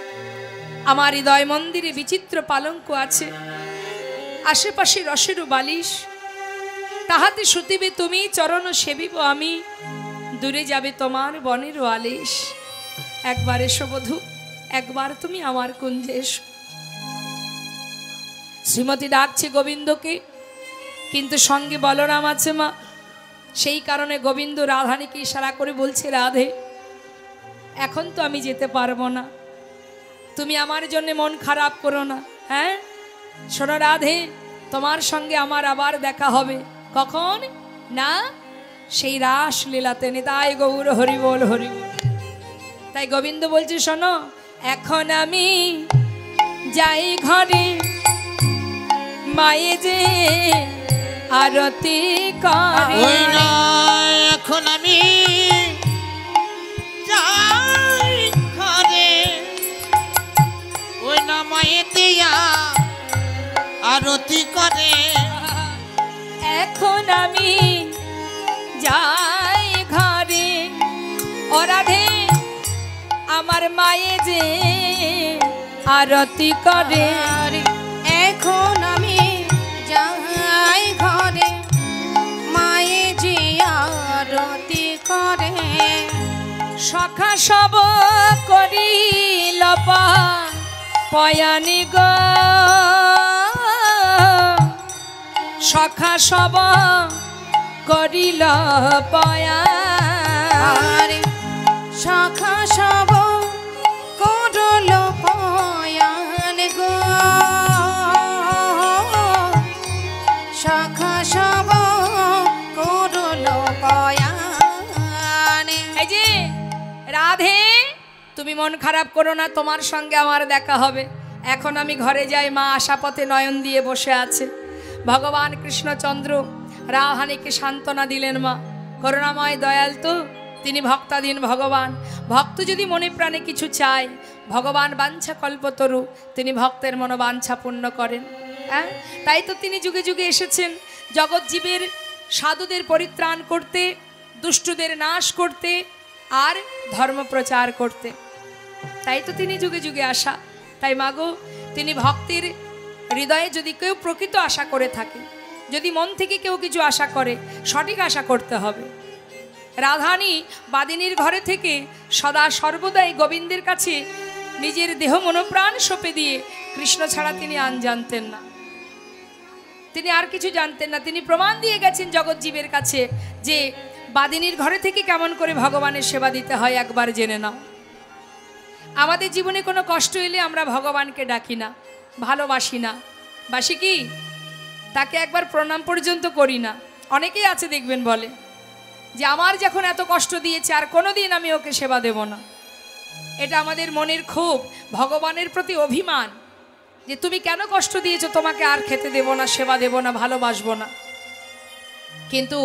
আমার হৃদয় মন্দিরে বিচিত্র পালঙ্ক আছে আশেপাশে রসেরও বালিশ তাহাতে শুতিবে তুমি চরণ সেবিব আমি দূরে যাবে তোমার বনেরও আলিশ একবার এসো বধূ একবার তুমি আমার কুঞ্জে এসো শ্রীমতী ডাকছে গোবিন্দকে কিন্তু সঙ্গে বলরাম আছে মা সেই কারণে গোবিন্দ রাধানীকে ইশারা করে বলছে রাধে এখন তো আমি যেতে পারবো না তুমি আমার জন্য মন খারাপ করো না হ্যাঁ শোনো রাধে তোমার সঙ্গে আমার আবার দেখা হবে কখন না সেই রাস লীলাতে নিতাই গৌর হরি বল হরি বল তাই গোবিন্দ বলছে শোনো এখন আমি যাই ঘরে মায়ে যে আরতি করে ওই না এখন আমি যাই আরতি করে। এখন আমি যাই ঘরে, ও রাধে আমার মায়ে যে আরতি করে। এখন আমি যাই ঘরে, মায়ে যে আরতি করে। সখা সব করিল পয়ানি গো, সখা সব করিল পয়ানি। শাখা সব করল পয়ান গো, শাখা সব করল পয়ান। এই যে রাধে, তুমি মন খারাপ করো না, তোমার সঙ্গে আমার দেখা হবে। এখন আমি ঘরে যাই। মা আশাপথে নয়ন দিয়ে বসে আছে। ভগবান কৃষ্ণচন্দ্র রাধারানীকে সান্ত্বনা দিলেন। মা করুণাময় দয়াল তো, তিনি ভক্তাধীন ভগবান। ভক্ত যদি মনে প্রাণে কিছু চায়, ভগবান বাঞ্ছা কল্পতরু, তিনি ভক্তের মনোবাঞ্ছা পূর্ণ করেন। হ্যাঁ, তাই তো তিনি যুগে যুগে এসেছেন জগৎজীবের সাধুদের পরিত্রাণ করতে, দুষ্টদের নাশ করতে, আর ধর্ম প্রচার করতে। তাই তো তিনি যুগে যুগে আসা। তাই মাগো, তিনি ভক্তের হৃদয়ে যদি কেউ প্রকৃত আশা করে থাকে, যদি মন থেকে কেউ কিছু আশা করে, সঠিক আশা করতে হবে। রাধারানী বাদিনীর ঘরে থেকে সদা সর্বদাই গোবিন্দের কাছে নিজের দেহ মনোপ্রাণ সঁপে দিয়ে, কৃষ্ণ ছাড়া তিনি আন জানতেন না, তিনি আর কিছু জানতেন না। তিনি প্রমাণ দিয়ে গেছেন জগৎজীবের কাছে যে বাদিনীর ঘরে থেকে কেমন করে ভগবানের সেবা দিতে হয় একবার জেনে নাও। আমাদের জীবনে কোনো কষ্ট এলে আমরা ভগবানকে ডাকি না, ভালোবাসি না। বাসি কি? তাকে একবার প্রণাম পর্যন্ত করি না। অনেকেই আছে দেখবেন বলে যে আমার যখন এত কষ্ট দিয়েছে আর কোনোদিন আমি ওকে সেবা দেব না। এটা আমাদের মনের ক্ষোভ, ভগবানের প্রতি অভিমান, যে তুমি কেন কষ্ট দিয়েছো, তোমাকে আর খেতে দেব না, সেবা দেব না, ভালোবাসবো না। কিন্তু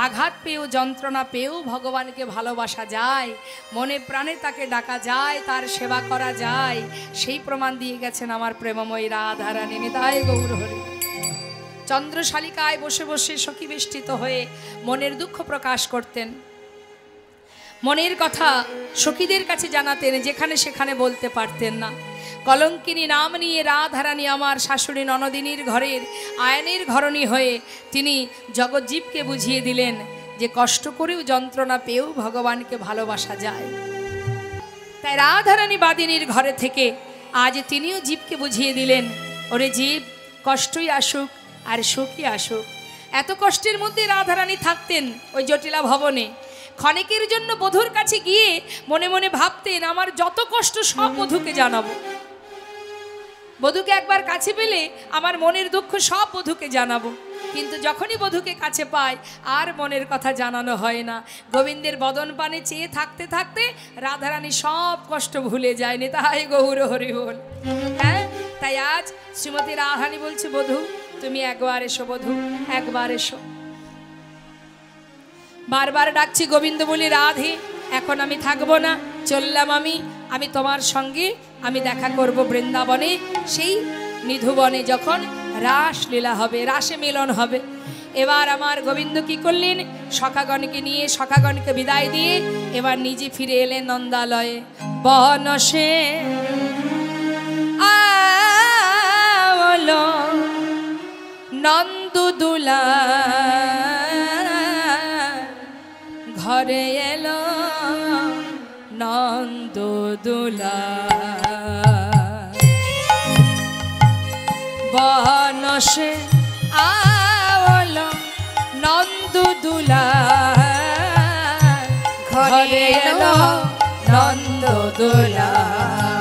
আঘাত পেয়েও, যন্ত্রণা পেয়েও ভগবানকে ভালোবাসা যায়, মনে প্রাণে তাকে ডাকা যায়, তার সেবা করা যায়। সেই প্রমাণ দিয়ে গেছেন আমার প্রেমময়ী রাধারানী। নিতাই গৌর হরি। চন্দ্রশালিকায় বসে বসে সখী বেষ্টিত হয়ে মনের দুঃখ প্রকাশ করতেন, মনের কথা সখীদের কাছে জানাতেন, যেখানে সেখানে বলতে পারতেন না। কলঙ্কিনী নাম নিয়ে রাধারানী আমার শাশুড়ি ননদিনীর ঘরের আয়নের ঘরণী হয়ে তিনি জগৎজীবকে বুঝিয়ে দিলেন যে কষ্ট করেও, যন্ত্রণা পেয়েও ভগবানকে ভালোবাসা যায়। তাই রাধারানী বাদিনীর ঘরে থেকে আজ তিনিও জীবকে বুঝিয়ে দিলেন, ওরে জীব, কষ্টই আসুক আর সুখই আসুক। এত কষ্টের মধ্যে রাধারানী থাকতেন ওই জটিলা ভবনে। ক্ষণিকের জন্য বধূর কাছে গিয়ে মনে মনে ভাবতেন, আমার যত কষ্ট সব বধূকে জানাবো। বধূকে একবার কাছে পেলে আমার মনের দুঃখ সব বধূকে জানাবো। কিন্তু যখনই বধূকে কাছে পায় আর মনের কথা জানানো হয় না। গোবিন্দের বদন পানে চেয়ে থাকতে থাকতে রাধারানী সব কষ্ট ভুলে যায়নি। তাই গৌর হরি বল। হ্যাঁ, তাই আজ শ্রীমতী রাধারানী বলছে, বধূ তুমি একবার এসো, বধূ একবার এসো। বারবার ডাকছি গোবিন্দ বলি, রাধে এখন আমি থাকবো না, চললাম আমি তোমার সঙ্গে আমি দেখা করব বৃন্দাবনে, সেই নিধুবনে যখন রাস লীলা হবে, রাসে মিলন হবে। এবার আমার গোবিন্দ কি করলেন, সখাগণকে নিয়ে, সখাগণকে বিদায় দিয়ে এবার নিজে ফিরে এলেন নন্দালয়ে। বনসে আলো নন্দুদুলা ঘরে এলো নন্দুদুলা। বনসে আলো নন্দুদুলা ঘরে এলো নন্দুদুলা।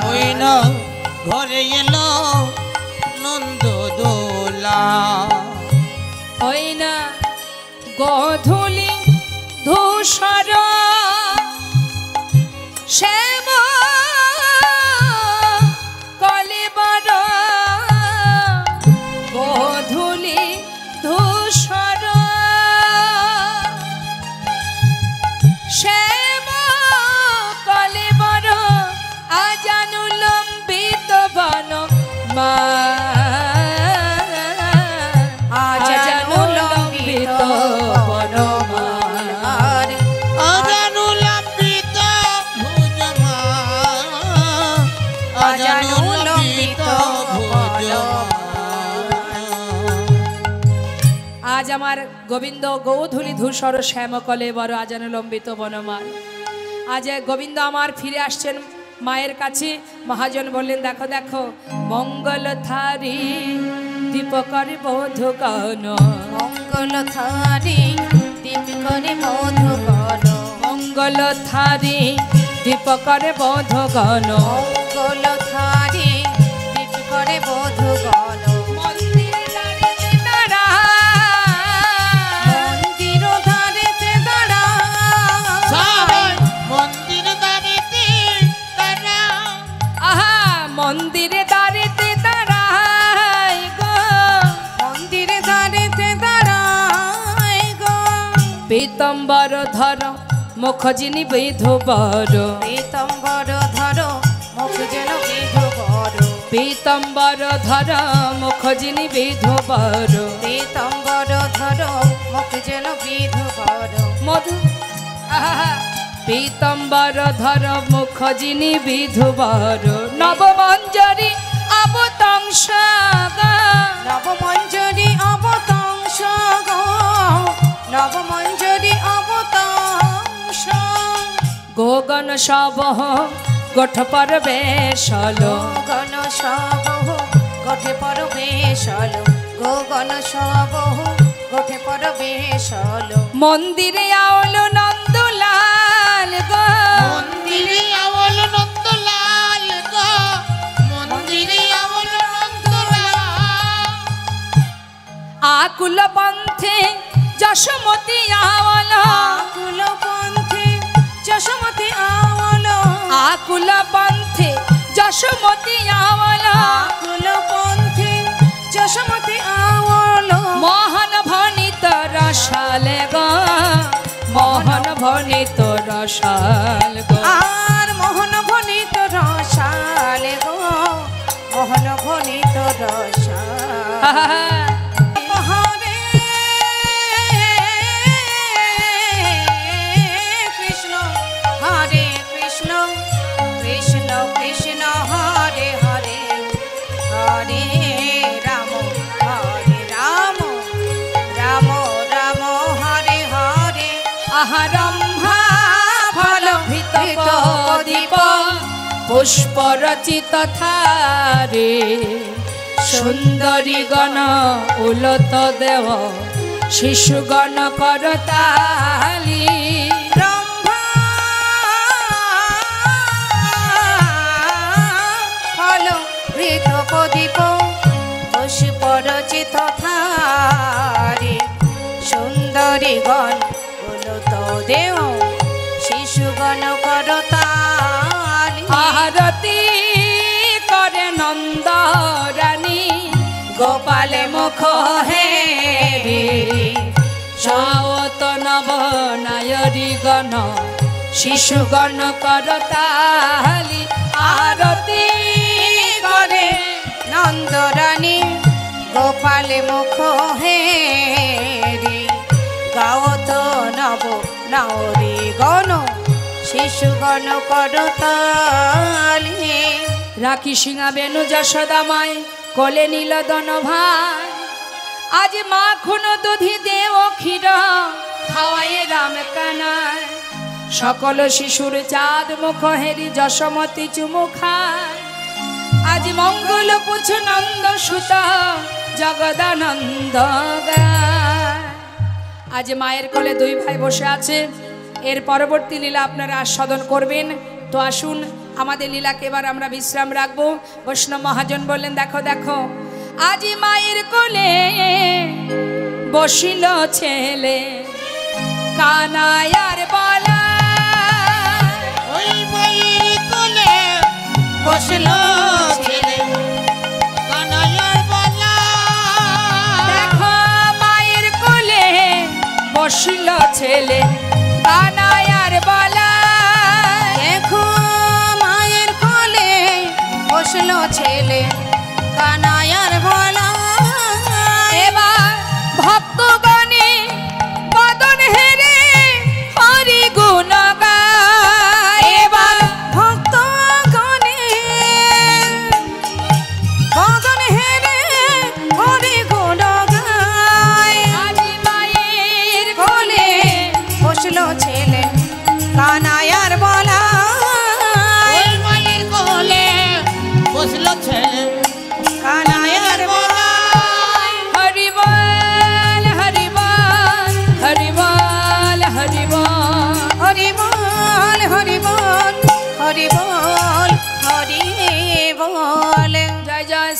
ওই না ঘরে এলো নন্দদোলা। ওই না গোধূলি ধূসর শ্যাম কলেবর, গোধূলি ধূসর শ্যাম কলেবর, আজানু লম্বিত বন মা আর গোবিন্দ গৌধূলি ধূসর শ্যামকলে বড় আজানো লম্বিত বনমাল। আজ গোবিন্দ আমার ফিরে আসছেন মায়ের কাছে। মহাজন বললেন দেখো দেখো মঙ্গল থারি দীপকর বোধগণ, মঙ্গল থারি দীপ করে মধুগণ, মঙ্গল থারি দীপকর বোধগণ, মঙ্গল থারি দীপ করে মধুগণ। মন্দিরে দাঁড়িয়ে দাঁড়ায়, মন্দির ধারেতে দাঁড়া, সবাই মন্দির দাঁড়িতে তারা আহা মন্দিরে দাঁড়িয়ে দাঁড়ায় গো, মন্দির ধারেতে দাঁড়ায় গো। পীতম্বর ধর মুখ যিনি বিধুবর, পীতম্বর ধর মুখ যেন বিধুবর, পীতম্বর ধর মুখ যিনি বিধুবর, পীতম্বর ধর মুখ যেন বিধুবর। মধু আহা পীতম্বর ধর মুখ যিনি বিধুবর, নবমঞ্জরি অবতংস নবমঞ্জরি অবতংস গো, নবমঞ্জরি অবতংস। গোগন সবহ গোঠ পর বেশল, গণ সবহ গোঠে পর বেশল, গোগণ সবহ গোঠে পর বেশল। মন্দিরে আওল নন্দলাল গো, মন্দিরে আওল নন্দলাল গো, মন্দিরে আওল নন্দলাল। আকুল পন্থে যশোমতি আওল, আকুল পন্থে যশোমতি আওল, আকুল পন্থে যশোমতি আওল, আকুল পন্থে যশোমতি আওল। মোহন ভনিত রসাল গো, মোহন ভনিত রসাল গো, আর মোহন ভনিত রসাল গো, মোহন ভনিত রসাল। আহা, হরে কৃষ্ণ হরে কৃষ্ণ, কৃষ্ণ কৃষ্ণ হরে হরে, হরে রাম হরে রাম, রাম রাম হরে হরে। আহা রম্ভা ফল ভীত প্রদীপ পুষ্প রচিত থারে, সুন্দরী গণ উলত দেব শিশুগণ করতালি, ব্রহ্মা ফল ভৃত প্রদীপ পুষ্প রচিত থারে, সুন্দরী গণ উলত দেও শিশুগণ করতালি। আরতি করে নন্দ রানী গোপালে মুখ হেরি, সাওত নব নায়রি গণ শিশুগণ করতালি, আরতি করে নন্দরানী গোপালে মুখ হেরি, গাওত নব নারী গণ শিশুগণ করতালি। রাখি সিংহা বেনু যশোদা মায় কোলে নীলদন ভাই, আজ মাখন দধি দেও ক্ষীর খাওয়ায়ে রাম কানায়, সকল শিশুর চাঁদ মুখ হেরি যশোমতি চুমু খায়, আজ মঙ্গল পুছ নন্দ সুত জগদানন্দ গায়। আজ মায়ের কোলে দুই ভাই বসে আছে, এর পরবর্তী লীলা আপনারা আস্বাদন করবেন। তো আসুন আমাদের লীলাকে এবার আমরা বিশ্রাম রাখবো। বৈষ্ণব মহাজন বললেন দেখো দেখো আজ মায়ের কোলে বসিল ছেলে, কানায়ার বলা ওই মায়ের কোলে বসলো ছেলে, কানাইয়ার বলা। দেখো মায়ের কোলে বসিল ছেলে, কানায়ার বলা দেখো মায়ের কোলে বসলো ছেলে, কানায়ার বলা। এবার ভক্তগণে বদন হেরে হরি গুণ গায়, এবার ভক্তগণে বদন হেরে হরি গুণ গায়। আজি মায়ের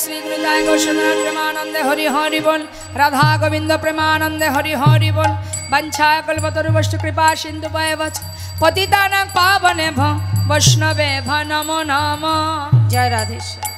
श्री गुरुदाय गोषधर प्रेमानंदे हरि हरि बोल राधा गोविंद प्रेमानंदे हरि हरि बोल वंशा कल्पतरुवश्च कृपा सिंधु वच पतितानां पावने वैष्णवे नमो नमः। जय राधेश्वर।